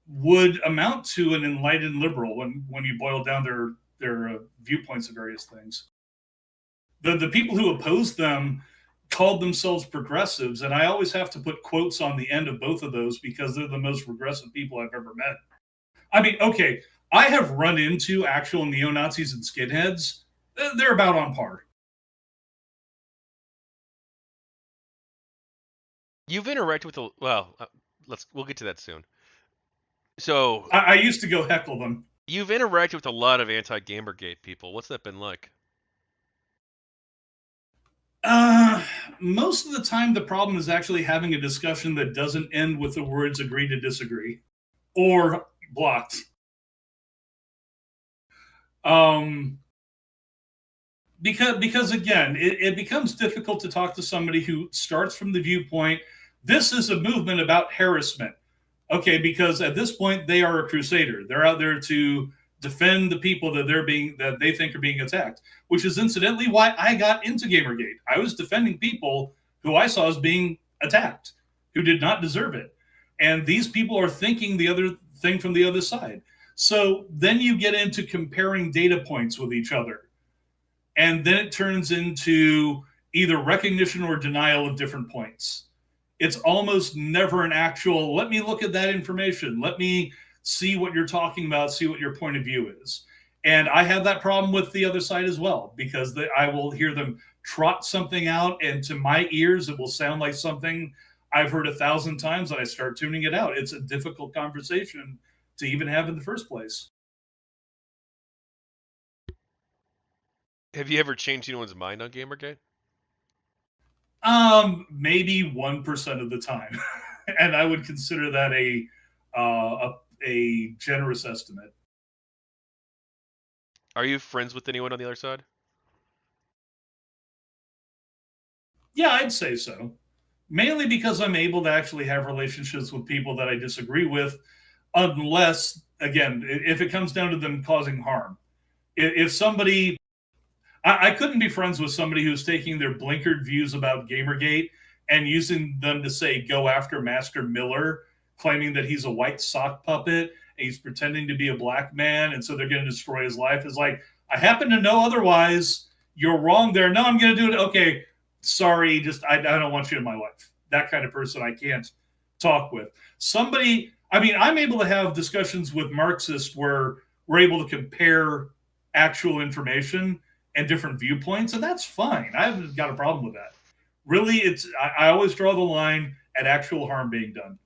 would amount to an enlightened liberal when you boil down their viewpoints of various things. The people who opposed them called themselves progressives, and I always have to put quotes on the end of both of those because they're the most progressive people I've ever met. I mean, okay, I have run into actual neo Nazis and skinheads. They're about on par. You've interacted with we'll get to that soon. So I used to go heckle them. you've interacted with a lot of anti-GamerGate people. What's that been like? Uh, Most of the time, the problem is actually having a discussion that doesn't end with the words agree to disagree or blocked. Um, because again, it becomes difficult to talk to somebody who starts from the viewpoint this is a movement about harassment. Okay, because at this point they are a crusader. They're out there to defend the people that they think are being attacked, which is incidentally why I got into Gamergate. I was defending people who I saw as being attacked, who did not deserve it. And these people are thinking the other thing from the other side. So then you get into comparing data points with each other. And then it turns into either recognition or denial of different points. It's almost never an actual, let me look at that information. Let me see what you're talking about, see what your point of view is. And I have that problem with the other side as well, because I will hear them trot something out, and to my ears, it will sound like something I've heard 1,000 times, and I start tuning it out. It's a difficult conversation to even have in the first place. Have you ever changed anyone's mind on GamerGate? Maybe 1% of the time, and I would consider that a generous estimate. Are you friends with anyone on the other side? Yeah, I'd say so. Mainly because I'm able to actually have relationships with people that I disagree with, unless, again, if it comes down to them causing harm. If somebody, I couldn't be friends with somebody who's taking their blinkered views about Gamergate and using them to say, go after Master Miller, claiming that he's a white sock puppet and he's pretending to be a black man. And so they're going to destroy his life. It's like, I happen to know otherwise. You're wrong there. No, I'm going to do it. Okay, sorry, just I don't want you in my life. That kind of person I can't talk with. Somebody, I mean, I'm able to have discussions with Marxists where we're able to compare actual information and different viewpoints, and that's fine. I haven't got a problem with that. Really, I always draw the line at actual harm being done.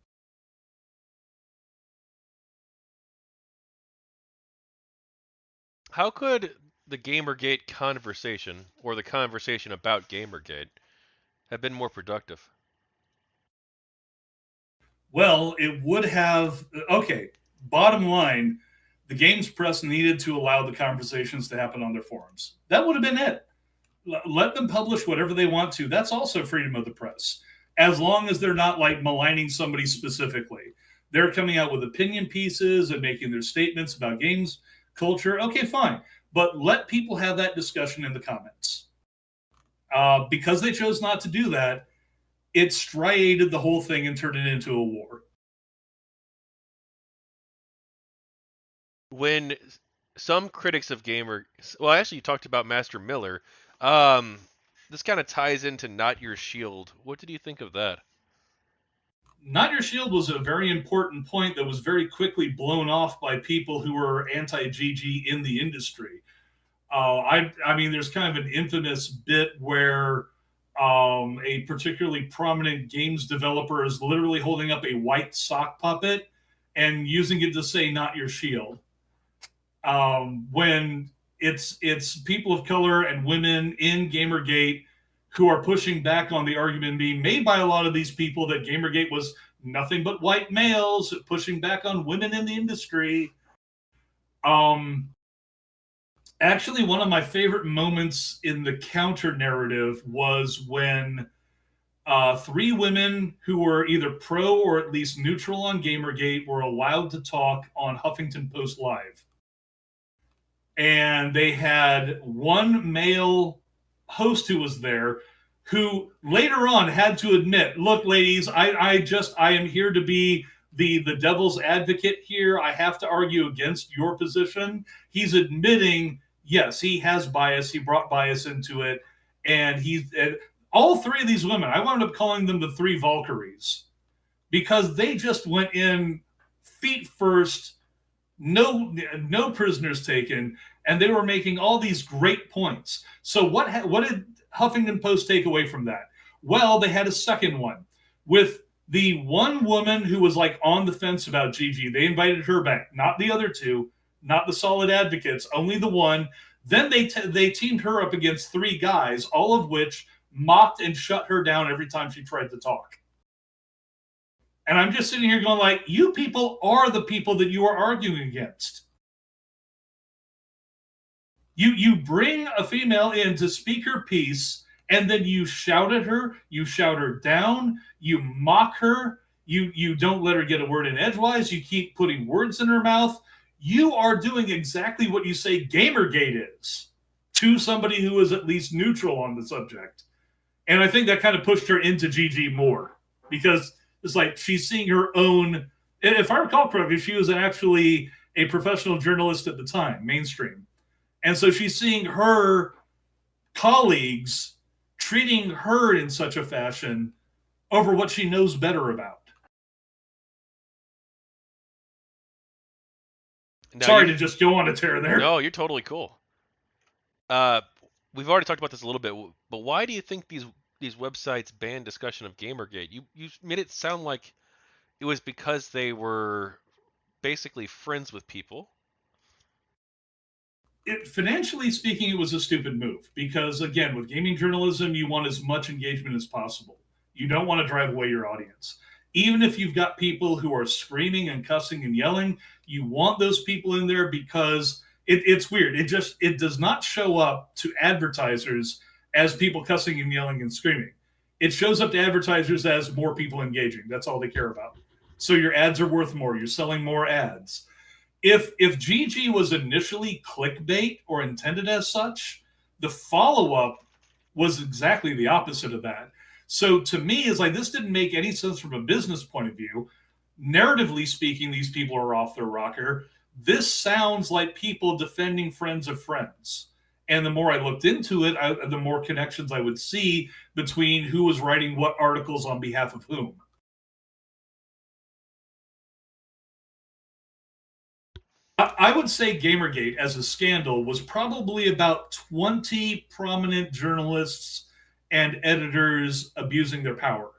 How could the GamerGate conversation, or the conversation about GamerGate, have been more productive? Well, it would have, okay, bottom line, the games press needed to allow the conversations to happen on their forums. That would have been it. Let them publish whatever they want to. That's also freedom of the press, as long as they're not like maligning somebody specifically. They're coming out with opinion pieces and making their statements about games culture. Okay, fine. But let people have that discussion in the comments. Because they chose not to do that, it striated the whole thing and turned it into a war. When some critics of well, actually, you talked about Master Miller. Um, this kind of ties into Not Your Shield. What did you think of that? Not Your Shield was a very important point that was very quickly blown off by people who were anti GG in the industry. I mean, there's kind of an infamous bit where a particularly prominent games developer is literally holding up a white sock puppet and using it to say "Not Your Shield." When it's people of color and women in Gamergate who are pushing back on the argument being made by a lot of these people that Gamergate was nothing but white males pushing back on women in the industry. Um, Actually, one of my favorite moments in the counter narrative was when Three women who were either pro or at least neutral on Gamergate were allowed to talk on Huffington Post Live. And they had one male host who was there who later on had to admit, look, ladies, I am here to be the devil's advocate here. I have to argue against your position. He's admitting, yes, he has bias. He brought bias into it. And all three of these women, I wound up calling them the three Valkyries because they just went in feet first, no prisoners taken, and they were making all these great points. So what did Huffington Post take away from that? Well, they had a second one with the one woman who was like on the fence about Gigi. They invited her back, not the other two, not the solid advocates, only the one. Then they teamed her up against three guys, all of which mocked and shut her down every time she tried to talk. And I'm just sitting here going like, you people are the people that you are arguing against. You bring a female in to speak her piece, and then you shout at her, you shout her down, you mock her, you don't let her get a word in edgewise, you keep putting words in her mouth. You are doing exactly what you say Gamergate is to somebody who is at least neutral on the subject. And I think that kind of pushed her into GG more because it's like she's seeing her own. If I recall correctly, she was actually a professional journalist at the time, mainstream. And so she's seeing her colleagues treating her in such a fashion over what she knows better about. Now Sorry to just go on a tear there. No, you're totally cool. We've already talked about this a little bit, but why do you think these websites banned discussion of Gamergate? You made it sound like it was because they were basically friends with people. Financially speaking, it was a stupid move because, again, with gaming journalism, you want as much engagement as possible. You don't want to drive away your audience. Even if you've got people who are screaming and cussing and yelling, you want those people in there because it's weird. It does not show up to advertisers as people cussing and yelling and screaming. It shows up to advertisers as more people engaging. That's all they care about. So your ads are worth more. You're selling more ads. If GG was initially clickbait or intended as such, the follow-up was exactly the opposite of that. So to me, it's like this didn't make any sense from a business point of view. Narratively speaking, these people are off their rocker. This sounds like people defending friends of friends. And the more I looked into it, the more connections I would see between who was writing what articles on behalf of whom. I would say Gamergate as a scandal was probably about 20 prominent journalists and editors abusing their power.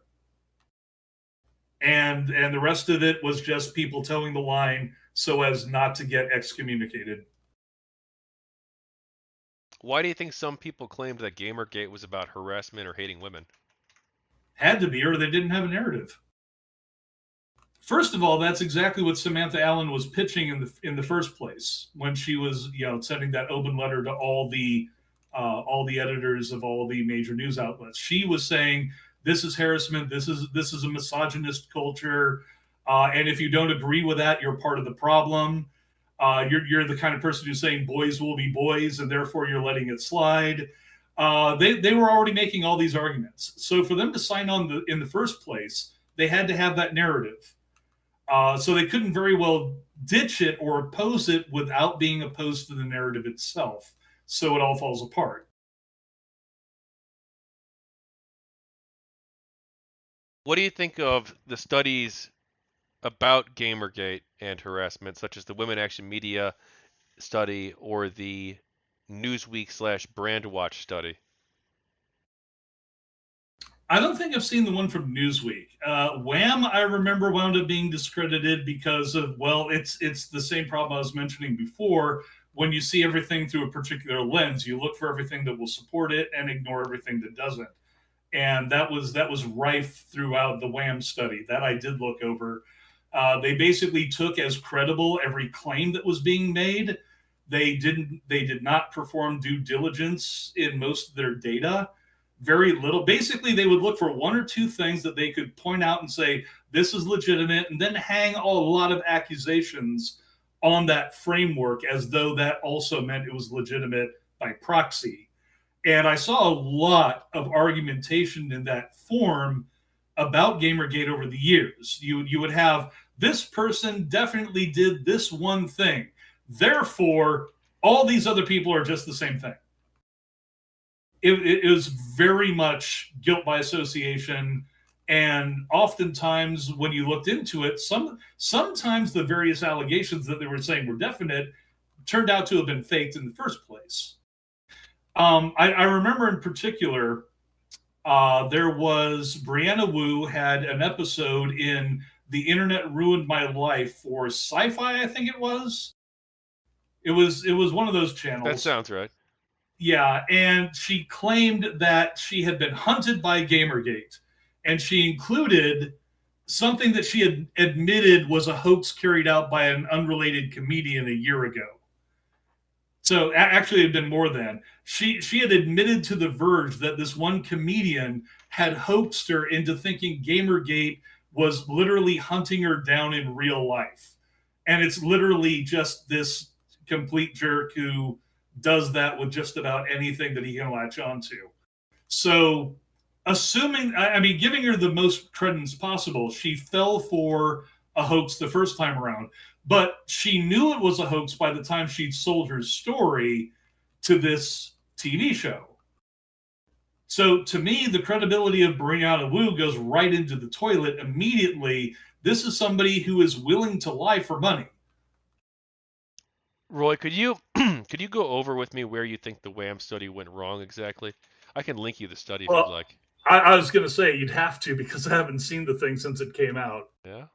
And the rest of it was just people towing the line so as not to get excommunicated. Why do you think some people claimed that Gamergate was about harassment or hating women? Had to be, or they didn't have a narrative. First of all, that's exactly what Samantha Allen was pitching in the first place when she was, sending that open letter to all the editors of all the major news outlets. She was saying this is harassment, this is a misogynist culture, and if you don't agree with that, you're part of the problem. You're the kind of person who's saying boys will be boys, and therefore you're letting it slide. They were already making all these arguments. So for them to sign on in the first place, they had to have that narrative. So they couldn't very well ditch it or oppose it without being opposed to the narrative itself. So it all falls apart. What do you think of the studies about Gamergate and harassment, such as the Women Action Media study or the Newsweek/Brandwatch study? I don't think I've seen the one from Newsweek. Wham, I remember, wound up being discredited because of, well, it's the same problem I was mentioning before. When you see everything through a particular lens, you look for everything that will support it and ignore everything that doesn't. And that was rife throughout the Wham study that I did look over. They basically took as credible every claim that was being made. They did not perform due diligence in most of their data. very little. Basically, they would look for one or two things that they could point out and say, this is legitimate, and then hang a lot of accusations on that framework as though that also meant it was legitimate by proxy. And I saw a lot of argumentation in that form about Gamergate over the years. You would have this person definitely did this one thing. Therefore, all these other people are just the same thing. It was very much guilt by association. And oftentimes, when you looked into it, sometimes the various allegations that they were saying were definite turned out to have been faked in the first place. I remember in particular, there was Brianna Wu had an episode in The Internet Ruined My Life for Sci-Fi, I think it was. It was one of those channels. That sounds right. Yeah, and she claimed that she had been hunted by Gamergate, and she included something that she had admitted was a hoax carried out by an unrelated comedian a year ago. So actually, it had been more than. She had admitted to The Verge that this one comedian had hoaxed her into thinking Gamergate was literally hunting her down in real life. And it's literally just this complete jerk who does that with just about anything that he can latch onto. So, giving her the most credence possible, she fell for a hoax the first time around, but she knew it was a hoax by the time she'd sold her story to this TV show. So to me, the credibility of Brianna Wu goes right into the toilet immediately. This is somebody who is willing to lie for money. Roy, could you go over with me where you think the WAM study went wrong exactly? I can link you the study if you'd like. I was going to say you'd have to, because I haven't seen the thing since it came out. Yeah.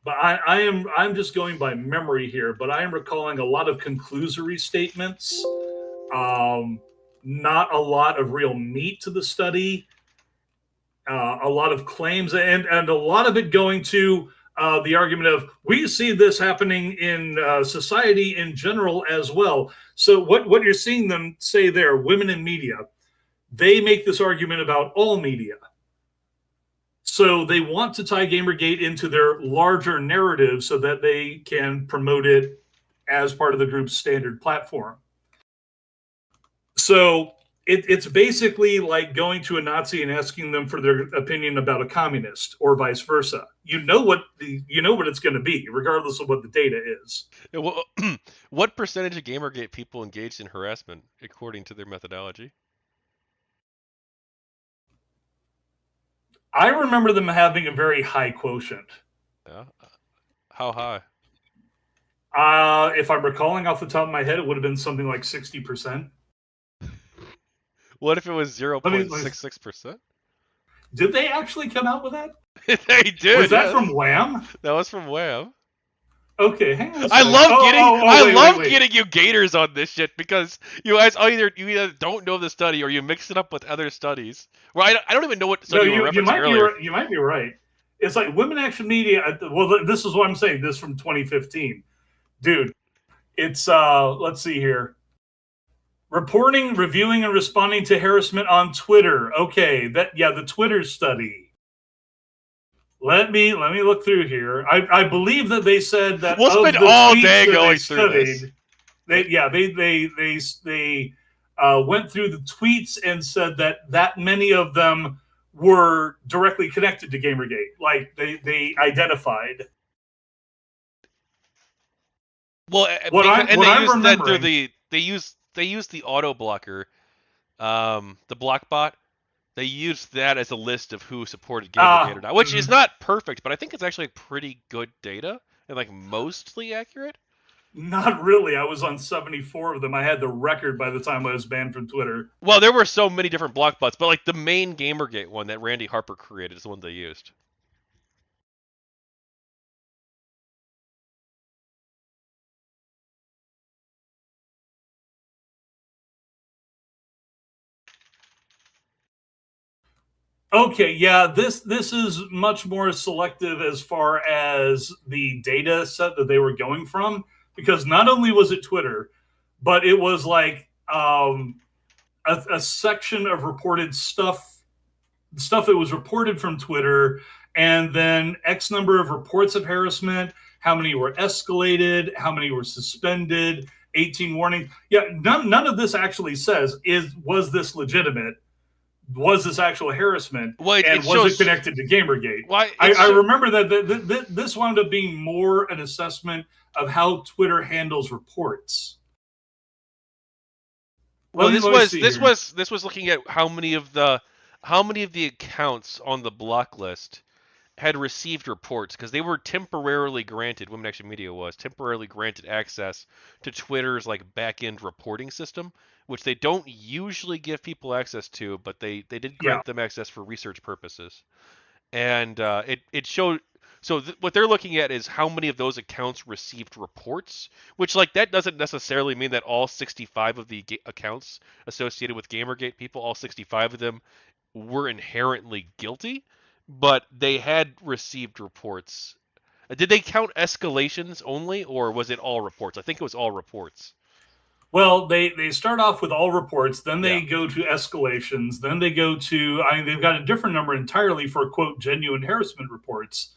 But I'm just going by memory here, but I am recalling a lot of conclusory statements, not a lot of real meat to the study, a lot of claims, and a lot of it going to the argument of, we see this happening in society in general as well. So what you're seeing them say there, women in media, they make this argument about all media. So they want to tie Gamergate into their larger narrative so that they can promote it as part of the group's standard platform. So it's basically like going to a Nazi and asking them for their opinion about a communist, or vice versa. You know what it's going to be, regardless of what the data is. Well, what percentage of Gamergate people engaged in harassment, according to their methodology? I remember them having a very high quotient. Yeah. How high? If I'm recalling off the top of my head, it would have been something like 60%. What if it was 0.66%? Did they actually come out with that? They did. Was that from Wham? That was from Wham. Okay, hang on. I love getting you gators on this shit, because you guys either don't know the study or you mix it up with other studies. Well, I don't even know what study you were referencing earlier. You might be right. It's like Women Action Media. Well, this is what I'm saying. This is from 2015, dude. It's let's see here. Reporting, reviewing, and responding to harassment on Twitter. Okay, the Twitter study. Let me look through here. I believe that they said that we'll spend all day going through this. They went through the tweets and said that many of them were directly connected to Gamergate. Like they identified. Well, they used the auto blocker, the block bot. They used that as a list of who supported Gamergate or not, which is not perfect, but I think it's actually pretty good data and like mostly accurate. Not really. I was on 74 of them. I had the record by the time I was banned from Twitter. Well, there were so many different block bots, but like the main Gamergate one that Randy Harper created is the one they used. Okay, yeah, this is much more selective as far as the data set that they were going from, because not only was it Twitter, but it was like a section of reported stuff that was reported from Twitter, and then X number of reports of harassment, how many were escalated, how many were suspended, 18 warnings. Yeah, none of this actually says was this legitimate, was this actual harassment, Well, it and was it shows connected to Gamergate? why I remember that this wound up being more an assessment of how Twitter handles reports. well, Let me see here. this was looking at how many of the accounts on the block list had received reports because they were temporarily granted. Women Action Media was temporarily granted access to Twitter's like back end reporting system, which they don't usually give people access to, but they did Yeah. grant them access for research purposes. And it showed. So what they're looking at is how many of those accounts received reports, which like that doesn't necessarily mean that all 65 of the accounts associated with GamerGate people, all 65 of them were inherently guilty, but they had received reports. Did they count escalations only, or was it all reports? I think it was all reports. Well, they start off with all reports, then Yeah. they go to escalations, then they go to, I mean, they've got a different number entirely for, quote, genuine harassment reports.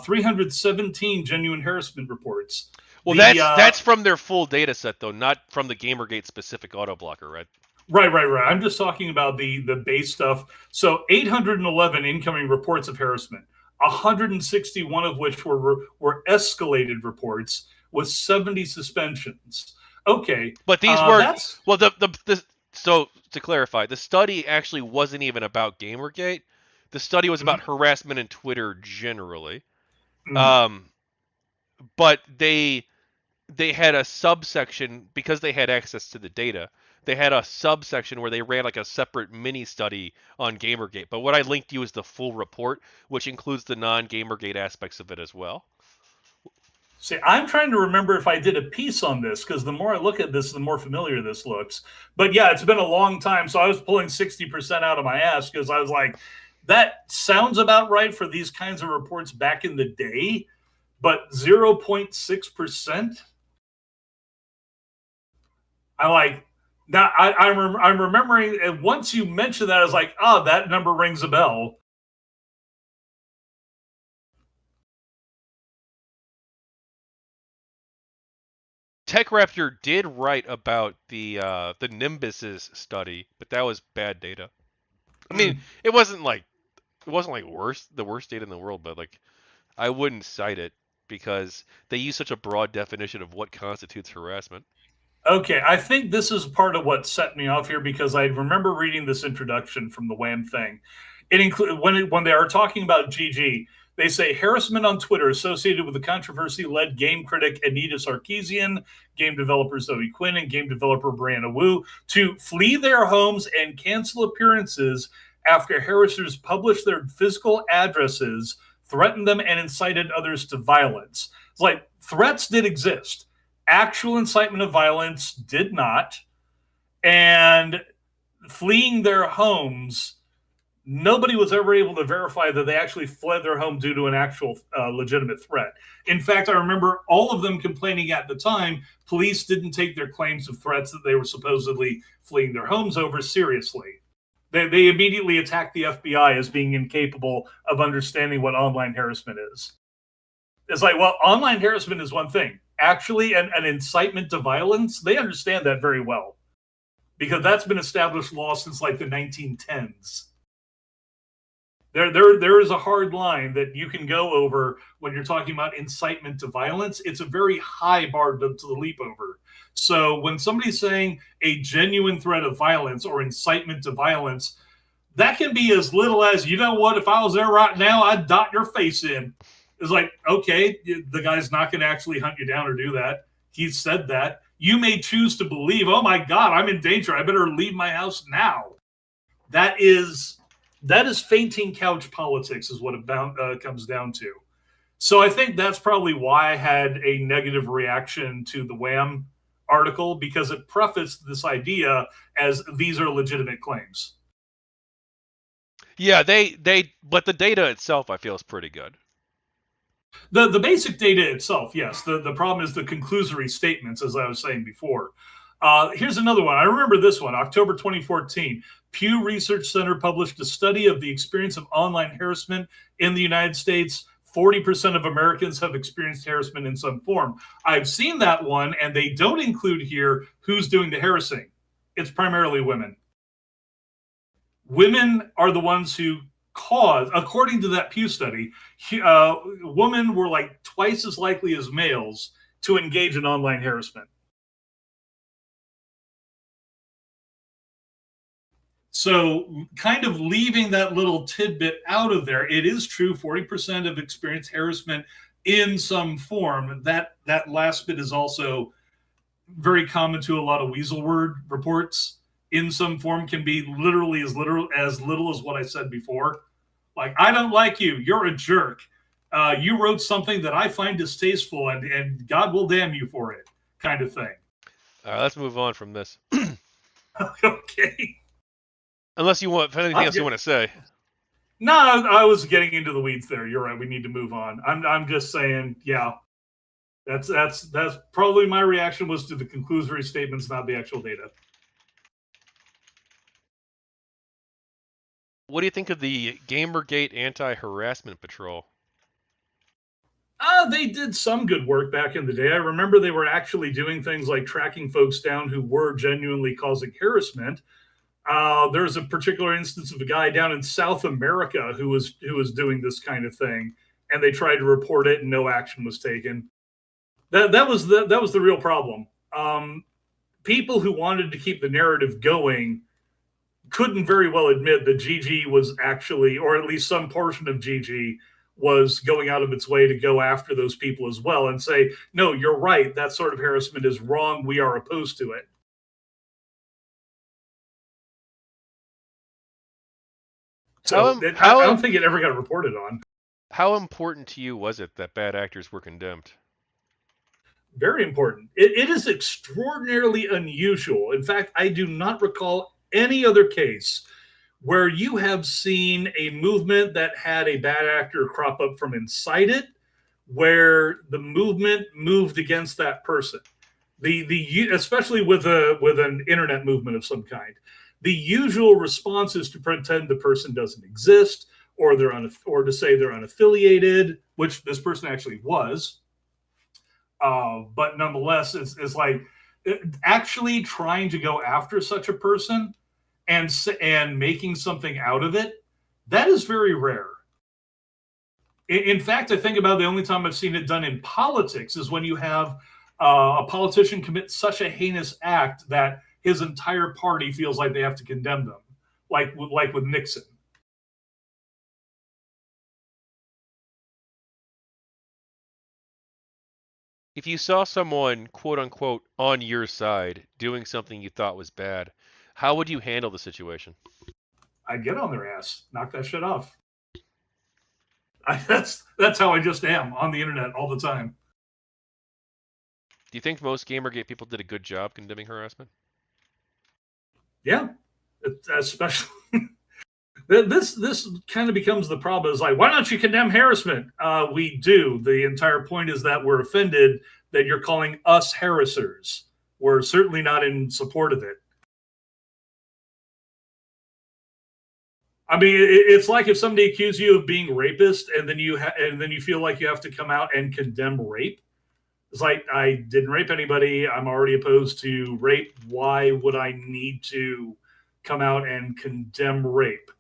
317 genuine harassment reports. Well, The that's from their full data set, though, not from the GamerGate specific auto blocker, right? Right. I'm just talking about the base stuff. So 811 incoming reports of harassment, 161 of which were escalated reports with 70 suspensions. Okay, But these weren't. that's Well, the so to clarify, the study actually wasn't even about GamerGate. The study was about mm, harassment in Twitter generally. mm. Um, but they had a subsection because they had access to the data. They had a subsection where they ran like a separate mini study on Gamergate. But what I linked you is the full report, which includes the non-Gamergate aspects of it as well. See, I'm trying to remember if I did a piece on this because the more I look at this, the more familiar this looks. But yeah, it's been a long time, so I was pulling 60% out of my ass because I was like, that sounds about right for these kinds of reports back in the day, but 0.6%. I like now. I'm remembering, and once you mentioned that, I was like, oh, that number rings a bell. TechRaptor did write about the Nimbus's study, but that was bad data. I mean, Mm. it wasn't like the worst data in the world, but like I wouldn't cite it because they use such a broad definition of what constitutes harassment. Okay, I think this is part of what set me off here because I remember reading this introduction from the Wham thing. It include when they are talking about GG, they say harassment on Twitter associated with the controversy-led game critic Anita Sarkeesian, game developer Zoe Quinn, and game developer Brianna Wu to flee their homes and cancel appearances after harassers published their physical addresses, threatened them, and incited others to violence. It's like threats did exist. Actual incitement of violence did not. And fleeing their homes, nobody was ever able to verify that they actually fled their home due to an actual legitimate threat. In fact, I remember all of them complaining at the time police didn't take their claims of threats that they were supposedly fleeing their homes over seriously. They immediately attacked the FBI as being incapable of understanding what online harassment is. It's like, well, online harassment is one thing. Actually, an incitement to violence, they understand that very well because that's been established law since like the 1910s. There is a hard line that you can go over when you're talking about incitement to violence. It's a very high bar to leap over. So when somebody's saying a genuine threat of violence or incitement to violence, that can be as little as, you know what, if I was there right now, I'd dot your face in. It's like, okay, the guy's not going to actually hunt you down or do that. He said that. You may choose to believe, oh my God, I'm in danger. I better leave my house now. That is fainting couch politics is what it comes down to. So I think that's probably why I had a negative reaction to the Wham article because it prefaced this idea as these are legitimate claims. Yeah, but the data itself I feel is pretty good. The basic data itself, yes. The problem is the conclusory statements, as I was saying before. Here's another one. I remember this one, October 2014. Pew Research Center published a study of the experience of online harassment in the United States. 40% of Americans have experienced harassment in some form. I've seen that one, and they don't include here who's doing the harassing. It's primarily women. Women are the ones who cause, according to that Pew study, women were like twice as likely as males to engage in online harassment. So, kind of leaving that little tidbit out of there, it is true 40% have experienced harassment in some form. That last bit is also very common to a lot of weasel word reports. In some form can be literally as little as what I said before. Like, I don't like you. You're a jerk. You wrote something that I find distasteful, and God will damn you for it, kind of thing. All right, let's move on from this. Okay. Unless you want, if anything else you want to say. No, I was getting into the weeds there. You're right. We need to move on. I'm just saying, yeah. That's probably my reaction was to the conclusory statements, not the actual data. What do you think of the GamerGate anti-harassment patrol? They did some good work back in the day. I remember they were actually doing things like tracking folks down who were genuinely causing harassment. There's a particular instance of a guy down in South America who was doing this kind of thing, and they tried to report it, and no action was taken. That was the real problem. People who wanted to keep the narrative going couldn't very well admit that GG was actually, or at least some portion of GG was going out of its way to go after those people as well and say, no, you're right. That sort of harassment is wrong. We are opposed to it. So I don't think it ever got reported on. How important to you was it that bad actors were condemned? Very important. It is extraordinarily unusual. In fact, I do not recall any other case where you have seen a movement that had a bad actor crop up from inside it, where the movement moved against that person. Especially with an internet movement of some kind, the usual response is to pretend the person doesn't exist, or or to say they're unaffiliated, which this person actually was. But nonetheless, it's like actually trying to go after such a person and making something out of it. That is very rare. In fact, I think about the only time I've seen it done in politics is when you have a politician commit such a heinous act that his entire party feels like they have to condemn them, like with Nixon. If you saw someone, quote unquote, on your side doing something you thought was bad, how would you handle the situation? I'd get on their ass, knock that shit off. That's how I just am on the internet all the time. Do you think most GamerGate people did a good job condemning harassment? Yeah, especially this kind of becomes the problem. Is like, why don't you condemn harassment? We do. The entire point is that we're offended that you're calling us harassers. We're certainly not in support of it. I mean, it's like if somebody accuses you of being rapist, and then you feel like you have to come out and condemn rape. It's like, I didn't rape anybody. I'm already opposed to rape. Why would I need to come out and condemn rape?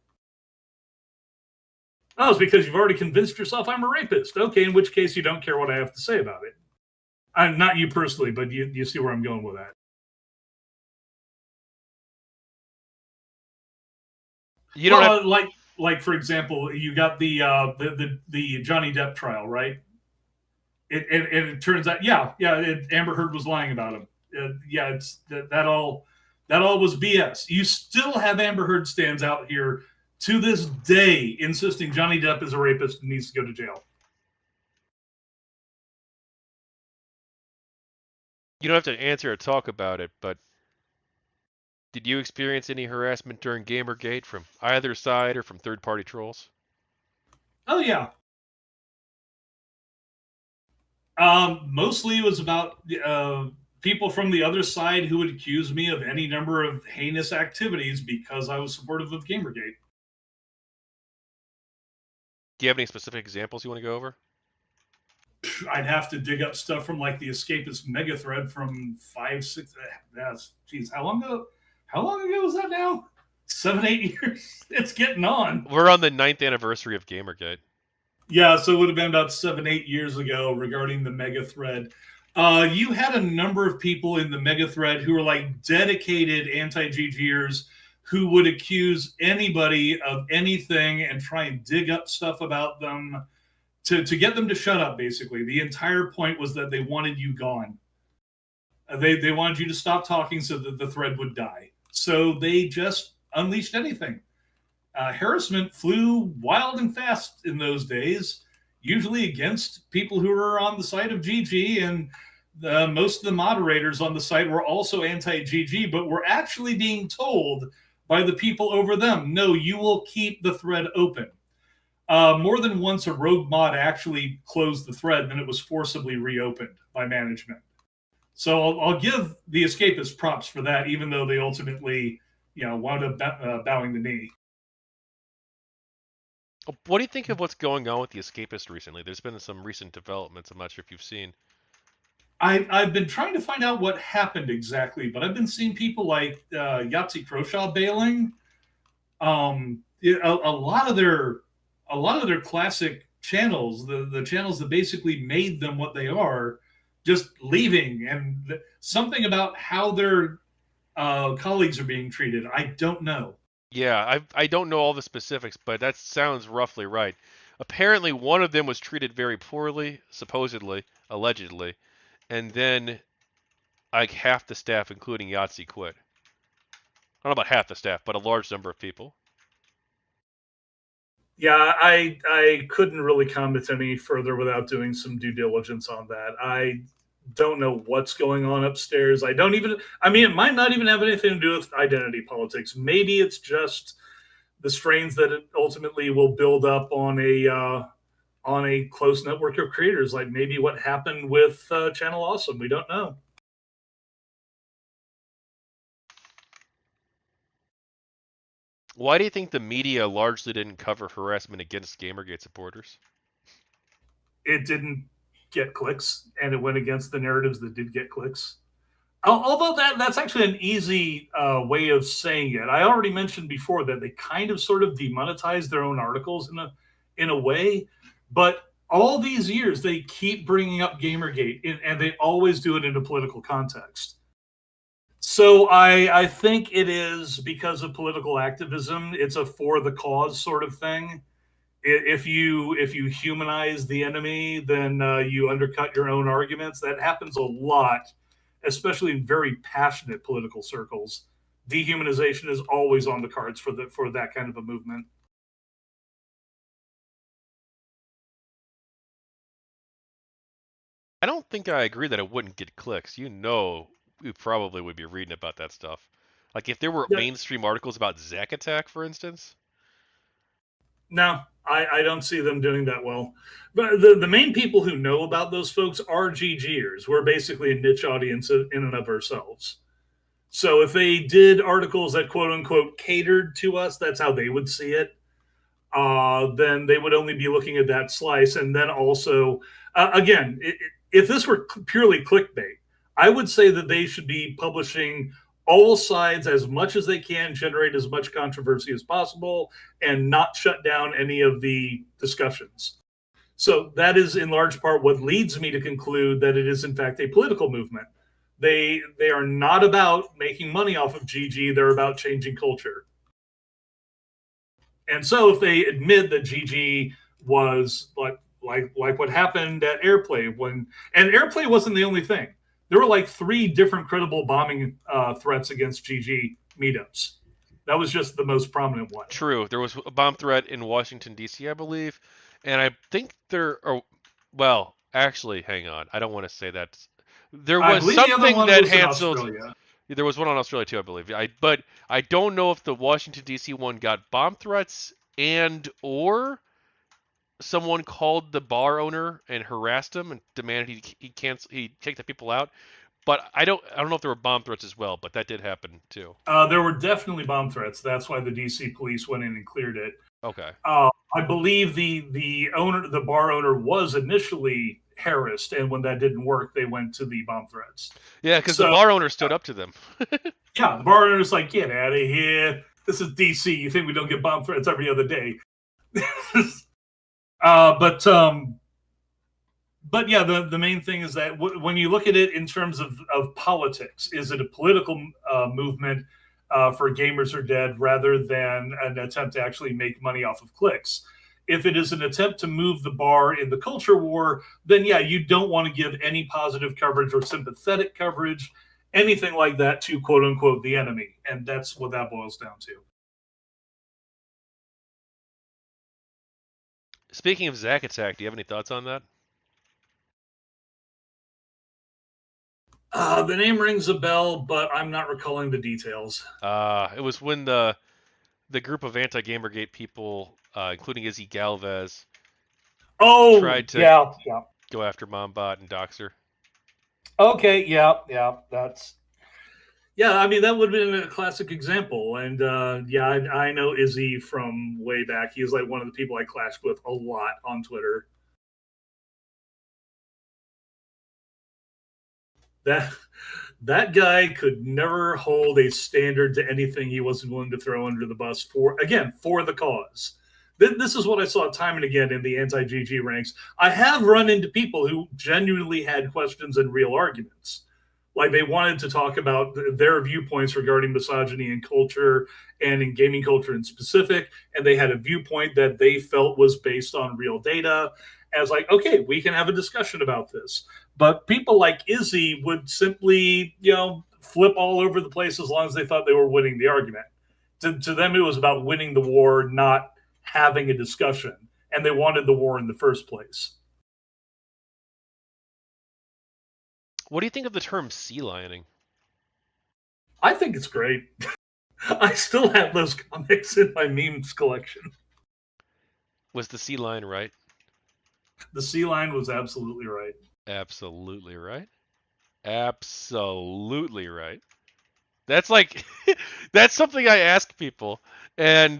Oh, it's because you've already convinced yourself I'm a rapist. Okay, in which case you don't care what I have to say about it. I'm not you personally, but you see where I'm going with that. You don't like for example, you got the Johnny Depp trial, right? It turns out, Amber Heard was lying about him. It's that all was BS. You still have Amber Heard stands out here to this day insisting Johnny Depp is a rapist and needs to go to jail. You don't have to answer or talk about it, but did you experience any harassment during GamerGate from either side or from third-party trolls? Oh yeah. Mostly it was about people from the other side who would accuse me of any number of heinous activities because I was supportive of Gamergate. Do you have any specific examples you want to go over? I'd have to dig up stuff from like the escapist mega thread from 5, 6. That's geez, how long ago? How long ago was that now? 7, 8 years. It's getting on. We're on the 9th anniversary of Gamergate. Yeah, so it would have been about 7, 8 years ago regarding the mega thread. You had a number of people in the mega thread who were like dedicated anti-GGers who would accuse anybody of anything and try and dig up stuff about them to get them to shut up, basically. The entire point was that they wanted you gone. They wanted you to stop talking so that the thread would die. So they just unleashed anything. Harassment flew wild and fast in those days, usually against people who were on the side of GG, and most of the moderators on the site were also anti-GG, but were actually being told by the people over them, no, you will keep the thread open. More than once, a rogue mod actually closed the thread, then it was forcibly reopened by management. So I'll give the escapists props for that, even though they ultimately, wound up bowing the knee. What do you think of what's going on with the escapist recently? There's been some recent developments. I'm not sure if you've seen. I've been trying to find out what happened exactly, but I've been seeing people like Yahtzee Croshaw bailing. A lot of their classic channels, the channels that basically made them what they are, just leaving, and something about how their colleagues are being treated. I don't know. Yeah, I don't know all the specifics, but that sounds roughly right. Apparently, one of them was treated very poorly, supposedly, allegedly, and then like half the staff, including Yahtzee, quit. I don't know about half the staff, but a large number of people. Yeah, I couldn't really comment any further without doing some due diligence on that. I don't know what's going on upstairs. I don't even. I mean, it might not even have anything to do with identity politics. Maybe it's just the strains that it ultimately will build up on a close network of creators. Like maybe what happened with Channel Awesome. We don't know. Why do you think the media largely didn't cover harassment against Gamergate supporters? It didn't get clicks, and it went against the narratives that did get clicks. Although that's actually an easy way of saying it. I already mentioned before that they kind of sort of demonetized their own articles in a way, but all these years they keep bringing up Gamergate, and they always do it in a political context. So I think it is because of political activism. It's a for the cause sort of thing. If you humanize the enemy, then you undercut your own arguments. That happens a lot, especially in very passionate political circles. Dehumanization is always on the cards for that kind of a movement. I don't think I agree that it wouldn't get clicks. We probably would be reading about that stuff. Like if there were Yeah, mainstream articles about Zack Attack, for instance. no, I don't see them doing that well. But the main people who know about those folks are GGers. We're basically a niche audience in and of ourselves. So if they did articles that quote unquote catered to us, that's how they would see it. Then they would only be looking at that slice. And then also, again, if this were purely clickbait, I would say that they should be publishing all sides as much as they can, generate as much controversy as possible, and not shut down any of the discussions. So that is in large part what leads me to conclude that it is in fact a political movement. They are not about making money off of GG, they're about changing culture. And so if they admit that GG was like what happened at Airplay and Airplay wasn't the only thing. There were like 3 different credible bombing threats against GG meetups. That was just the most prominent one. True, there was a bomb threat in Washington D.C., I believe, and I think there are. Well, actually, hang on. I don't want to say that. There I was believe the other something one that was in canceled. Australia. There was one on Australia too, I believe. But I don't know if the Washington D.C. one got bomb threats and or someone called the bar owner and harassed him and demanded he take the people out. But I don't know if there were bomb threats as well, but that did happen too. There were definitely bomb threats. That's why the DC police went in and cleared it. Okay. I believe the bar owner was initially harassed, and when that didn't work, they went to the bomb threats. Yeah, because the So bar owner stood up to them. yeah, the bar owner's like, get out of here. This is DC. You think we don't get bomb threats every other day? uh, but um, but yeah, the main thing is that when you look at it in terms of politics, is it a political movement for gamers are dead rather than an attempt to actually make money off of clicks? If it is an attempt to move the bar in the culture war, then yeah, you don't want to give any positive coverage or sympathetic coverage, anything like that to quote unquote the enemy. And that's what that boils down to. Speaking of Zack Attack, do you have any thoughts on that? The name rings a bell, but I'm not recalling the details. It was when the group of anti-GamerGate people, including Izzy Galvez, Oh, tried to yeah, yeah. go after Mombot and Doxer. Okay, yeah, yeah. That's yeah. I mean, that would have been a classic example. And yeah, I know Izzy from way back. He's like one of the people I clashed with a lot on Twitter. That that guy could never hold a standard to anything he wasn't willing to throw under the bus for the cause. This is what I saw time and again in the anti GG ranks. I have run into people who genuinely had questions and real arguments. Like they wanted to talk about their viewpoints regarding misogyny in culture and in gaming culture in specific, and they had a viewpoint that they felt was based on real data. As like, okay, we can have a discussion about this. But people like Izzy would simply, flip all over the place as long as they thought they were winning the argument. To them, it was about winning the war, not having a discussion. And they wanted the war in the first place. What do you think of the term sea lioning? I think it's great. I still have those comics in my memes collection. Was the sea lion right? The sea lion was absolutely right. Absolutely right. Absolutely right. That's like that's something I ask people, and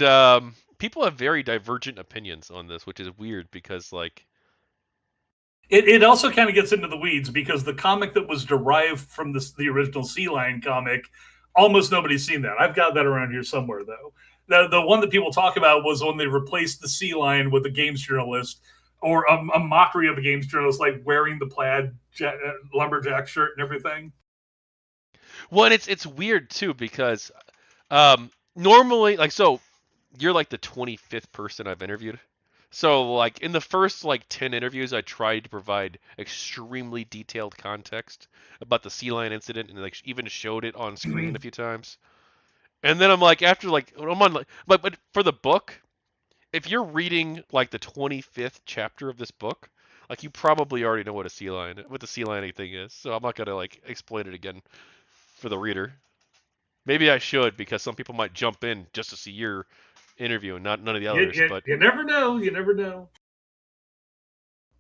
people have very divergent opinions on this, which is weird because like it also kind of gets into the weeds because the comic that was derived from the original Sea Lion comic, almost nobody's seen that. I've got that around here somewhere though. The one that people talk about was when they replaced the Sea Lion with a games journalist or a mockery of a games journalist, like wearing the plaid lumberjack shirt and everything. well, and it's weird too because normally like so you're like the 25th person I've interviewed. So like in the first like 10 interviews I tried to provide extremely detailed context about the sea lion incident and like even showed it on screen a few times. And then I'm like after like I'm on like but for the book, if you're reading like the 25th chapter of this book, like you probably already know what the sea lion thing is. So I'm not going to like explain it again for the reader. Maybe I should because some people might jump in just to see your interview and not none of the others. But You never know. You never know.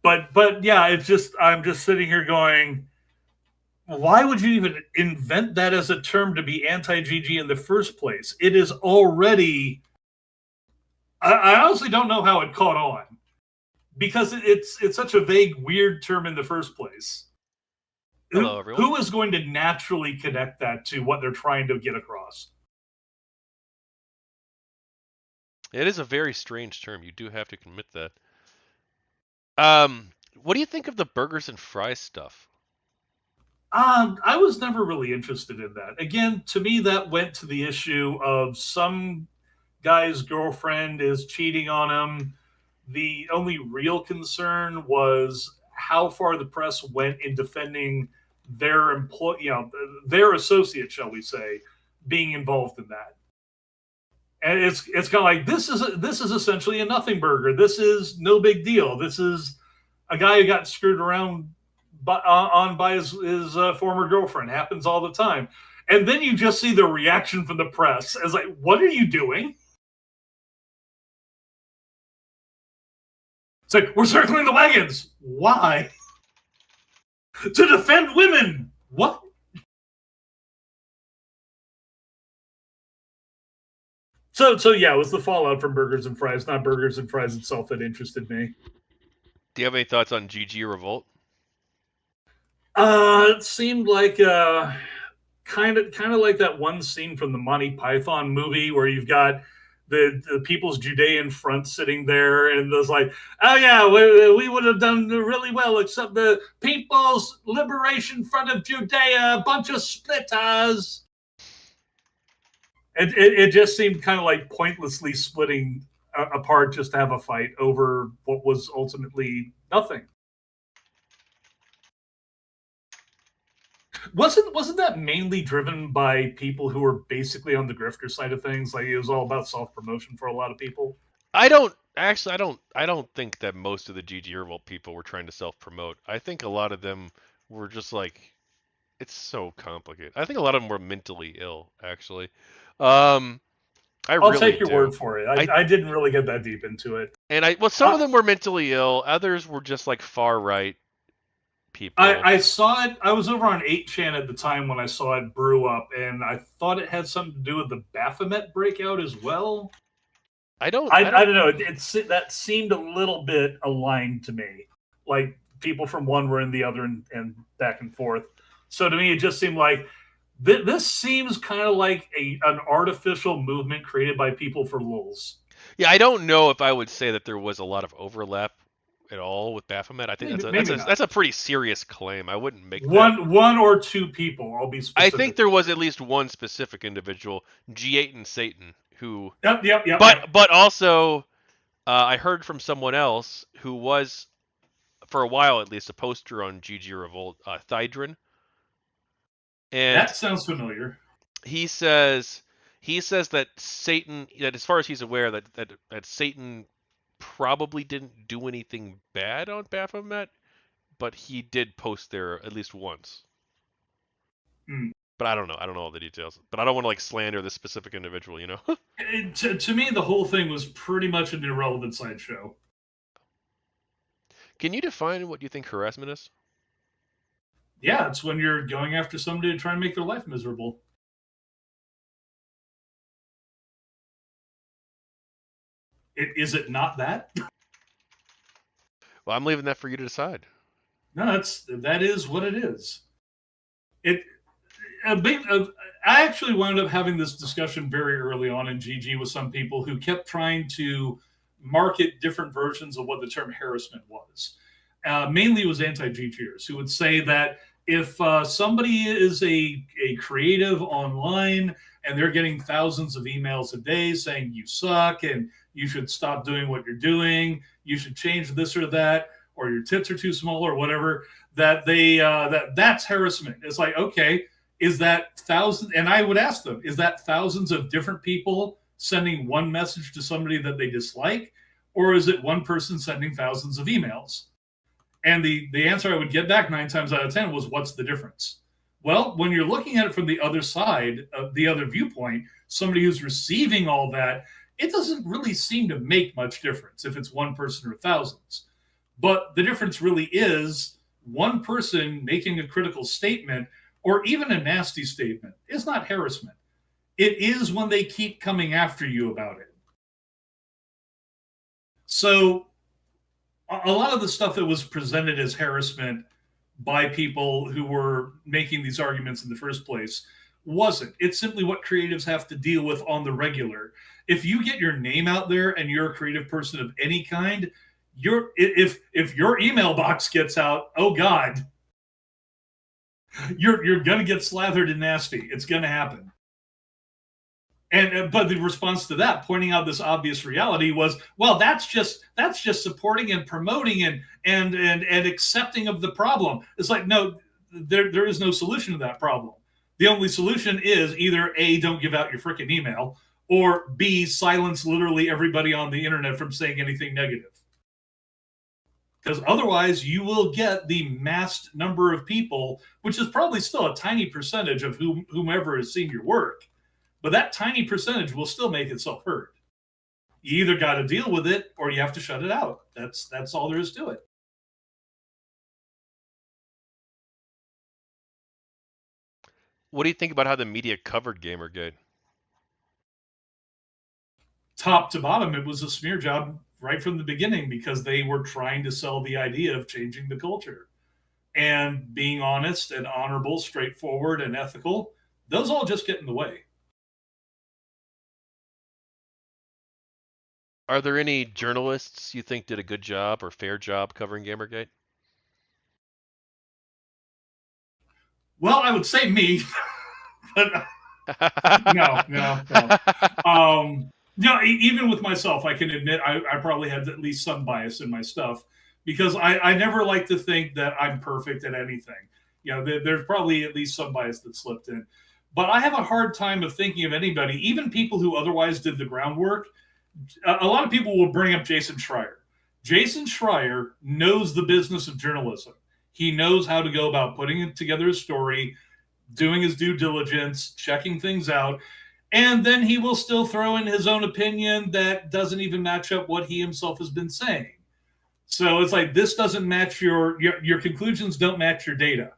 But yeah, it's just I'm just sitting here going, why would you even invent that as a term to be anti GG in the first place? It is already. I honestly don't know how it caught on because it's such a vague, weird term in the first place. hello everyone. Who is going to naturally connect that to what they're trying to get across? It is a very strange term. You do have to commit that. What do you think of the burgers and fries stuff? I was never really interested in that. Again, to me, that went to the issue of some guy's girlfriend is cheating on him. The only real concern was how far the press went in defending their their associate, shall we say, being involved in that. And it's kind of like this is essentially a nothing burger. This is no big deal. This is a guy who got screwed around by his former girlfriend. Happens all the time. And then you just see the reaction from the press as like, what are you doing? It's like, we're circling the wagons. Why? To defend women. What? So yeah, it was the fallout from Burgers and Fries, not Burgers and Fries itself, that interested me. Do you have any thoughts on GG Revolt? It seemed like kind of like that one scene from the Monty Python movie where you've got the People's Judean Front sitting there, and there's like, oh yeah, we would have done really well, except the People's Liberation Front of Judea, a bunch of splitters. It just seemed kind of like pointlessly splitting apart just to have a fight over what was ultimately nothing. Wasn't that mainly driven by people who were basically on the grifter side of things? Like it was all about self promotion for a lot of people. I don't think that most of the GG Revolt people were trying to self promote. I think a lot of them were just like, it's so complicated. I think a lot of them were mentally ill, actually. Um, I I'll really take your do. word for it. I I didn't really get that deep into it. well, some of I, them were mentally ill. Others were just like far right people. I saw it. I was over on 8chan at the time when I saw it brew up, and I thought it had something to do with the Baphomet breakout as well. I I don't. don't know. That seemed a little bit aligned to me. Like people from one were in the other, and back and forth. So to me, it just seemed like this seems kind of like an artificial movement created by people for lulz. Yeah, I don't know if I would say that there was a lot of overlap at all with Baphomet. I think Maybe that's not. a pretty serious claim. I wouldn't make that. One or two people. I'll be I think specific. there was at least one specific individual, G8 and Satan, who, Yep. but also I heard from someone else who was for a while at least a poster on GG Revolt, Thydrin, and That sounds familiar. he says he says that Satan, that as far as he's aware, that Satan probably didn't do anything bad on Baphomet, but he did post there at least once. Hmm. But I don't know. I don't know all the details. But I don't want to like slander this specific individual, you know? To me, the whole thing was pretty much an irrelevant sideshow. Can you define what you think harassment is? Yeah, it's when you're going after somebody to try and make their life miserable. Is it not that? Well, I'm leaving that for you to decide. No, that is what it is. It a big. I actually wound up having this discussion very early on in GG with some people who kept trying to market different versions of what the term harassment was. Mainly, it was anti-GGers who would say that if somebody is a creative online and they're getting thousands of emails a day saying you suck and you should stop doing what you're doing, you should change this or that, or your tits are too small or whatever, that's harassment. It's like, okay, is that thousands? And I would ask them, is that thousands of different people sending one message to somebody that they dislike, or is it one person sending thousands of emails? And the answer I would get back 9 times out of 10 was, what's the difference? Well, when you're looking at it from the other side, of the other viewpoint, somebody who's receiving all that, it doesn't really seem to make much difference if it's one person or thousands. But the difference really is one person making a critical statement or even a nasty statement is not harassment. It is when they keep coming after you about it. So a lot of the stuff that was presented as harassment by people who were making these arguments in the first place wasn't. It's simply what creatives have to deal with on the regular. If you get your name out there and you're a creative person of any kind, if your email box gets out, oh god, you're gonna get slathered and nasty. It's gonna happen. And but the response to that, pointing out this obvious reality, was, well, that's just supporting and promoting and accepting of the problem. It's like, no, there is no solution to that problem. The only solution is either A, don't give out your freaking email, or B, silence literally everybody on the internet from saying anything negative. Because otherwise, you will get the massed number of people, which is probably still a tiny percentage of whomever has seen your work, but that tiny percentage will still make itself heard. You either got to deal with it or you have to shut it out. That's all there is to it. What do you think about how the media covered GamerGate? top to bottom, it was a smear job right from the beginning because they were trying to sell the idea of changing the culture. And being honest and honorable, straightforward and ethical, those all just get in the way. Are there any journalists you think did a good job or fair job covering Gamergate? Well, I would say me, but no. Even with myself, I can admit I probably had at least some bias in my stuff because I never like to think that I'm perfect at anything. There's probably at least some bias that slipped in. But I have a hard time of thinking of anybody, even people who otherwise did the groundwork. A lot of people will bring up Jason Schreier. Jason Schreier knows the business of journalism. He knows how to go about putting together a story, doing his due diligence, checking things out, and then he will still throw in his own opinion that doesn't even match up what he himself has been saying. So it's like this doesn't match your conclusions don't match your data.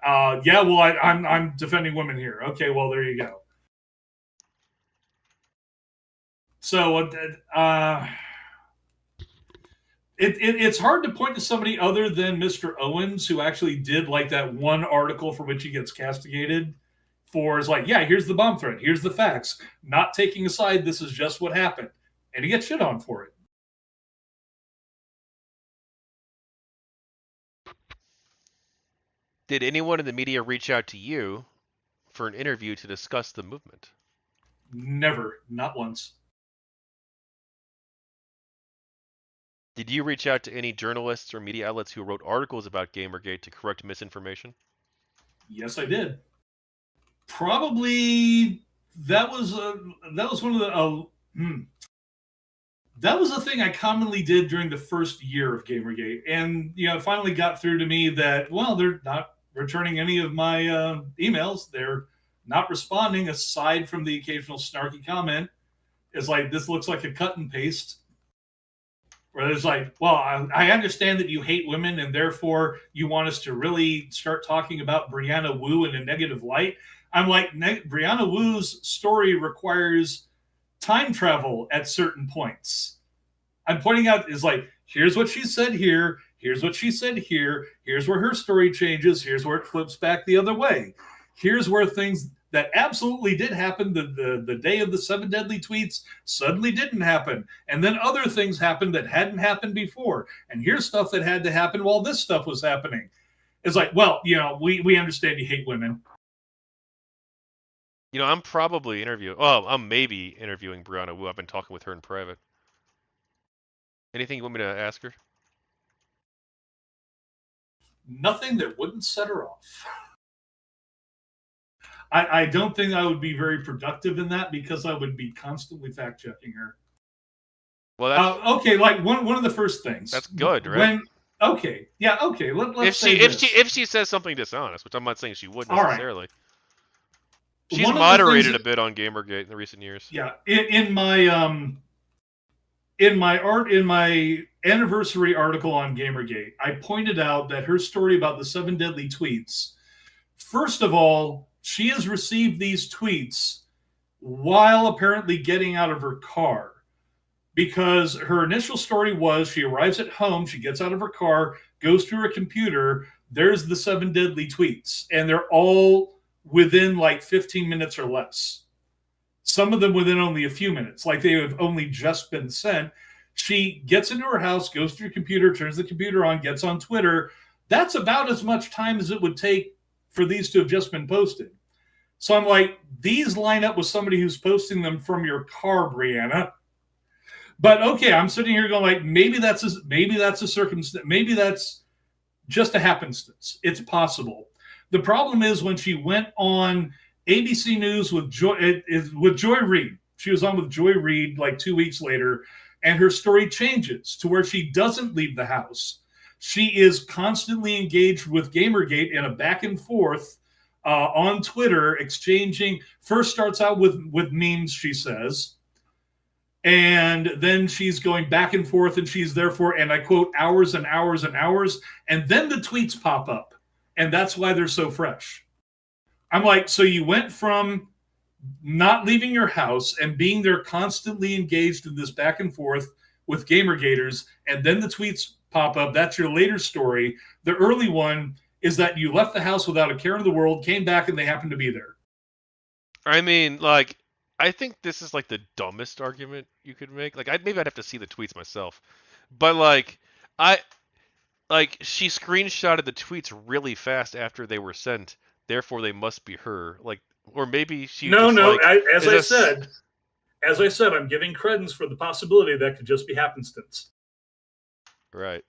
I'm defending women here. Okay, well there you go. So it's hard to point to somebody other than Mr. Owens, who actually did like that one article for which he gets castigated for, is like, yeah, here's the bomb threat, here's the facts, not taking a side, this is just what happened. And he gets shit on for it. Did anyone in the media reach out to you for an interview to discuss the movement? Never, not once. Did you reach out to any journalists or media outlets who wrote articles about Gamergate to correct misinformation? Yes, I did. Probably that was one of the that was the thing I commonly did during the first year of Gamergate, and it finally got through to me that they're not returning any of my emails. They're not responding aside from the occasional snarky comment. It's like, this looks like a cut and paste. Where there's like, well, I understand that you hate women and therefore you want us to really start talking about Brianna Wu in a negative light. I'm like, Brianna Wu's story requires time travel at certain points. I'm pointing out is like, here's what she said here, here's what she said here, here's where her story changes, here's where it flips back the other way. Here's where things that absolutely did happen the day of the 7 deadly tweets suddenly didn't happen. And then other things happened that hadn't happened before. And here's stuff that had to happen while this stuff was happening. It's like, well, we understand you hate women. I'm probably interviewing. Well, I'm maybe interviewing Brianna Wu. I've been talking with her in private. Anything you want me to ask her? Nothing that wouldn't set her off. I don't think I would be very productive in that because I would be constantly fact checking her. Well, that's okay. Like one of the first things. That's good, right? Okay. Let's if she says something dishonest, which I'm not saying she would necessarily. Right. She's moderated a bit on Gamergate in the recent years. Yeah, in my anniversary article on Gamergate, I pointed out that her story about the 7 deadly tweets. First of all, she has received these tweets while apparently getting out of her car, because her initial story was she arrives at home, she gets out of her car, goes to her computer, there's the 7 deadly tweets, and they're all within like 15 minutes or less. Some of them within only a few minutes, like they have only just been sent. She gets into her house, goes to her computer, turns the computer on, gets on Twitter. That's about as much time as it would take for these to have just been posted. So I'm like, these line up with somebody who's posting them from your car, Brianna. But okay, I'm sitting here going like, maybe that's a circumstance, maybe that's just a happenstance. It's possible. The problem is when she went on ABC News with Joy Reid. She was on with Joy Reid like 2 weeks later, and her story changes to where she doesn't leave the house. She is constantly engaged with Gamergate in a back and forth on Twitter, exchanging. First starts out with memes, she says, and then she's going back and forth, and she's there for, and I quote, hours and hours and hours, and then the tweets pop up, and that's why they're so fresh. I'm like, so you went from not leaving your house and being there constantly engaged in this back and forth with GamerGaters, and then the tweets pop up. That's your later story. The early one is that you left the house without a care in the world, came back, and they happened to be there. I mean, like, I think this is like the dumbest argument you could make. Like, maybe I'd have to see the tweets myself, but like, I like she screenshotted the tweets really fast after they were sent. Therefore, they must be her. Like, or maybe she No, just no. like As is I this said, I'm giving credence for the possibility that could just be happenstance. right?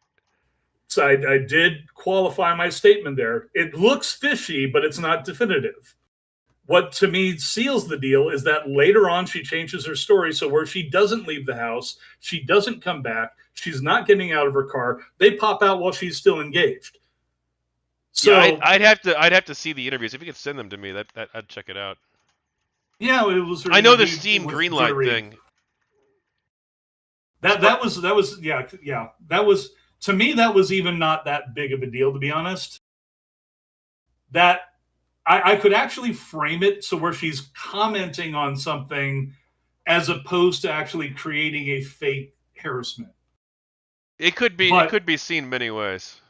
So I did qualify my statement there. It looks fishy, but it's not definitive. What to me seals the deal is that later on she changes her story, so where she doesn't leave the house, she doesn't come back, she's not getting out of her car, they pop out while she's still engaged. Yeah, So I'd have to see the interviews. If you could send them to me, that I'd check it out. yeah, it was her I know the interview Steam with Greenlight Jittery. thing. That was yeah, that was, to me, that was even not that big of a deal, to be honest. That I could actually frame it so where she's commenting on something as opposed to actually creating a fake harassment. It But could be seen many ways.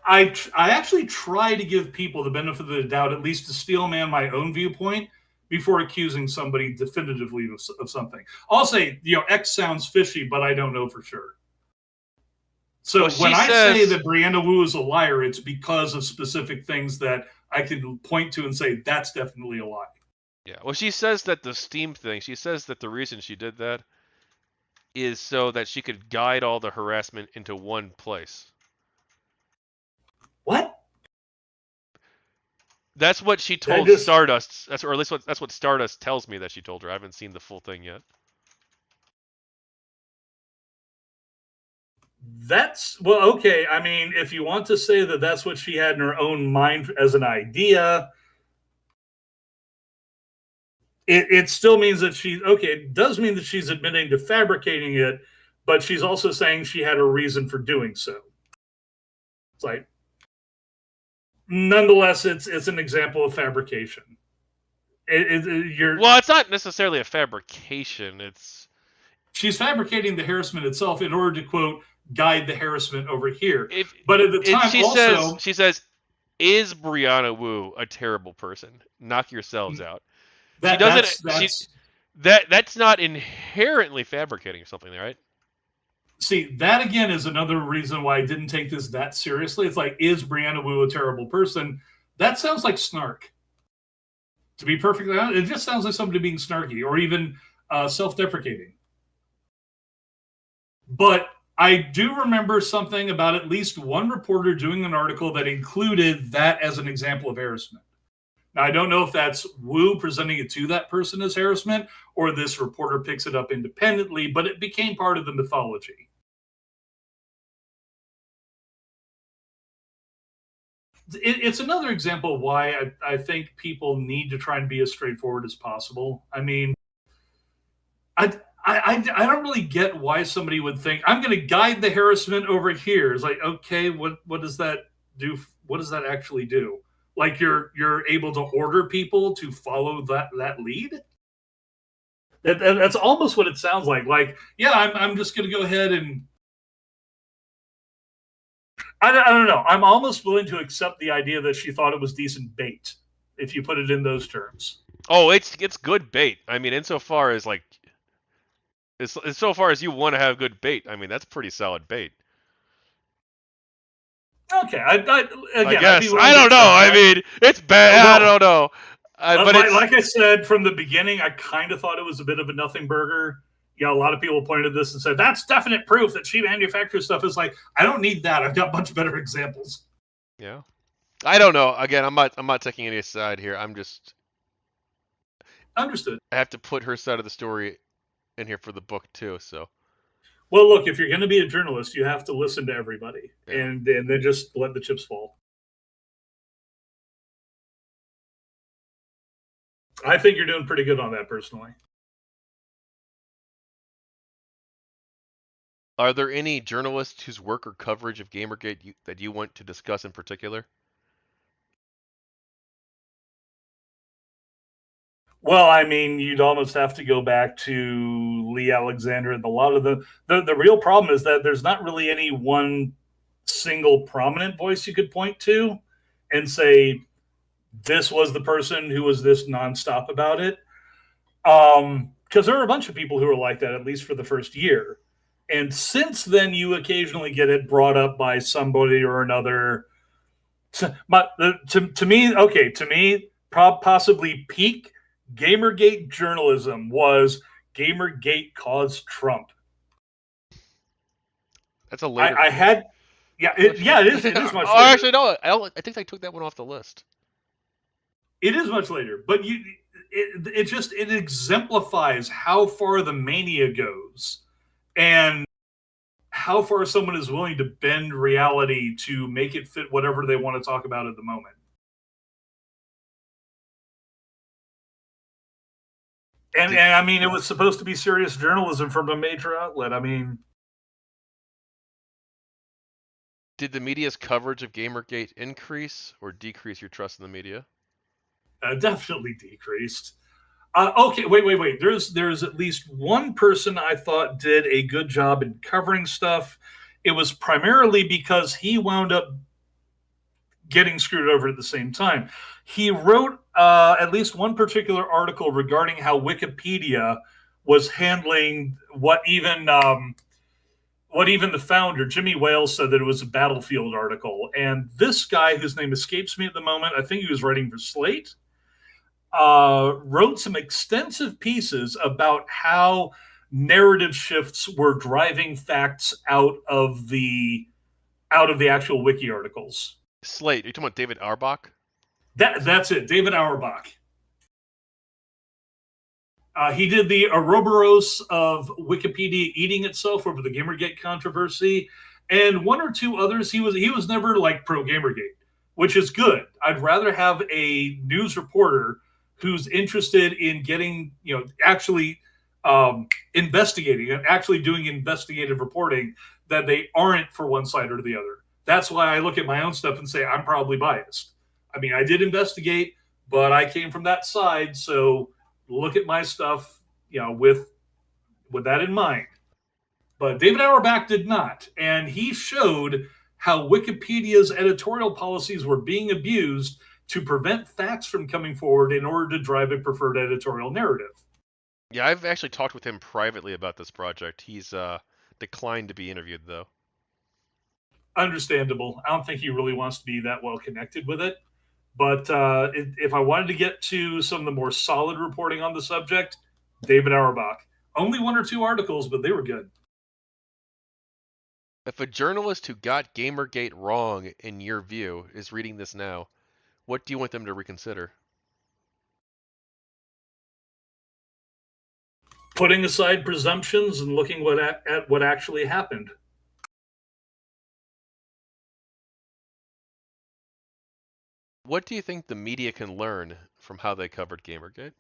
I actually try to give people the benefit of the doubt, at least to steelman my own viewpoint before accusing somebody definitively of something. I'll say, X sounds fishy, but I don't know for sure. Well, So when she I say says that Brianna Wu is a liar, it's because of specific things that I can point to and say that's definitely a lie. yeah. Well, she says that the Steam thing. She says that the reason she did that is so that she could guide all the harassment into one place. What? That's what she That told just Stardust. Or at least that's what Stardust tells me that she told her. I haven't seen the full thing yet. That's well, okay. I mean, if you want to say that that's what she had in her own mind as an idea, it still means that she okay. It does mean that she's admitting to fabricating it, but she's also saying she had a reason for doing so. It's like, nonetheless, it's an example of fabrication. You're Well, it's not necessarily a fabrication. It's she's fabricating the harassment itself in order to quote guide the harassment over here. if But at the it, time, also she says, is Brianna Wu a terrible person? Knock yourselves out. She that doesn't. She that's that's not inherently fabricating something, right? see, that again is another reason why I didn't take this that seriously. It's like, is Brianna Wu a terrible person? That sounds like snark. To be perfectly honest, it just sounds like somebody being snarky or even self-deprecating. But I do remember something about at least one reporter doing an article that included that as an example of harassment. Now, I don't know if that's Wu presenting it to that person as harassment or this reporter picks it up independently, but it became part of the mythology. It's another example of why I think people need to try and be as straightforward as possible. I mean, I don't really get why somebody would think I'm going to guide the harassment over here. It's like, okay, what does that do? What does that actually do? Like you're able to order people to follow that lead. That's almost what it sounds like. Like, yeah, I'm just going to go ahead and I don't know. I'm almost willing to accept the idea that she thought it was decent bait, if you put it in those terms. Oh, it's good bait. I mean, insofar as like, it's so far as you want to have good bait. I mean, that's pretty solid bait. Okay, I again, I'd be guess willing I to don't know. accept I that. mean, it's bad. I Well, don't know. But it's like I said from the beginning, I kind of thought it was a bit of a nothing burger. Yeah, a lot of people pointed to this and said that's definite proof that she manufactures stuff. Is like, I don't need that. I've got much better examples. yeah. I don't know. Again, I'm not taking any side here. I'm just Understood. I have to put her side of the story in here for the book too. So Well, look, if you're going to be a journalist, you have to listen to everybody, yeah. and then just let the chips fall. I think you're doing pretty good on that, personally. Are there any journalists whose work or coverage of GamerGate that you want to discuss in particular? Well, I mean, you'd almost have to go back to Lee Alexander, and a lot of the real problem is that there's not really any one single prominent voice you could point to and say this was the person who was this nonstop about it. Because there are a bunch of people who are like that, at least for the first year. And since then, you occasionally get it brought up by somebody or another. But to me, okay, to me, possibly peak GamerGate journalism was GamerGate caused Trump. That's a later I had, yeah, it is. It is much Oh, later. actually, no. I think I took that one off the list. It is much later, but it just it exemplifies how far the mania goes, and how far someone is willing to bend reality to make it fit whatever they want to talk about at the moment. And I mean, it was supposed to be serious journalism from a major outlet. I mean, Did the media's coverage of Gamergate increase or decrease your trust in the media? definitely decreased. Okay, wait. There's at least one person I thought did a good job in covering stuff. It was primarily because he wound up getting screwed over at the same time. He wrote at least one particular article regarding how Wikipedia was handling what even the founder Jimmy Wales said that it was a battlefield article. And this guy, whose name escapes me at the moment, I think he was writing for Slate, wrote some extensive pieces about how narrative shifts were driving facts out of the actual wiki articles. Slate. Are you talking about David Auerbach? That's it, David Auerbach. He did the Ouroboros of Wikipedia eating itself over the GamerGate controversy, and one or two others. He was never like pro GamerGate, which is good. I'd rather have a news reporter who's interested in getting actually investigating and actually doing investigative reporting that they aren't for one side or the other. That's why I look at my own stuff and say I'm probably biased. I mean, I did investigate, but I came from that side, so look at my stuff, with that in mind. But David Auerbach did not, and he showed how Wikipedia's editorial policies were being abused to prevent facts from coming forward in order to drive a preferred editorial narrative. Yeah, I've actually talked with him privately about this project. He's declined to be interviewed, though. Understandable. I don't think he really wants to be that well connected with it. But if I wanted to get to some of the more solid reporting on the subject, David Auerbach. Only one or two articles, but they were good. If a journalist who got Gamergate wrong, in your view, is reading this now, what do you want them to reconsider? Putting aside presumptions and looking at what actually happened. What do you think the media can learn from how they covered Gamergate?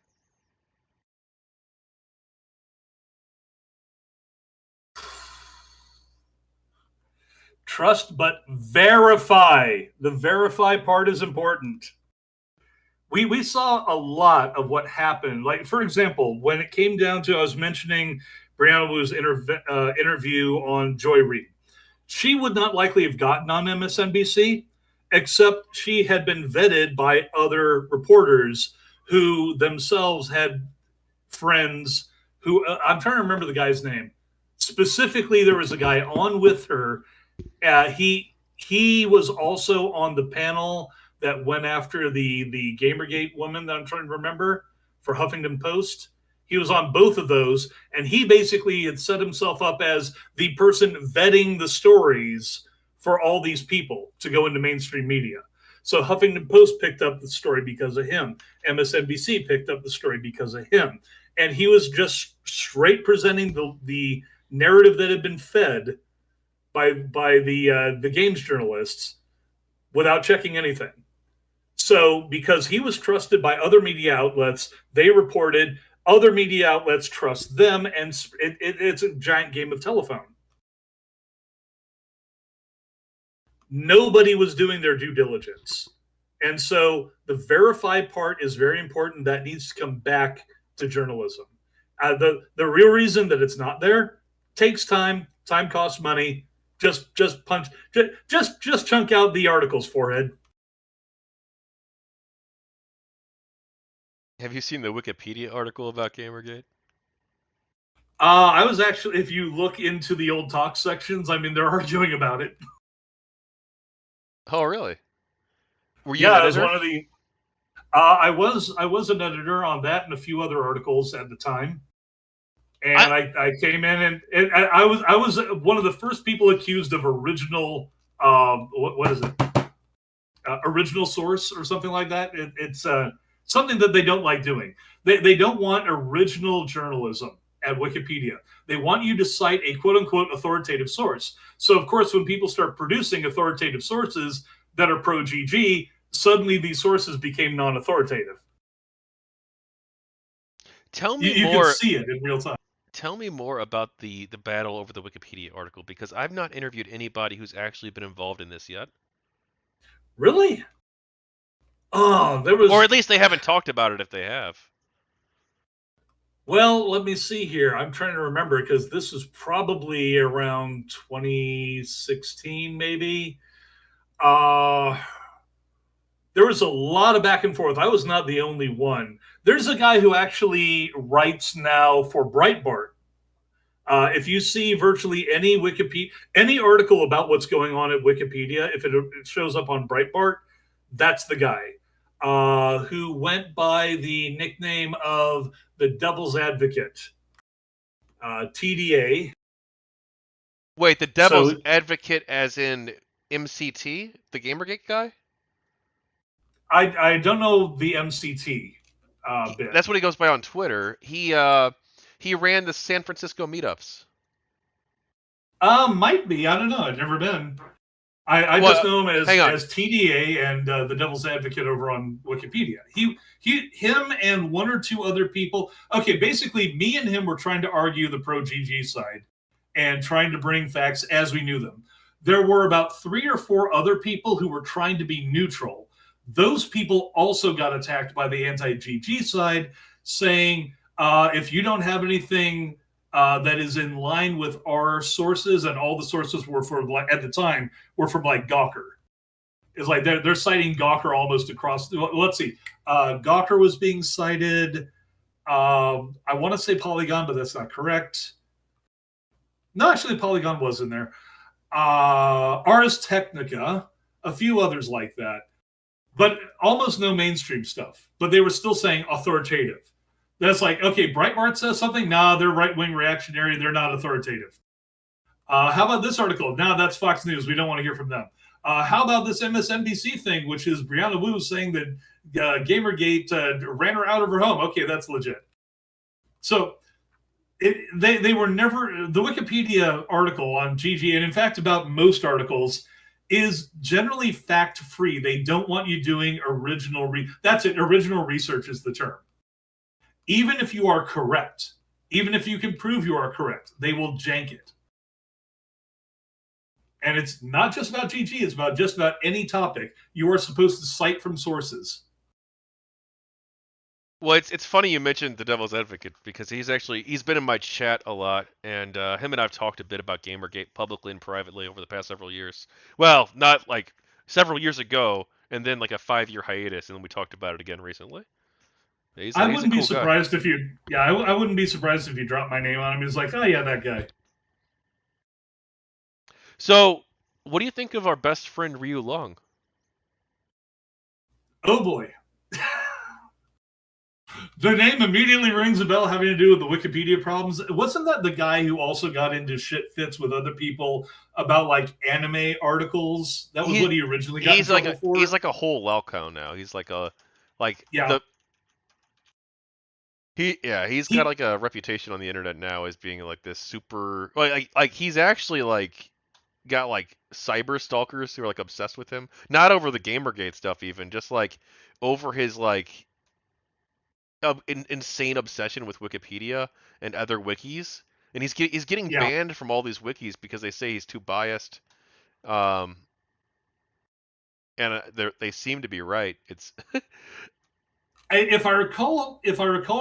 Trust but verify. The verify part is important. We saw a lot of what happened. Like, for example, when it came down to, I was mentioning Brianna Wu's interview on Joy Reid. She would not likely have gotten on MSNBC, except she had been vetted by other reporters who themselves had friends who, I'm trying to remember the guy's name. Specifically, there was a guy on with her. He was also on the panel that went after the Gamergate woman that I'm trying to remember for Huffington Post. He was on both of those, and he basically had set himself up as the person vetting the stories for all these people to go into mainstream media. So Huffington Post picked up the story because of him. MSNBC picked up the story because of him. And he was just straight presenting the narrative that had been fed by the games journalists without checking anything. So because he was trusted by other media outlets, they reported, other media outlets trust them, and it's a giant game of telephone. Nobody was doing their due diligence. And so the verify part is very important. That needs to come back to journalism. The real reason that it's not there takes time. Time costs money. Just punch. Just chunk out the articles, forehead. Have you seen the Wikipedia article about Gamergate? I was actually, if you look into the old talk sections, I mean, they're arguing about it. Oh, really? Were you an Yeah, it was editor? one of the. I was an editor on that and a few other articles at the time, I and I came in and I was one of the first people accused of original. What is it? Original source or something like that. It's something that they don't like doing. They don't want original journalism at Wikipedia. They want you to cite a quote unquote authoritative source. So, of course, when people start producing authoritative sources that are pro GG, suddenly these sources became non authoritative. tell me You can more. see it in real time. Tell me more about the battle over the Wikipedia article because I've not interviewed anybody who's actually been involved in this yet, Really? Oh, there or was. at least they haven't talked about it if they have. Well, let me see here. I'm trying to remember because this was probably around 2016, maybe. Uh, there was a lot of back and forth. I was not the only one. There's a guy who actually writes now for Breitbart. If you see virtually any Wikipedia, any article about what's going on at Wikipedia, if it shows up on Breitbart, that's the guy who went by the nickname of the Devil's Advocate, TDA. Wait, the devil's So advocate, as in MCT, the Gamergate guy? I don't know the MCT bit. That's what he goes by on Twitter. He ran the San Francisco meetups. Might be. I don't know. I've never been. I just Well, know him hang on. as TDA and the Devil's Advocate over on Wikipedia. Him and one or two other people. Okay, basically, me and him were trying to argue the pro GG side and trying to bring facts as we knew them. There were about three or four other people who were trying to be neutral. Those people also got attacked by the anti GG side, saying if you don't have anything that is in line with our sources, and all the sources were from like at the time were from like Gawker. It's like they're citing Gawker almost across. Let's see, Gawker was being cited. I want to say Polygon, but that's not correct. No, actually, Polygon was in there. Ars Technica, a few others like that, but almost no mainstream stuff. But they were still saying authoritative. That's like, okay, Breitbart says something. Nah, they're right wing reactionary. They're not authoritative. How about this article? Now that's Fox News. We don't want to hear from them. How about this MSNBC thing, which is Brianna Wu saying that Gamergate ran her out of her home? Okay, that's legit. So they were never the Wikipedia article on GG, and in fact, about most articles is generally fact free. They don't want you doing original. That's it. Original research is the term. Even if you are correct, even if you can prove you are correct, they will jank it. And it's not just about GG, it's about just about any topic. You are supposed to cite from sources. Well, it's funny you mentioned the Devil's Advocate because he's been in my chat a lot, and him and I've talked a bit about GamerGate publicly and privately over the past several years. Well, not like several years ago, and then like a 5 year hiatus, and then we talked about it again recently. I He's a wouldn't be cool guy. surprised if you, yeah, I wouldn't be surprised if you dropped my name on him. He's like, oh yeah, that guy. So, what do you think of our best friend Ryu Long? Oh boy. The name immediately rings a bell having to do with the Wikipedia problems. Wasn't that the guy who also got into shit fits with other people about like anime articles? That was He what he originally got in trouble he's for. like a whole Lalco now. He's like a like Yeah. the he's got He like a reputation on the internet now as being like this super like he's actually like got like cyber stalkers who are like obsessed with him. Not over the Gamergate stuff even, just like over his like insane obsession with Wikipedia and other wikis. And he's getting yeah. banned from all these wikis because they say he's too biased. Um and they seem to be right. It's if I recall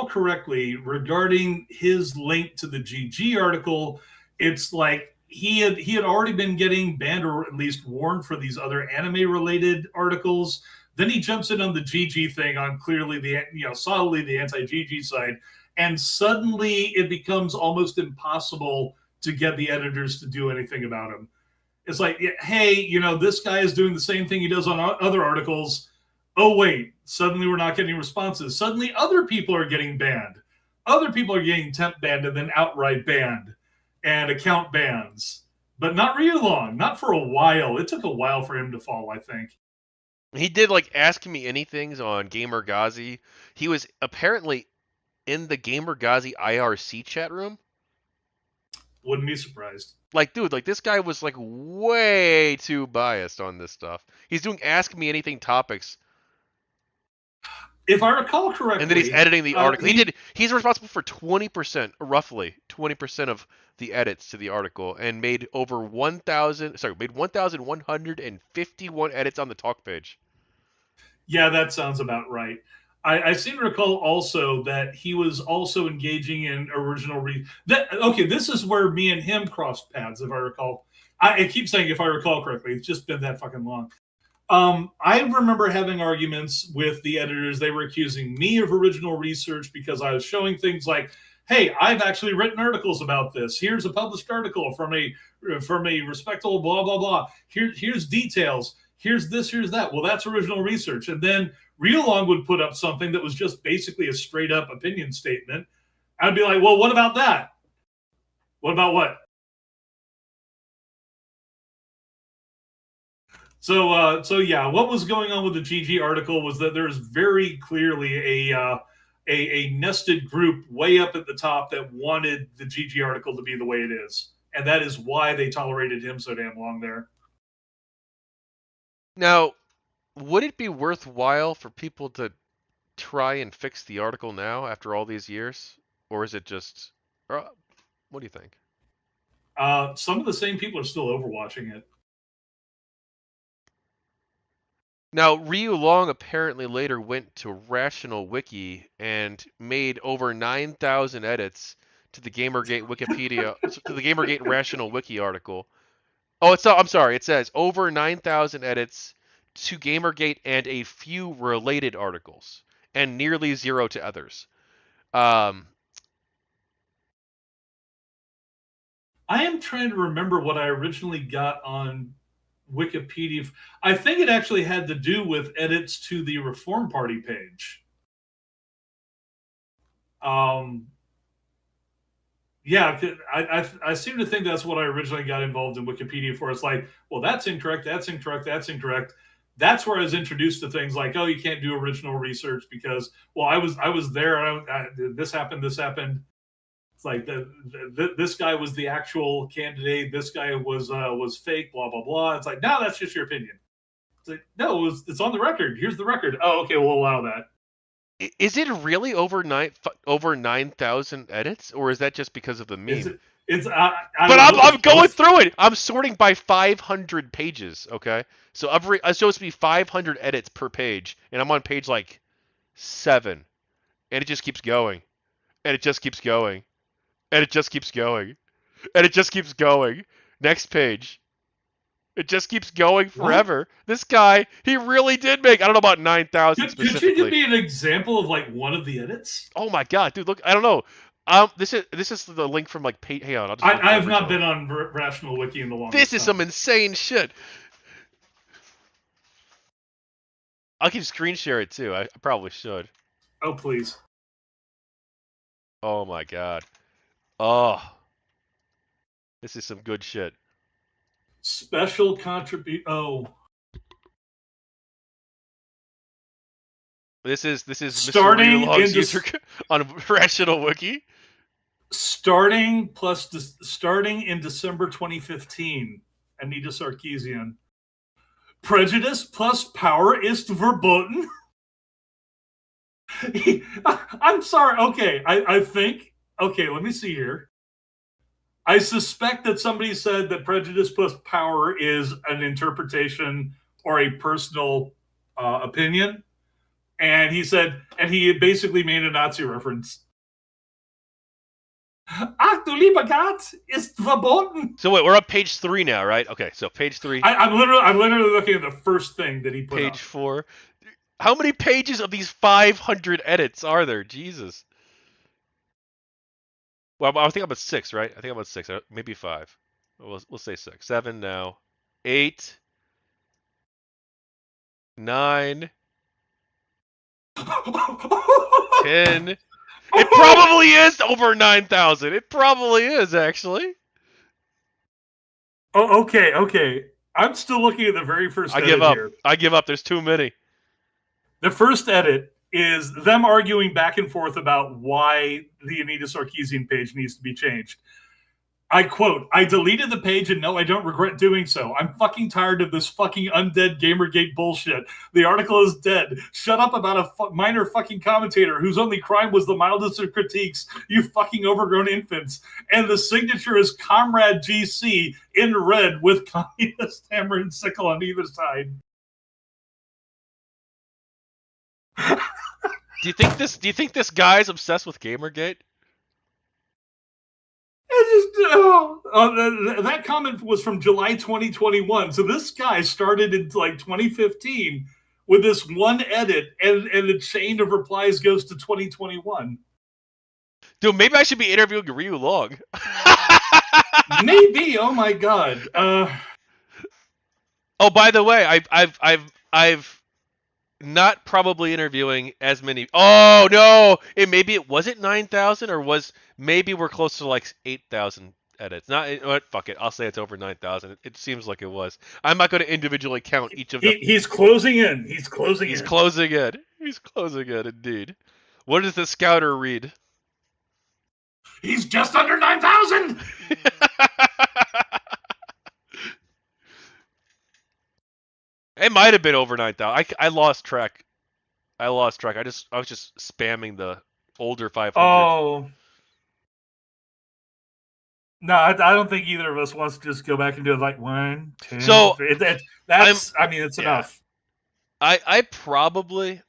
correctly, regarding his link to the GG article, it's like he had already been getting banned or at least warned for these other anime related articles. Then he jumps in on the GG thing on clearly the solidly the anti GG side, and suddenly it becomes almost impossible to get the editors to do anything about him. It's like, hey, this guy is doing the same thing he does on other articles. Oh, wait, suddenly we're not getting responses. Suddenly other people are getting banned. Other people are getting temp banned and then outright banned and account bans. But not really long, not for a while. It took a while for him to fall, I think. he did like Ask Me Anythings on GamerGazi. He was apparently in the GamerGazi IRC chat room. Wouldn't be surprised. Like, dude, like this guy was like way too biased on this stuff. He's doing Ask Me Anything topics, If I recall and then he's correctly, editing the article. He's responsible for 20%, roughly 20% of the edits to the article, and made over 1,151 edits on the talk page. yeah, that sounds about right. I seem to recall also that he was also engaging in original okay, this is where me and him crossed paths, if I recall. I keep saying if I recall correctly. It's just been that fucking long. I remember having arguments with the editors. They were accusing me of original research because I was showing things like, "Hey, I've actually written articles about this. Here's a published article from a respectable blah blah blah. Here's details. Here's this. Here's that." Well, that's original research. And then Read Along would put up something that was just basically a straight up opinion statement. I'd be like, "Well, what about that? What about what?" So yeah, what was going on with the GG article was that there's very clearly a nested group way up at the top that wanted the GG article to be the way it is, and that is why they tolerated him so damn long there. Now, would it be worthwhile for people to try and fix the article now after all these years, or is it just? What do you think? Some of the same people are still overwatching it. Now, Ryu Long apparently later went to Rational Wiki and made over 9,000 edits to the GamerGate Wikipedia, to the GamerGate Rational Wiki article. Oh, I'm sorry. It says over 9,000 edits to GamerGate and a few related articles, and nearly zero to others. I am trying to remember what I originally got on Wikipedia. I think it actually had to do with edits to the Reform Party page. Yeah, I seem to think that's what I originally got involved in Wikipedia for. It's like, well, that's incorrect, that's incorrect, that's incorrect. That's where I was introduced to things like, oh, you can't do original research because, well, I was there. This happened. This happened. It's like this guy was the actual candidate. This guy was fake. Blah blah blah. It's like, no, that's just your opinion. It's like, no, it's on the record. Here's the record. Oh, okay, we'll allow that. Is it really over 9,000 edits, or is that just because of the meme? It's but I'm going through it. I'm sorting by 500 pages. Okay, so it's supposed to be 500 edits per page, and I'm on page like 7, and it just keeps going, and it just keeps going, and it just keeps going, and it just keeps going. Next page. It just keeps going forever. What? This guy, he really did make, I don't know about 9,000 specifically. Could you give me an example of like one of the edits? Oh my god, dude, look, I don't know. This is the link from like hang on, I have not been on Rational Wiki in the longest This is some insane shit. I'll keep screen share it too. I probably should. Oh please. Oh my god. Oh. This is some good shit. Special contribute. Oh. This is starting Mr. user on Rational Wiki. Starting in December 2015. Anita Sarkeesian. Prejudice plus power ist verboten. I'm sorry. Okay, I think. Okay, let me see here. I suspect that somebody said that prejudice plus power is an interpretation or a personal opinion. And he said, and he basically made a Nazi reference. Ach du lieber Gott, ist verboten. So wait, we're on page 3 now, right? Okay, so page 3. I'm literally looking at the first thing that he put Page up. 4. How many pages of these 500 edits are there? Jesus. Well, I think I'm at 6, right? I think I'm at 6. Maybe 5. We'll say 6. 7 now. 8. 9. 10. It probably is over 9,000. It probably is, actually. Oh, okay. I'm still looking at the very first I give edit up. here. I give up. There's too many. The first edit is them arguing back and forth about why the Anita Sarkeesian page needs to be changed. I quote, I deleted the page and no, I don't regret doing so. I'm fucking tired of this fucking undead GamerGate bullshit. The article is dead. Shut up about a minor fucking commentator whose only crime was the mildest of critiques, you fucking overgrown infants. And the signature is Comrade GC in red with communist hammer and sickle on either side. Do you think this guy's obsessed with GamerGate? That comment was from July 2021. So this guy started in like 2015 with this one edit, and the chain of replies goes to 2021. Dude, maybe I should be interviewing Ryu Long. Maybe. Oh my god. Oh, by the way, I've not probably interviewing as many. Oh no! Maybe it wasn't 9,000, or maybe we're close to like 8,000 edits. Not fuck it. I'll say it's over 9,000. It seems like it was. I'm not going to individually count each of them. He's closing in. He's closing in. He's closing in, indeed. What does the scouter read? He's just under 9,000. It might have been over 9,000. I lost track. I was just spamming the older 500. Oh. No, I don't think either of us wants to just go back and do it like 1, 2. So it's enough. I probably.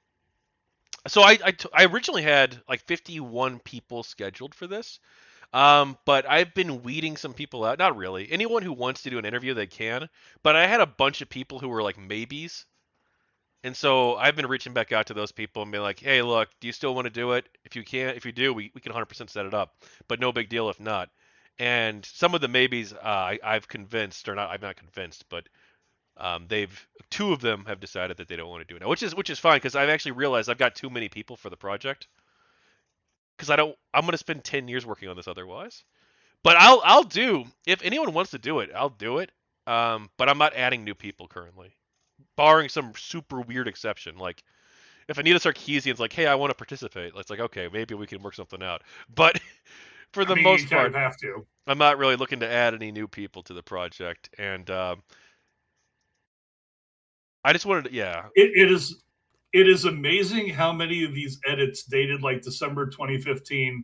So I originally had like 51 people scheduled for this. But I've been weeding some people out. Not really. Anyone who wants to do an interview, they can. But I had a bunch of people who were like maybes. And so I've been reaching back out to those people and being like, hey, look, do you still want to do it? If you do, we can 100% set it up. But no big deal if not. And some of the maybes I've convinced, or not, I'm not convinced, but two of them have decided that they don't want to do it now, which is fine because I've actually realized I've got too many people for the project. Because I'm going to spend 10 years working on this otherwise. But I'll do, if anyone wants to do it, I'll do it. But I'm not adding new people currently, barring some super weird exception. Like if Anita Sarkeesian's like, hey, I want to participate, it's like, okay, maybe we can work something out. But for the most part, have to. I'm not really looking to add any new people to the project, and I just wanted to, yeah. It is amazing how many of these edits dated like December 2015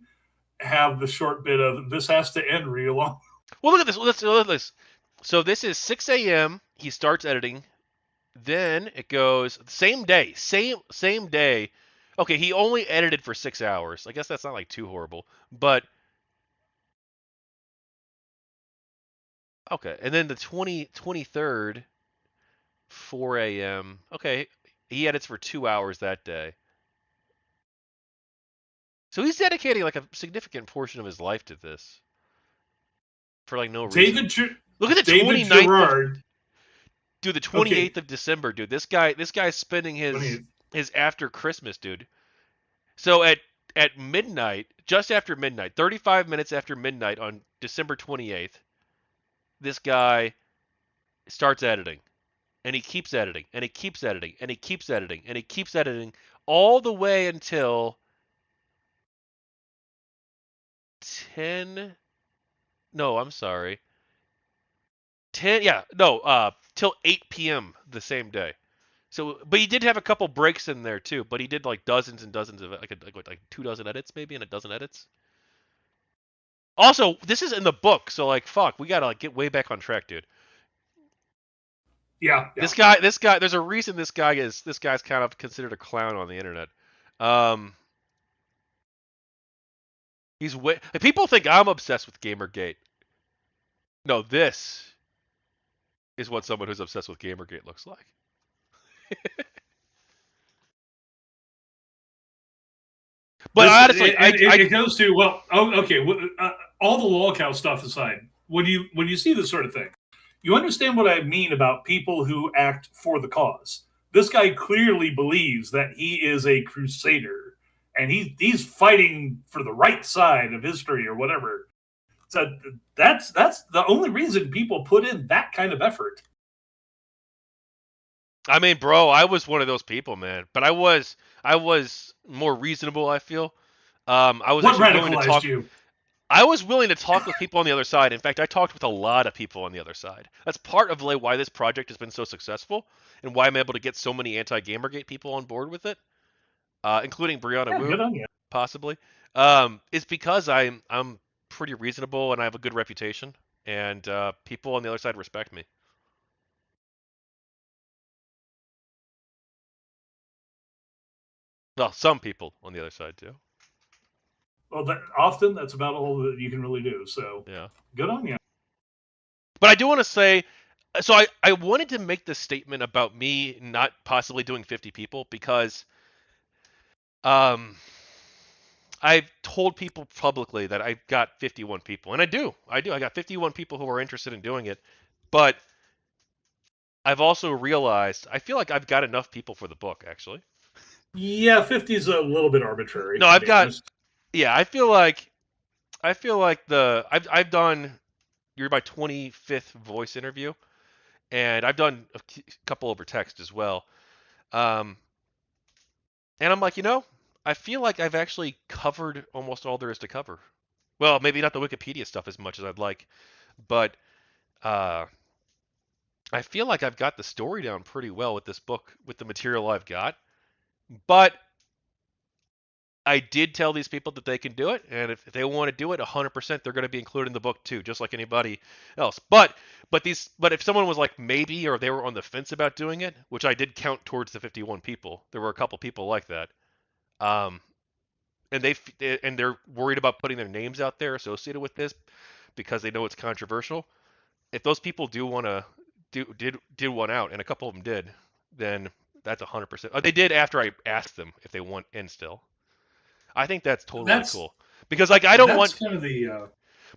have the short bit of "this has to end real long." Well, look at this. Look at this. So this is 6 a.m. He starts editing. Then it goes same day, same day. Okay, he only edited for 6 hours. I guess that's not like too horrible, but okay. And then the 23rd, 4 a.m. Okay, he edits for 2 hours that day. So he's dedicating like a significant portion of his life to this for like no reason. Look at the 29th. Dude, the 28th of December, dude. This guy's spending his after Christmas, dude. So at midnight, just after midnight, 35 minutes after midnight on December 28th, this guy starts editing. And he keeps editing, and he keeps editing, and he keeps editing, and he keeps editing all the way until 10. No, I'm sorry. 10. Yeah, no. Till 8 p.m. the same day. So, but he did have a couple breaks in there too. But he did like dozens and dozens of like 2 dozen edits maybe, and a dozen edits. Also, this is in the book, so like fuck, we gotta like get way back on track, dude. Yeah, yeah. This guy. There's a reason this guy's kind of considered a clown on the internet. Um, he's way. People think I'm obsessed with GamerGate. No, this is what someone who's obsessed with GamerGate looks like. But This honestly, it goes to, well, oh, okay. All the lolcow stuff aside, when you see this sort of thing, you understand what I mean about people who act for the cause. This guy clearly believes that he is a crusader, and he's fighting for the right side of history or whatever. So that's the only reason people put in that kind of effort. I mean, bro, I was one of those people, man. But I was more reasonable. I feel. I was What actually willing to radicalized talk. you? I was willing to talk with people on the other side. In fact, I talked with a lot of people on the other side. That's part of like why this project has been so successful and why I'm able to get so many anti-Gamergate people on board with it, including Brianna Yeah, Wu, good on you. possibly. Is because I'm pretty reasonable and I have a good reputation, and people on the other side respect me. Well, some people on the other side too. Well, often that's about all that you can really do. So Yeah. good on you. But I do want to say, so I wanted to make this statement about me not possibly doing 50 people because um, I've told people publicly that I've got 51 people, and I do. I got 51 people who are interested in doing it, but I've also realized I feel like I've got enough people for the book, actually. Yeah, 50 is a little bit arbitrary, No, to I've be got, honest. yeah, I feel like I've done you're my 25th voice interview, and I've done a couple over text as well. Um, and I'm like, I feel like I've actually covered almost all there is to cover. Well, maybe not the Wikipedia stuff as much as I'd like, but uh, I feel like I've got the story down pretty well with this book, with the material I've got. But I did tell these people that they can do it, and if they want to do it, 100%, they're going to be included in the book too, just like anybody else. But if someone was like maybe, or they were on the fence about doing it, which I did count towards the 51 people, there were a couple people like that. Um, and they're worried about putting their names out there associated with this because they know it's controversial. If those people do want to did one out, and a couple of them did, then that's 100%. They did after I asked them if they want in still. I think that's totally That's cool because like I don't that's want, kind of the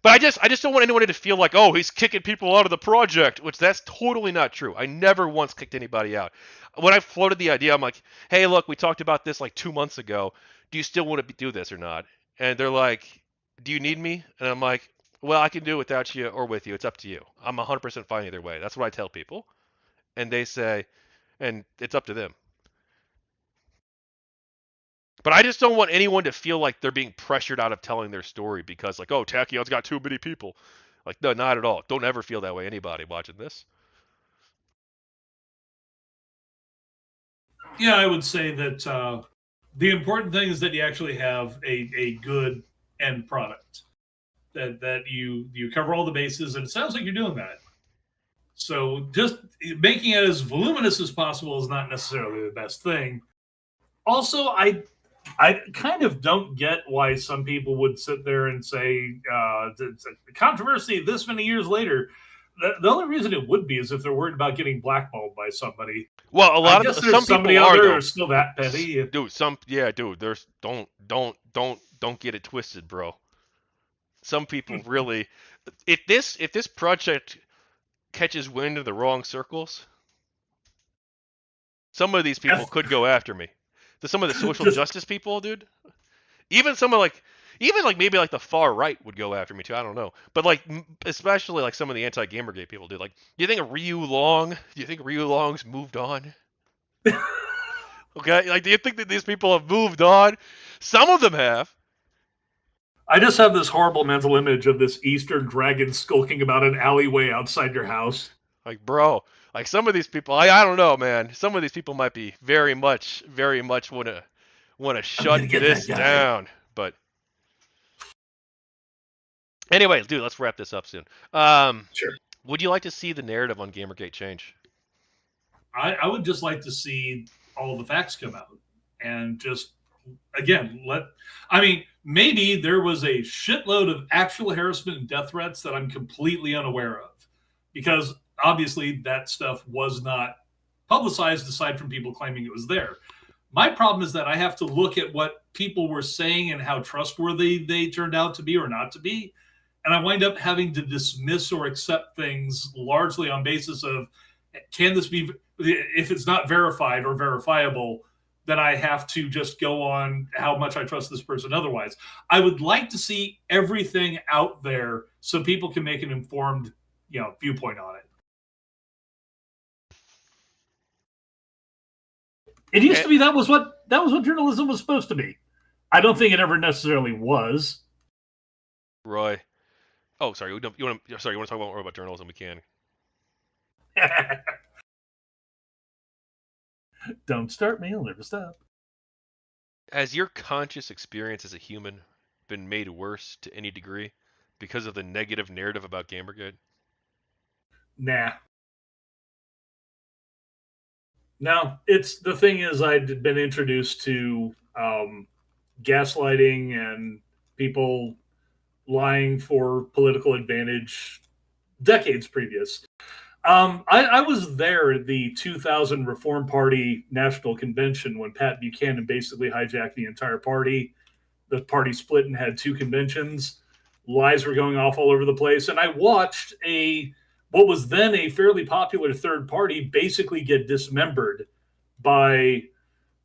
but I just don't want anyone to feel like, oh, he's kicking people out of the project, which that's totally not true. I never once kicked anybody out. When I floated the idea, I'm like, hey, look, we talked about this like 2 months ago. Do you still want to do this or not? And they're like, do you need me? And I'm like, well, I can do it without you or with you. It's up to you. I'm 100% fine either way. That's what I tell people. And they say, and it's up to them. But I just don't want anyone to feel like they're being pressured out of telling their story because, like, oh, Tachyon's got too many people. Like, no, not at all. Don't ever feel that way, anybody watching this. yeah. I would say that the important thing is that you actually have a good end product that you cover all the bases, and it sounds like you're doing that. So just making it as voluminous as possible is not necessarily the best thing. Also, I kind of don't get why some people would sit there and say it's a controversy this many years later. The only reason it would be is if they're worried about getting blackballed by somebody. Well, a I lot guess of there's some somebody people out are there though. who's still that petty. Dude, dude. There's don't get it twisted, bro. Some people really, if this project catches wind of the wrong circles, some of these people could go after me. Some of the social Just justice people, dude. Even some of like even like maybe like the far right would go after me too. I don't know, but like especially like some of the anti-Gamergate people do. Like, Do you think Ryu Long's moved on? Okay, like do you think that these people have moved on? Some of them have. I just have this horrible mental image of this Eastern dragon skulking about an alleyway outside your house. Like, bro, like some of these people, I don't know, man. Some of these people might be very much wanna I'm shut gonna get that this guy. down. But anyway, dude, let's wrap this up soon. Um, Sure. would you like to see the narrative on Gamergate change? I would just like to see all the facts come out and just again I mean, maybe there was a shitload of actual harassment and death threats that I'm completely unaware of, because obviously that stuff was not publicized aside from people claiming it was there. My problem is that I have to look at what people were saying and how trustworthy they turned out to be or not to be, and I wind up having to dismiss or accept things largely on basis of, can this be, if it's not verified or verifiable, then I have to just go on how much I trust this person otherwise. I would like to see everything out there so people can make an informed, viewpoint on it. It used to be that was what journalism was supposed to be. I don't think it ever necessarily was. Roy. Oh, sorry. You want to talk more about journalism? We can. Don't start me. I'll never stop. Has your conscious experience as a human been made worse to any degree because of the negative narrative about Gamergate? Nah. No, it's the thing is I'd been introduced to gaslighting and people lying for political advantage decades previous. I was there at the 2000 Reform Party National Convention when Pat Buchanan basically hijacked the entire party. The party split and had two conventions. Lies were going off all over the place. And I watched what was then a fairly popular third party basically get dismembered by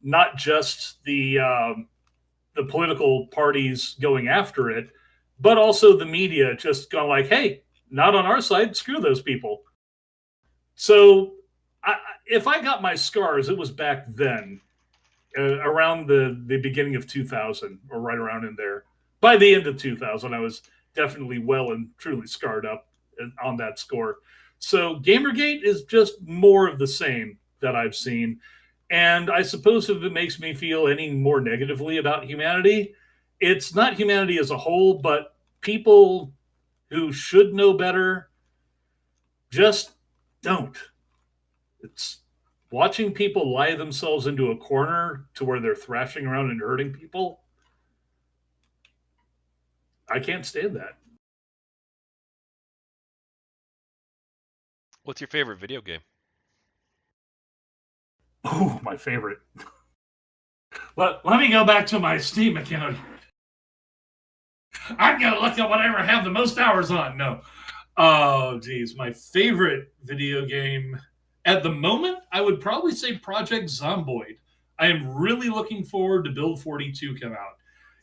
not just the political parties going after it, but also the media just going like, hey, not on our side, screw those people. So if I got my scars, it was back then, around the beginning of 2000, or right around in there. By the end of 2000, I was definitely well and truly scarred up on that score. So Gamergate is just more of the same that I've seen. And I suppose if it makes me feel any more negatively about humanity, it's not humanity as a whole, but people who should know better just don't. It's watching people lie themselves into a corner to where they're thrashing around and hurting people. I can't stand that. What's your favorite video game? Oh, my favorite. Let me go back to my Steam account. I'm going to look at whatever I have the most hours on. No. Oh, geez. My favorite video game at the moment, I would probably say Project Zomboid. I am really looking forward to Build 42 come out.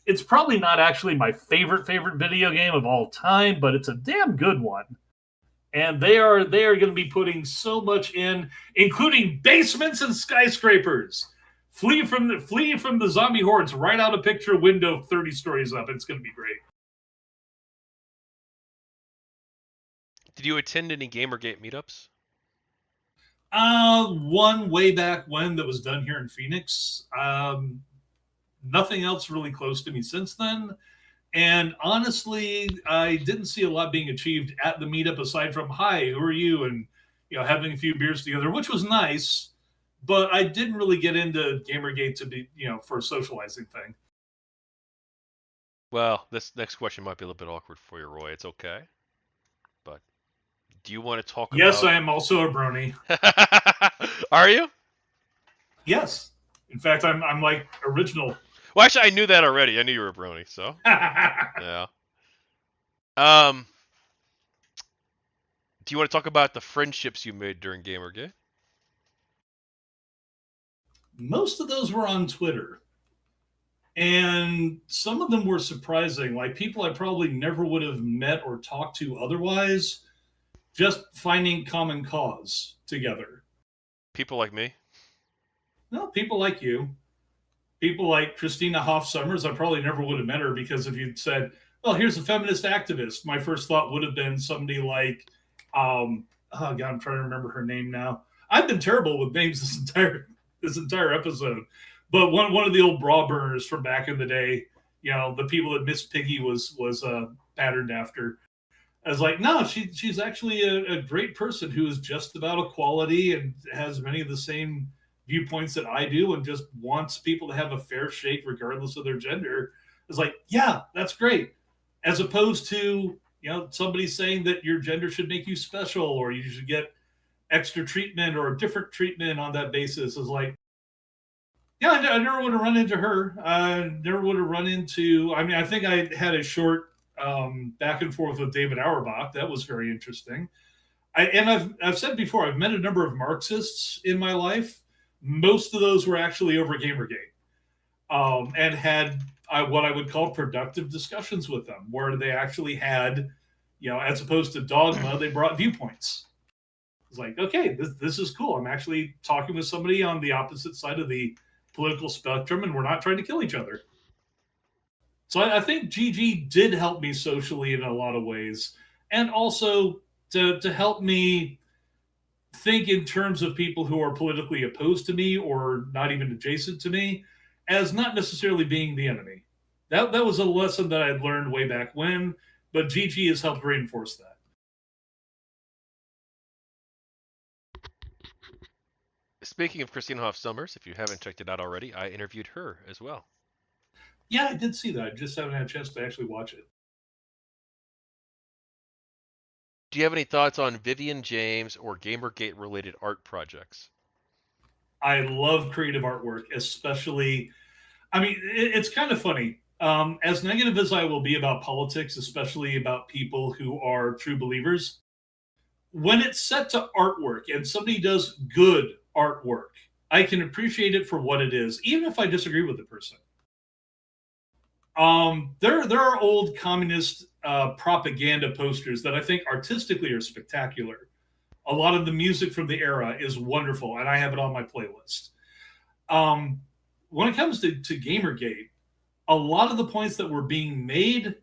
It's probably not actually my favorite video game of all time, but it's a damn good one. And they are going to be putting so much in, including basements and skyscrapers. Flee from the zombie hordes right out a picture window 30 stories up. It's going to be great. Did you attend any Gamergate meetups? One way back when that was done here in Phoenix. Nothing else really close to me since then. And honestly, I didn't see a lot being achieved at the meetup aside from, hi, who are you? And, having a few beers together, which was nice. But I didn't really get into Gamergate to be, for a socializing thing. Well, this next question might be a little bit awkward for you, Roy. It's okay. But do you want to talk Yes, about... I am also a brony. Are you? Yes. In fact, I'm like original. Well, actually, I knew that already. I knew you were a brony, so. Yeah. Do you want to talk about the friendships you made during Gamergate? Most of those were on Twitter. And some of them were surprising, like people I probably never would have met or talked to otherwise, just finding common cause together. People like me? No, people like you. People like Christina Hoff Summers, I probably never would have met her, because if you'd said, well, here's a feminist activist, my first thought would have been somebody like, oh God, I'm trying to remember her name now. I've been terrible with names this entire episode. But one of the old bra burners from back in the day, the people that Miss Piggy was patterned after. I was like, no, she's actually a great person who is just about equality and has many of the same viewpoints that I do and just wants people to have a fair shake regardless of their gender. It's like, yeah, that's great. As opposed to, somebody saying that your gender should make you special or you should get extra treatment or different treatment on that basis. Is like, yeah, I never would have run into her. I never would have run into. I mean, I think I had a short back and forth with David Auerbach. That was very interesting. I've said before, I've met a number of Marxists in my life. Most of those were actually over GamerGate, and had what I would call productive discussions with them, where they actually had, as opposed to dogma, they brought viewpoints. It's like, okay, this is cool. I'm actually talking with somebody on the opposite side of the political spectrum, and we're not trying to kill each other. So I think GG did help me socially in a lot of ways, and also to help me think in terms of people who are politically opposed to me or not even adjacent to me as not necessarily being the enemy. That was a lesson that I'd learned way back when, but GG has helped reinforce that. Speaking of Christina Hoff Summers, if you haven't checked it out already, I interviewed her as well. Yeah, I did see that. I just haven't had a chance to actually watch it. Do you have any thoughts on Vivian James or Gamergate related art projects? I love creative artwork, especially. I mean, it's kind of funny. As negative as I will be about politics, especially about people who are true believers, when it's set to artwork and somebody does good artwork, I can appreciate it for what it is, even if I disagree with the person. There are old communist propaganda posters that I think artistically are spectacular. A lot of the music from the era is wonderful, and I have it on my playlist. Um, when it comes to Gamergate, a lot of the points that were being made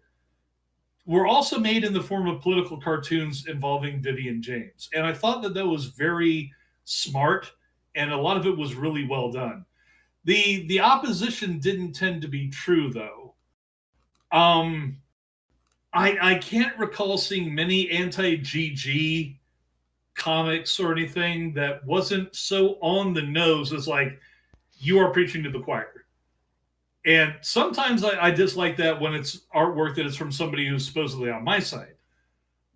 were also made in the form of political cartoons involving Vivian James. And I thought that was very smart, and a lot of it was really well done. The opposition didn't tend to be true, though. Um, I can't recall seeing many anti GG comics or anything that wasn't so on the nose as like you are preaching to the choir. And sometimes I dislike that when it's artwork that is from somebody who's supposedly on my side.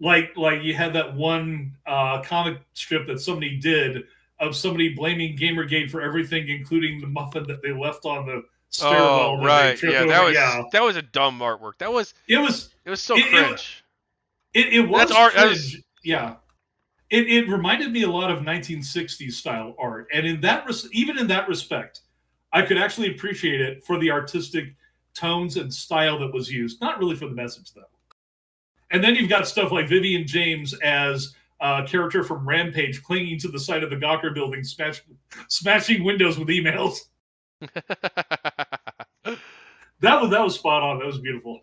Like you had that one comic strip that somebody did of somebody blaming Gamergate for everything, including the muffin that they left on the Oh, stairwell that they right. tripped Yeah, over. Yeah, that was a dumb artwork. it was It was so it cringe. it That's was art. That was cringe. Yeah, it reminded me a lot of 1960s style art, and even in that respect, I could actually appreciate it for the artistic tones and style that was used. Not really for the message though. And then you've got stuff like Vivian James as a character from Rampage clinging to the side of the Gawker building, smashing windows with emails. That was spot on. That was beautiful.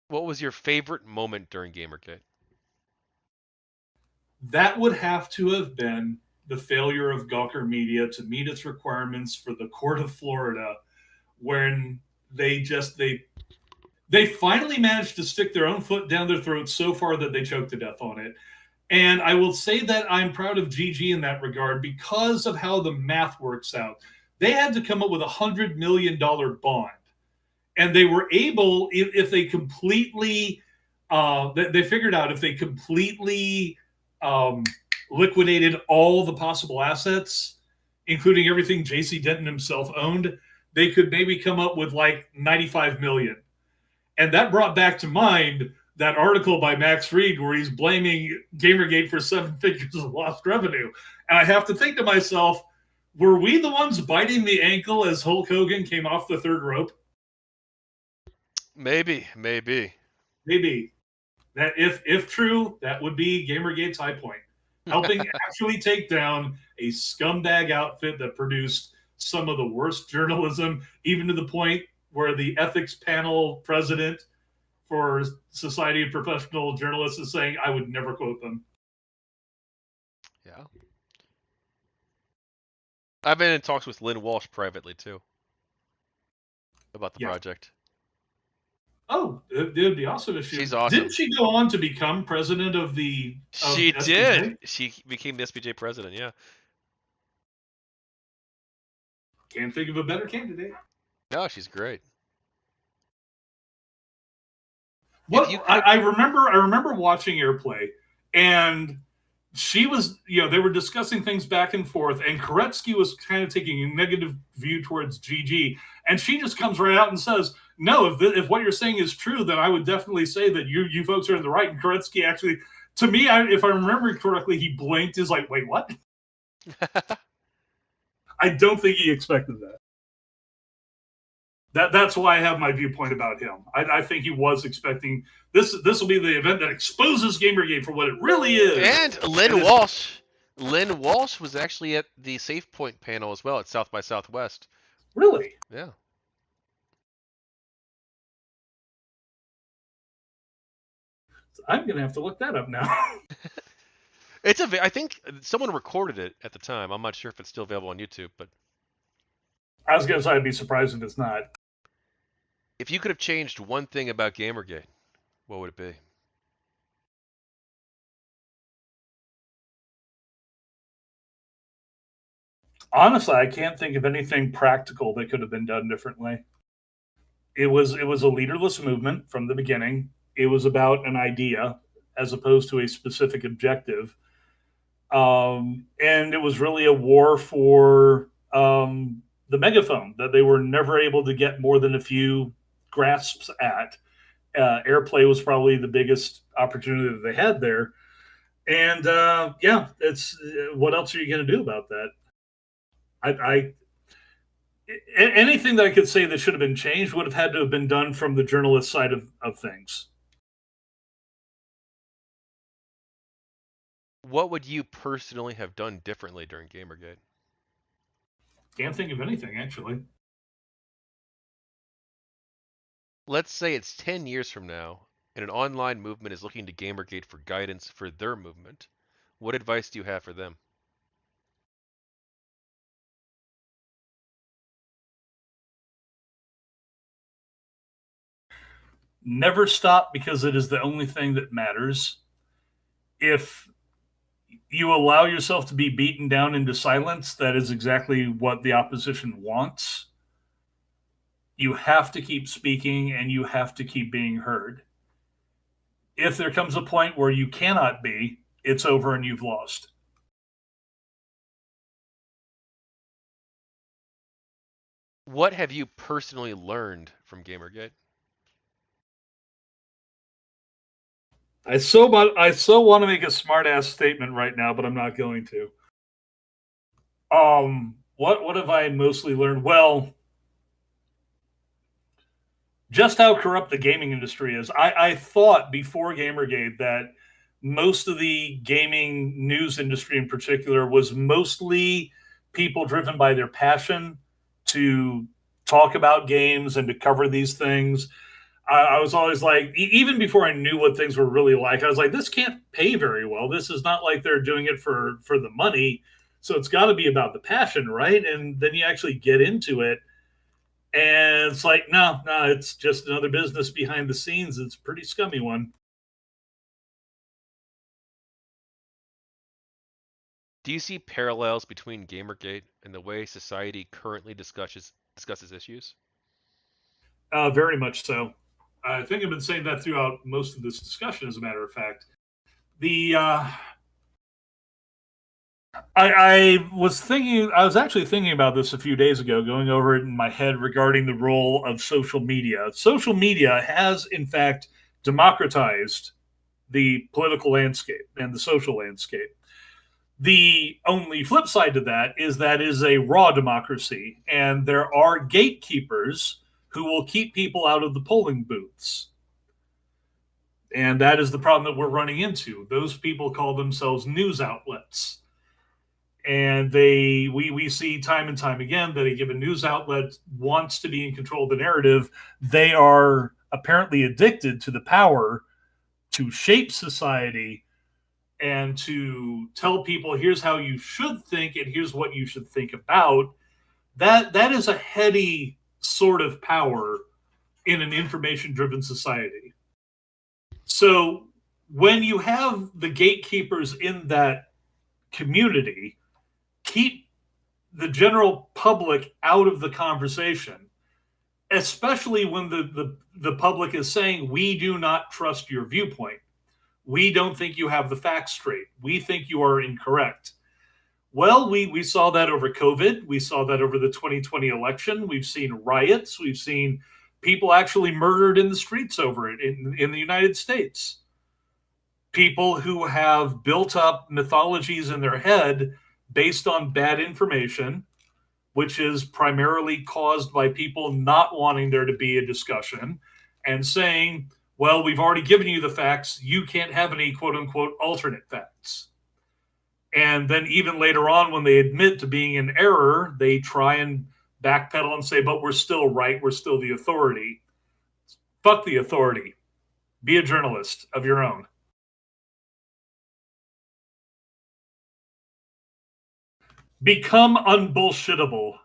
What was your favorite moment during Gamergate? That would have to have been the failure of Gawker Media to meet its requirements for the court of Florida, when they finally managed to stick their own foot down their throat so far that they choked to death on it. And I will say that I'm proud of GG in that regard because of how the math works out. They had to come up with $100 million bond, and they were able, if they completely, they figured out if they completely um, liquidated all the possible assets, including everything JC Denton himself owned, they could maybe come up with like 95 million. And that brought back to mind that article by Max Reed where he's blaming Gamergate for 7 figures of lost revenue. And I have to think to myself, were we the ones biting the ankle as Hulk Hogan came off the third rope? Maybe, maybe. Maybe. That if true, that would be Gamergate's high point. Helping actually take down a scumbag outfit that produced some of the worst journalism, even to the point where the ethics panel president for Society of Professional Journalists is saying, I would never quote them. Yeah. I've been in talks with Lynn Walsh privately too about the Yeah. project. Oh, it would be awesome if she She's didn't. awesome. She go on to become president of She SPJ? did. She became the SPJ president. Yeah. Can't think of a better candidate. No, she's great. If What you could have, I remember watching Airplay, and she was, they were discussing things back and forth, and Koretsky was kind of taking a negative view towards GG, and she just comes right out and says, "No, if what you're saying is true, then I would definitely say that you folks are in the right." And Koretsky actually, to me, if I remember correctly, he blinked, is like, "Wait, what?" I don't think he expected that. That's why I have my viewpoint about him. I think he was expecting this. This will be the event that exposes GamerGate for what it really is. and And Lynn this Walsh. Lynn Walsh was actually at the Safe Point panel as well at South by Southwest. really, Yeah. I'm gonna have to look that up now. I think someone recorded it at the time. I'm not sure if it's still available on YouTube, but I was gonna say I'd be surprised if it's not. if you could have changed one thing about Gamergate, what would it be? Honestly, I can't think of anything practical that could have been done differently. It was a leaderless movement from the beginning. It was about an idea as opposed to a specific objective. And it was really a war for the megaphone that they were never able to get more than a few grasps at. Airplay was probably the biggest opportunity that they had there, and yeah, it's what else are you going to do about that? I anything that I could say that should have been changed would have had to have been done from the journalist side of things. What would you personally have done differently during Gamergate? Can't think of anything actually. Let's say it's 10 years from now, and an online movement is looking to Gamergate for guidance for their movement. What advice do you have for them? Never stop because it is the only thing that matters. If you allow yourself to be beaten down into silence, that is exactly what the opposition wants. You have to keep speaking and you have to keep being heard. If there comes a point where you cannot be, it's over and you've lost. What have you personally learned from Gamergate? I so want to make a smart ass statement right now, but I'm not going to. What have I mostly learned? Well, just how corrupt the gaming industry is. I thought before Gamergate that most of the gaming news industry in particular was mostly people driven by their passion to talk about games and to cover these things. I was always like, even before I knew what things were really like, I was like, this can't pay very well. This is not like they're doing it for the money. So it's got to be about the passion, right? And then you actually get into it, and it's like, no, it's just another business behind the scenes. It's a pretty scummy one. Do you see parallels between Gamergate and the way society currently discusses issues? Very much so. I think I've been saying that throughout most of this discussion. As a matter of fact, the I was thinking, I was actually thinking about this a few days ago, going over it in my head regarding the role of social media. Social media has, in fact, democratized the political landscape and the social landscape. The only flip side to that is a raw democracy, and there are gatekeepers who will keep people out of the polling booths. And that is the problem that we're running into. Those people call themselves news outlets. And we see time and time again that a given news outlet wants to be in control of the narrative. They are apparently addicted to the power to shape society and to tell people here's how you should think and here's what you should think about. That is a heady sort of power in an information driven society. So when you have the gatekeepers in that community, keep the general public out of the conversation, especially when the public is saying, we do not trust your viewpoint. We don't think you have the facts straight. We think you are incorrect. Well, we saw that over COVID. We saw that over the 2020 election. We've seen riots. We've seen people actually murdered in the streets over it in the United States. People who have built up mythologies in their head based on bad information, which is primarily caused by people not wanting there to be a discussion and saying, well, we've already given you the facts. You can't have any quote unquote alternate facts. And then even later on, when they admit to being in error, they try and backpedal and say, but we're still right. We're still the authority. Fuck the authority. Be a journalist of your own. Become unbullshittable.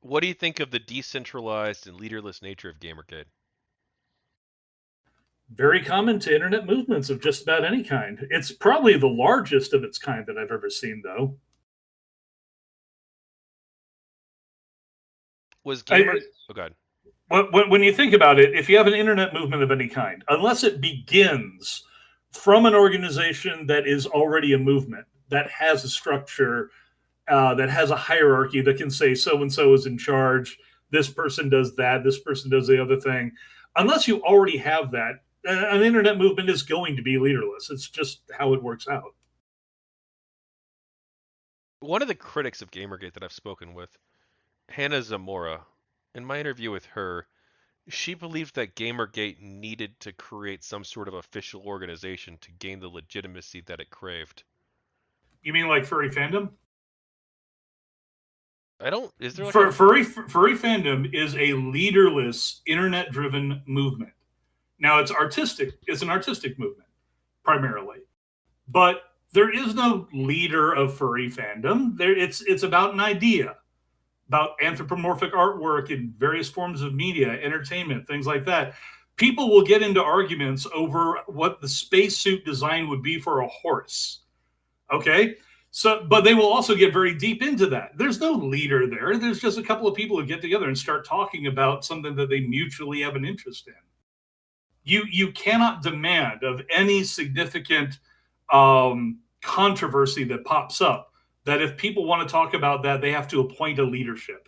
What do you think of the decentralized and leaderless nature of GamerGate? Very common to internet movements of just about any kind. It's probably the largest of its kind that I've ever seen, though. Was I, Gamer? Oh God. when you think about it, if you have an internet movement of any kind, unless it begins from an organization that is already a movement, that has a structure, that has a hierarchy, that can say so and so is in charge, this person does that, this person does the other thing. Unless you already have that, an internet movement is going to be leaderless. It's just how it works out. One of the critics of GamerGate that I've spoken with, Hannah Zamora, in my interview with her, she believed that GamerGate needed to create some sort of official organization to gain the legitimacy that it craved. You mean like furry fandom? I don't. Is there like a? Furry fandom is a leaderless, internet-driven movement. Now it's artistic. It's an artistic movement primarily, but there is no leader of furry fandom. It's about an idea, about anthropomorphic artwork in various forms of media, entertainment, things like that. People will get into arguments over what the spacesuit design would be for a horse. Okay. So, but they will also get very deep into that. There's no leader there. There's just a couple of people who get together and start talking about something that they mutually have an interest in. You cannot demand of any significant controversy that pops up that if people want to talk about that, they have to appoint a leadership.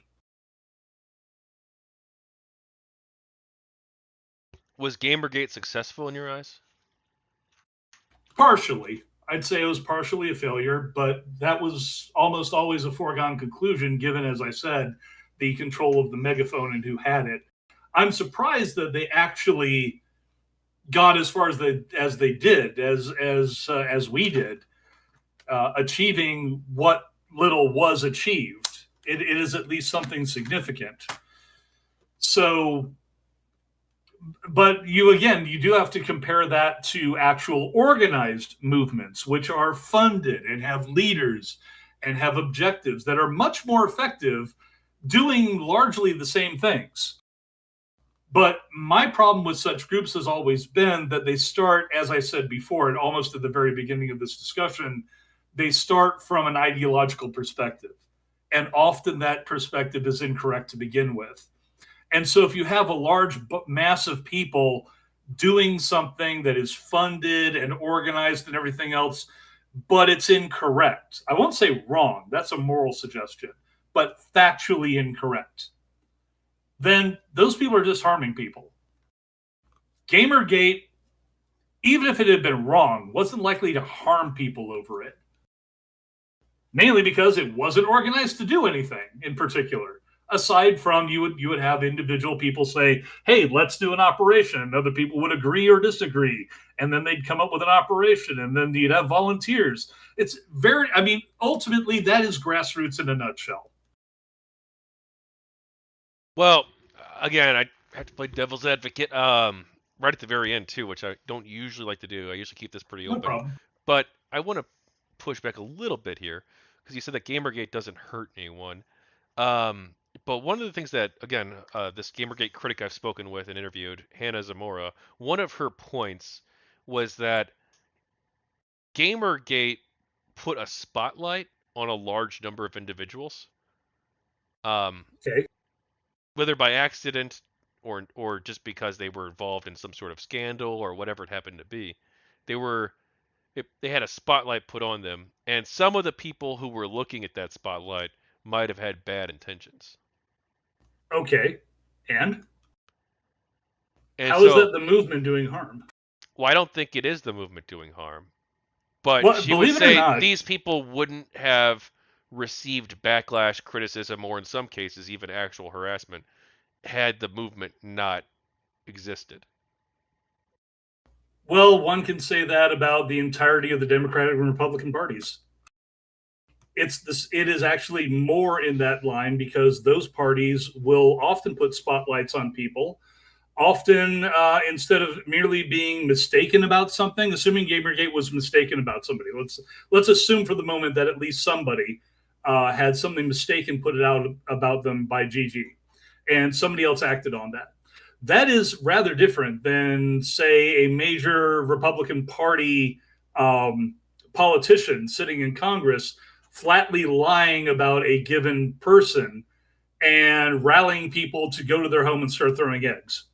Was GamerGate successful in your eyes? Partially. I'd say it was partially a failure, but that was almost always a foregone conclusion, given, as I said, the control of the megaphone and who had it. I'm surprised that they actually got as far as they did, as we did, achieving what little was achieved. It is at least something significant. So, but you do have to compare that to actual organized movements, which are funded and have leaders and have objectives that are much more effective, doing largely the same things. But my problem with such groups has always been that they start, as I said before, and almost at the very beginning of this discussion, they start from an ideological perspective. And often that perspective is incorrect to begin with. And so if you have a large mass of people doing something that is funded and organized and everything else, but it's incorrect, I won't say wrong, that's a moral suggestion, but factually incorrect, then those people are just harming people. Gamergate, even if it had been wrong, wasn't likely to harm people over it. Mainly because it wasn't organized to do anything in particular. Aside from you would have individual people say, hey, let's do an operation. And other people would agree or disagree. And then they'd come up with an operation. And then you'd have volunteers. It's very, I mean, ultimately, that is grassroots in a nutshell. Well, again, I have to play devil's advocate. Right at the very end too, which I don't usually like to do. I usually keep this pretty No open, problem. but I want to push back a little bit here because you said that GamerGate doesn't hurt anyone. But one of the things that, again, this GamerGate critic I've spoken with and interviewed, Hannah Zamora, one of her points was that GamerGate put a spotlight on a large number of individuals, um, Okay. whether by accident or just because they were involved in some sort of scandal or whatever it happened to be. They were they had a spotlight put on them, and some of the people who were looking at that spotlight might have had bad intentions. Okay. And And how is so, that the movement doing harm? well, I don't think it is the movement doing harm. But Well, she would believe it or say not, these people wouldn't have received backlash, criticism, or in some cases even actual harassment had the movement not existed. well, one can say that about the entirety of the Democratic and Republican parties. It's this. It is actually more in that line because those parties will often put spotlights on people. Often, instead of merely being mistaken about something, assuming Gamergate was mistaken about somebody, let's assume for the moment that at least somebody had something mistaken put it out about them by GG, and somebody else acted on that. That is rather different than, say, a major Republican Party politician sitting in Congress flatly lying about a given person and rallying people to go to their home and start throwing eggs.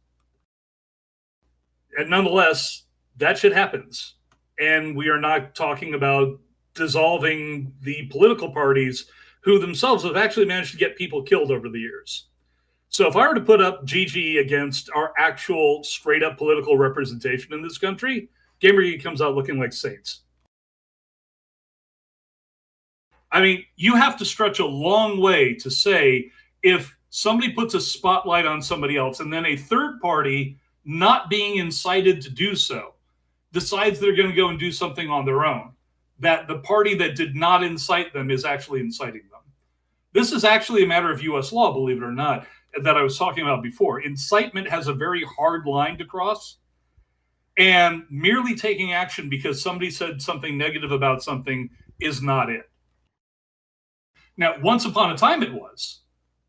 And nonetheless, that shit happens. And we are not talking about dissolving the political parties who themselves have actually managed to get people killed over the years. So if I were to put up GG against our actual straight up political representation in this country, Gamergate comes out looking like saints. I mean, you have to stretch a long way to say if somebody puts a spotlight on somebody else and then a third party, not being incited to do so, decides they're going to go and do something on their own, that the party that did not incite them is actually inciting them. This is actually a matter of US law, believe it or not, that I was talking about before. Incitement has a very hard line to cross. And merely taking action because somebody said something negative about something is not it. Now, once upon a time, it was.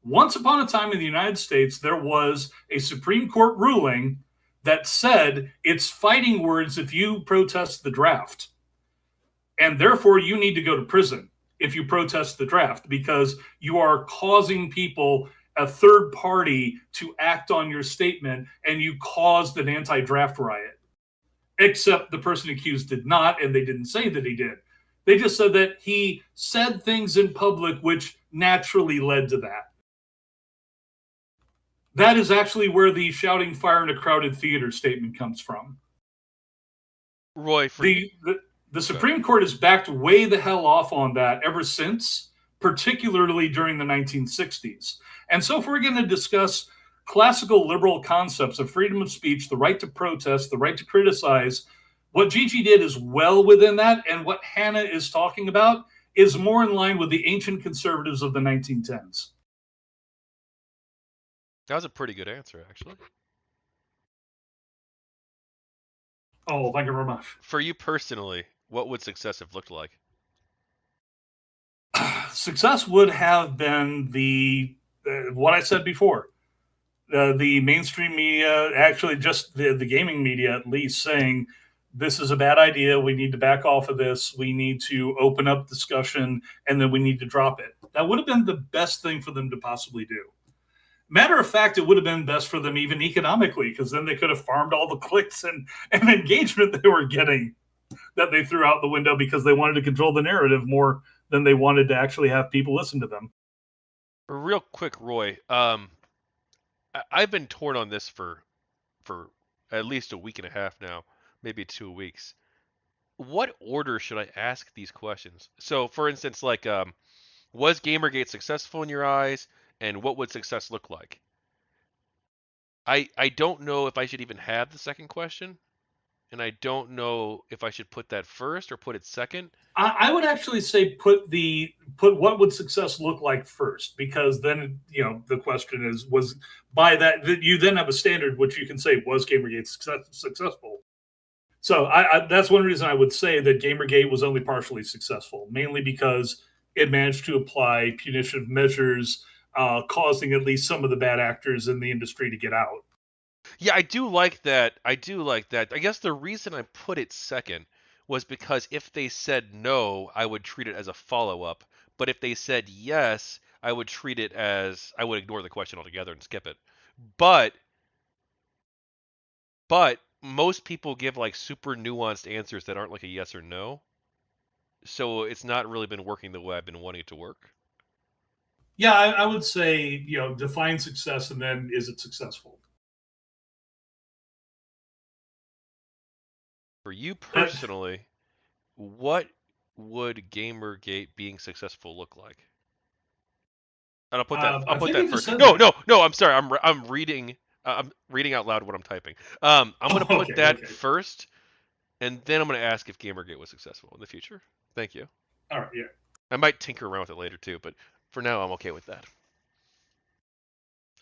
Once upon a time in the United States, there was a Supreme Court ruling that said it's fighting words if you protest the draft. And therefore, you need to go to prison if you protest the draft because you are causing people, a third party, to act on your statement and you caused an anti draft riot. Except the person accused did not, and they didn't say that he did. They just said that he said things in public which naturally led to that. That is actually where the shouting fire in a crowded theater statement comes from. Roy, for you, The Supreme Court has backed way the hell off on that ever since, particularly during the 1960s. And so, if we're going to discuss classical liberal concepts of freedom of speech, the right to protest, the right to criticize, what Gigi did is well within that. And what Hannah is talking about is more in line with the ancient conservatives of the 1910s. that was a pretty good answer, actually. Oh, thank you very much. For you personally, what would success have looked like? Success would have been what I said before. The mainstream media, actually just the gaming media at least, saying this is a bad idea. We need to back off of this. We need to open up discussion, and then we need to drop it. That would have been the best thing for them to possibly do. Matter of fact, it would have been best for them even economically, because then they could have farmed all the clicks and engagement they were getting that they threw out the window because they wanted to control the narrative more than they wanted to actually have people listen to them. Real quick, Roy. I've been torn on this for at least a week and a half now, maybe 2 weeks. What order should I ask these questions? So, for instance, like, was Gamergate successful in your eyes, and what would success look like? I don't know if I should even have the second question, and I don't know if I should put that first or put it second. I would actually say put what would success look like first, because then the question is, was by that you then have a standard which you can say, was Gamergate successful. So that's one reason I would say that Gamergate was only partially successful, mainly because it managed to apply punitive measures causing at least some of the bad actors in the industry to get out. Yeah, I do like that. I do like that. I guess the reason I put it second was because if they said no, I would treat it as a follow-up. But if they said yes, I would treat it as I would ignore the question altogether and skip it. But but most people give like super nuanced answers that aren't like a yes or no. So it's not really been working the way I've been wanting it to work. Yeah, I would say, define success and then is it successful? For you That, personally, what would GamerGate being successful look like? And I'll put that. I'll I put think that I just first. said No, that. no, no. I'm sorry. I'm reading. I'm reading out loud what I'm typing. I'm gonna Oh, put okay, that okay. first, and then I'm gonna ask if GamerGate was successful in the future. Thank you. All right, yeah. I might tinker around with it later too, but for now I'm okay with that.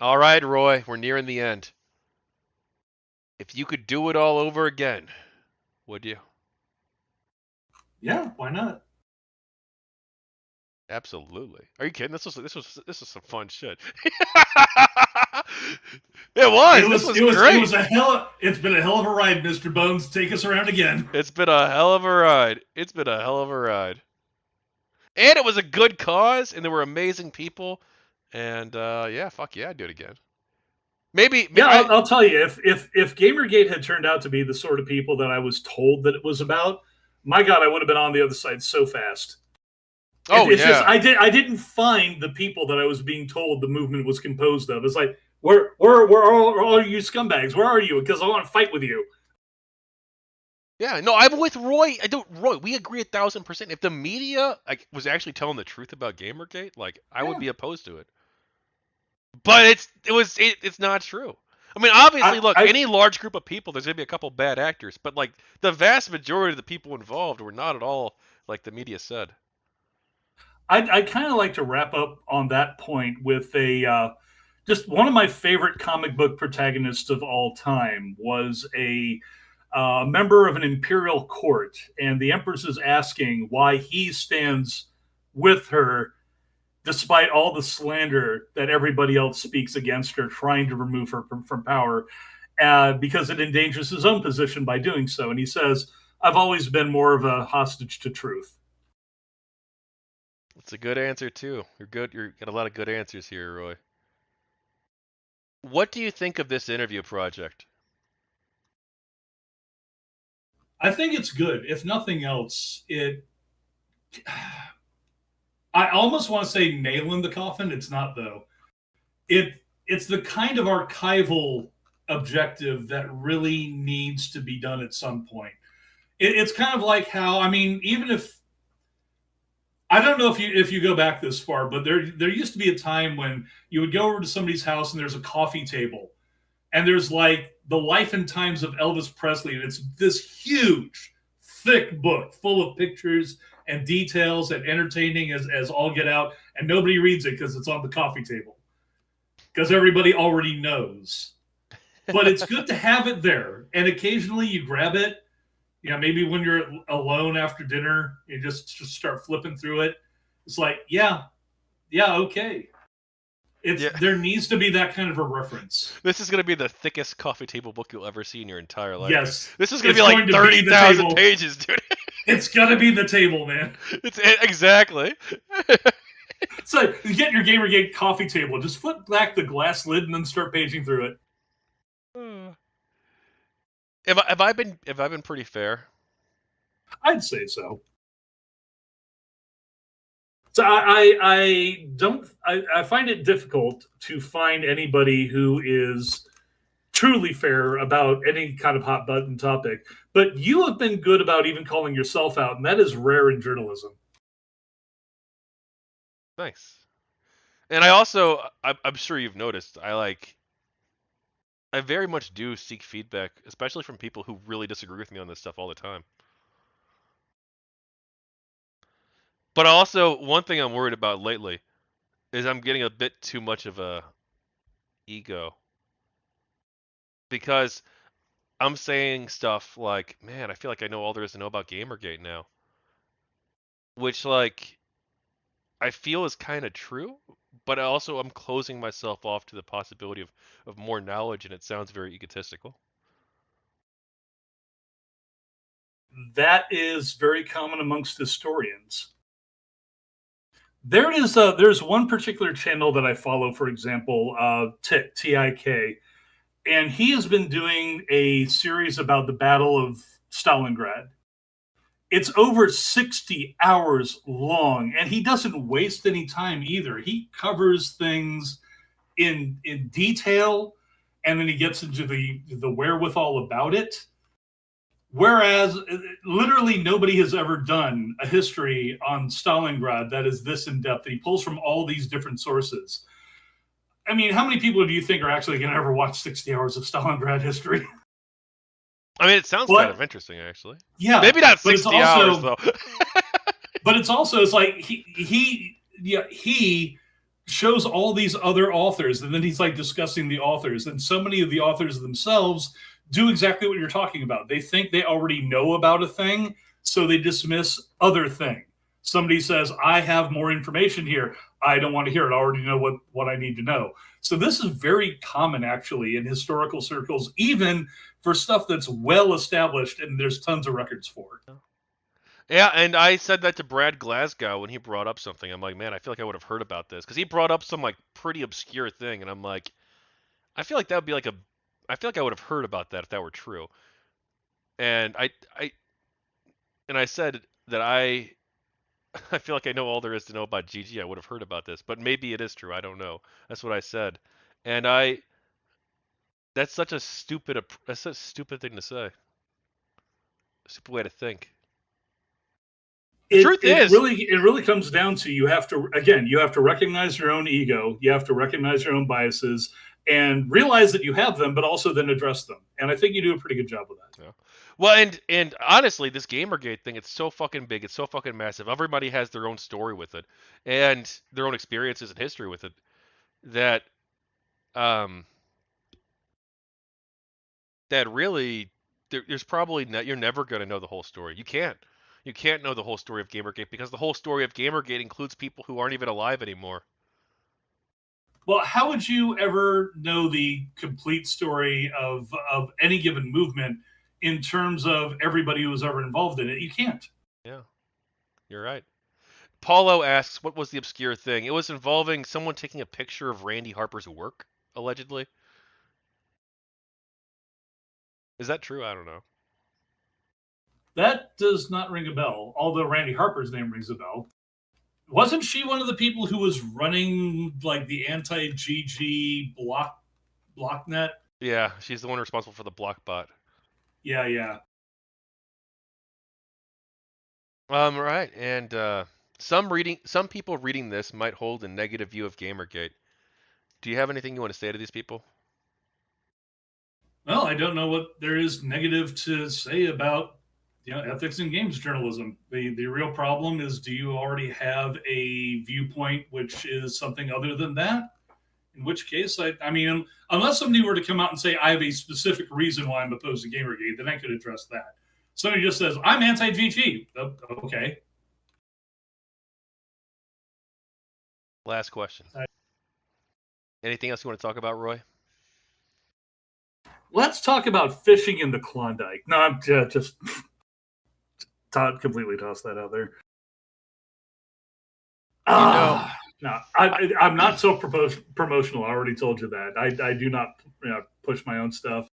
All right, Roy. We're nearing the end. If you could do it all over again, would you? Yeah, why not? Absolutely. Are you kidding? This was some fun shit. It was. This was It great. was it's been a hell of a ride, Mr. Bones. Take us around again. It's been a hell of a ride. It's been a hell of a ride. And it was a good cause, and there were amazing people. And yeah, fuck yeah, I'd do it again. Maybe Yeah, I. I'll tell you, if GamerGate had turned out to be the sort of people that I was told that it was about, my God, I would have been on the other side so fast. Oh It's just yeah, I didn't find the people that I was being told the movement was composed of. It's like where are all you scumbags? Where are you? Because I want to fight with you. yeah. No, I'm with Roy. I don't. Roy, we agree 1,000%. If the media like was actually telling the truth about GamerGate, like I would Yeah, be opposed to it. But it's not true. I mean, obviously, look, I any large group of people, there's gonna be a couple bad actors, but like the vast majority of the people involved were not at all like the media said. I kind of like to wrap up on that point with a just one of my favorite comic book protagonists of all time was a member of an imperial court, and the empress is asking why he stands with her despite all the slander that everybody else speaks against her, trying to remove her from power, because it endangers his own position by doing so. And he says, "I've always been more of a hostage to truth." It's a good answer too. You're good. You got a lot of good answers here, Roy. What do you think of this interview project? I think it's good. If nothing else, it. I almost want to say nail in the coffin. It's not though. It's the kind of archival objective that really needs to be done at some point. It's kind of like how, I mean, even if I don't know if you go back this far, but there used to be a time when you would go over to somebody's house and there's a coffee table and there's like the life and times of Elvis Presley, and it's this huge, thick book full of pictures and details and entertaining as all get out, and nobody reads it because it's on the coffee table because everybody already knows. But it's good to have it there, and occasionally you grab it. Maybe when you're alone after dinner, you just start flipping through it. It's like, yeah, yeah, okay. It's Yeah, there needs to be that kind of a reference. this is gonna be the thickest coffee table book you'll ever see in your entire life, dude. Yes, This is gonna be it's like going to be the 30,000 table. pages, dude. It's gonna be the table, man. It's exactly. So you get your GamerGate coffee table, just flip back the glass lid and then start paging through it. Have I been pretty fair? I'd say so. So I don't I find it difficult to find anybody who is truly fair about any kind of hot button topic. But you have been good about even calling yourself out, and that is rare in journalism. Nice. And I also, I'm sure you've noticed, I very much do seek feedback, especially from people who really disagree with me on this stuff all the time. But also, one thing I'm worried about lately is I'm getting a bit too much of a ego because I'm saying stuff like, "Man, I feel like I know all there is to know about Gamergate now," which like I feel is kind of true, but also I'm closing myself off to the possibility of more knowledge, and it sounds very egotistical. That is very common amongst historians. There's one particular channel that I follow, for example, TIK, and he has been doing a series about the Battle of Stalingrad. It's over 60 hours long, and he doesn't waste any time either. He covers things in detail, and then he gets into the wherewithal about it. Whereas literally nobody has ever done a history on Stalingrad that is this in depth. He pulls from all these different sources. I mean, how many people do you think are actually going to ever watch 60 hours of Stalingrad history? I mean, it sounds kind But of interesting, actually. yeah, Maybe not but it's 60 hours also though. it's like he shows all these other authors, and then he's like discussing the authors, and so many of the authors themselves do exactly what you're talking about. They think they already know about a thing, so they dismiss other thing. Somebody says, I have more information here. I don't want to hear it. I already know what I need to know. So this is very common actually in historical circles, even for stuff that's well established and there's tons of records for. Yeah, and I said that to Brad Glasgow when he brought up something. I'm like, man, I feel like I would have heard about this because he brought up some like pretty obscure thing, and I'm like, I feel like that would be like a, I feel like I would have heard about that if that were true. And I said that I feel like I know all there is to know about GG. I would have heard about this, but maybe it is true. I don't know. That's what I said, and that's such a that's such a stupid thing to say. Stupid way to think. The it truth it is, really it really comes down to you have to recognize your own ego, you have to recognize your own biases and realize that you have them, but also then address them. And I think you do a pretty good job of that. yeah. Well, and honestly, this GamerGate thing, it's so fucking big, it's so fucking massive. Everybody has their own story with it, and their own experiences and history with it. That um that really there's probably you're never gonna know the whole story. You can't. You can't know the whole story of GamerGate because the whole story of GamerGate includes people who aren't even alive anymore. Well, how would you ever know the complete story of any given movement in terms of everybody who was ever involved in it? You can't. Yeah, you're right. Paulo asks, what was the obscure thing? It was involving someone taking a picture of Randy Harper's work, allegedly. Is that true? I don't know. That does not ring a bell, although Randy Harper's name rings a bell. Wasn't she one of the people who was running like the anti GG blocknet? Yeah, she's the one responsible for the block bot. Yeah, yeah. Right, and some people reading this might hold a negative view of GamerGate. Do you have anything you want to say to these people? Well, I don't know what there is negative to say about ethics in games journalism. The real problem is, do you already have a viewpoint which is something other than that? In which case, I mean, unless somebody were to come out and say, I have a specific reason why I'm opposed to Gamergate, then I could address that. Somebody just says, I'm anti GG. Okay. Last question. Anything else you want to talk about, Roy? Let's talk about fishing in the Klondike. No, I'm just completely tossed that out there. You know, No, I'm not so promotional. I already told you that. I do not push my own stuff.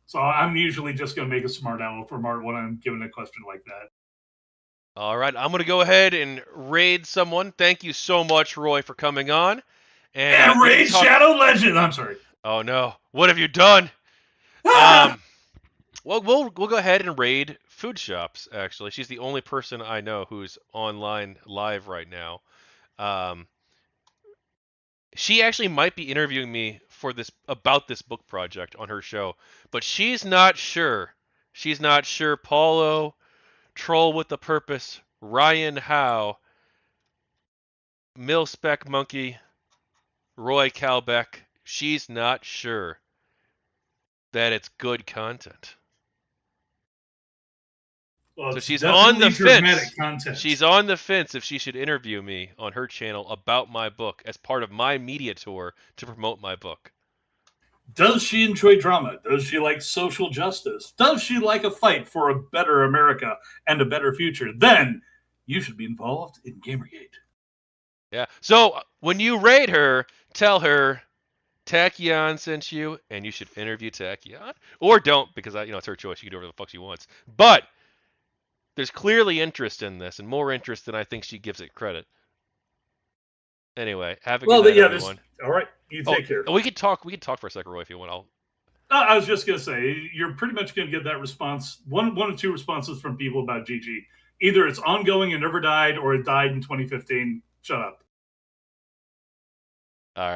So I'm usually just going to make a smart aleck remark when I'm given a question like that. all right, I'm gonna go ahead and raid someone. Thank you so much, Roy, for coming on. And And we can Raid talk. Shadow Legend. I'm sorry. Oh no, what have you done? Um, well, we'll go ahead and raid food shops. Actually, she's the only person I know who's online live right now. Um, she actually might be interviewing me for this about this book project on her show, but she's not sure. She's not sure. Paulo, Troll with a Purpose, Ryan Howe, Milspec Monkey, Roy Calbeck. She's not sure that it's good content. Well, So it's she's on the definitely fence. dramatic content. She's on the fence if she should interview me on her channel about my book as part of my media tour to promote my book. Does she enjoy drama? Does she like social justice? Does she like a fight for a better America and a better future? Then you should be involved in Gamergate. Yeah. So when you raid her, tell her Tachyon sent you, and you should interview Tachyon, or don't because it's her choice. She can do whatever the fuck she wants. But there's clearly interest in this, and more interest than I think she gives it credit. Anyway, have a good Well, night, yeah, this. everyone. All right, you Oh, take care. we could talk. We could talk for a second, Roy, if you want. I was just gonna say you're pretty much gonna get that response, one or two responses from people about GG. Either it's ongoing and never died, or it died in 2015. Shut up. All right.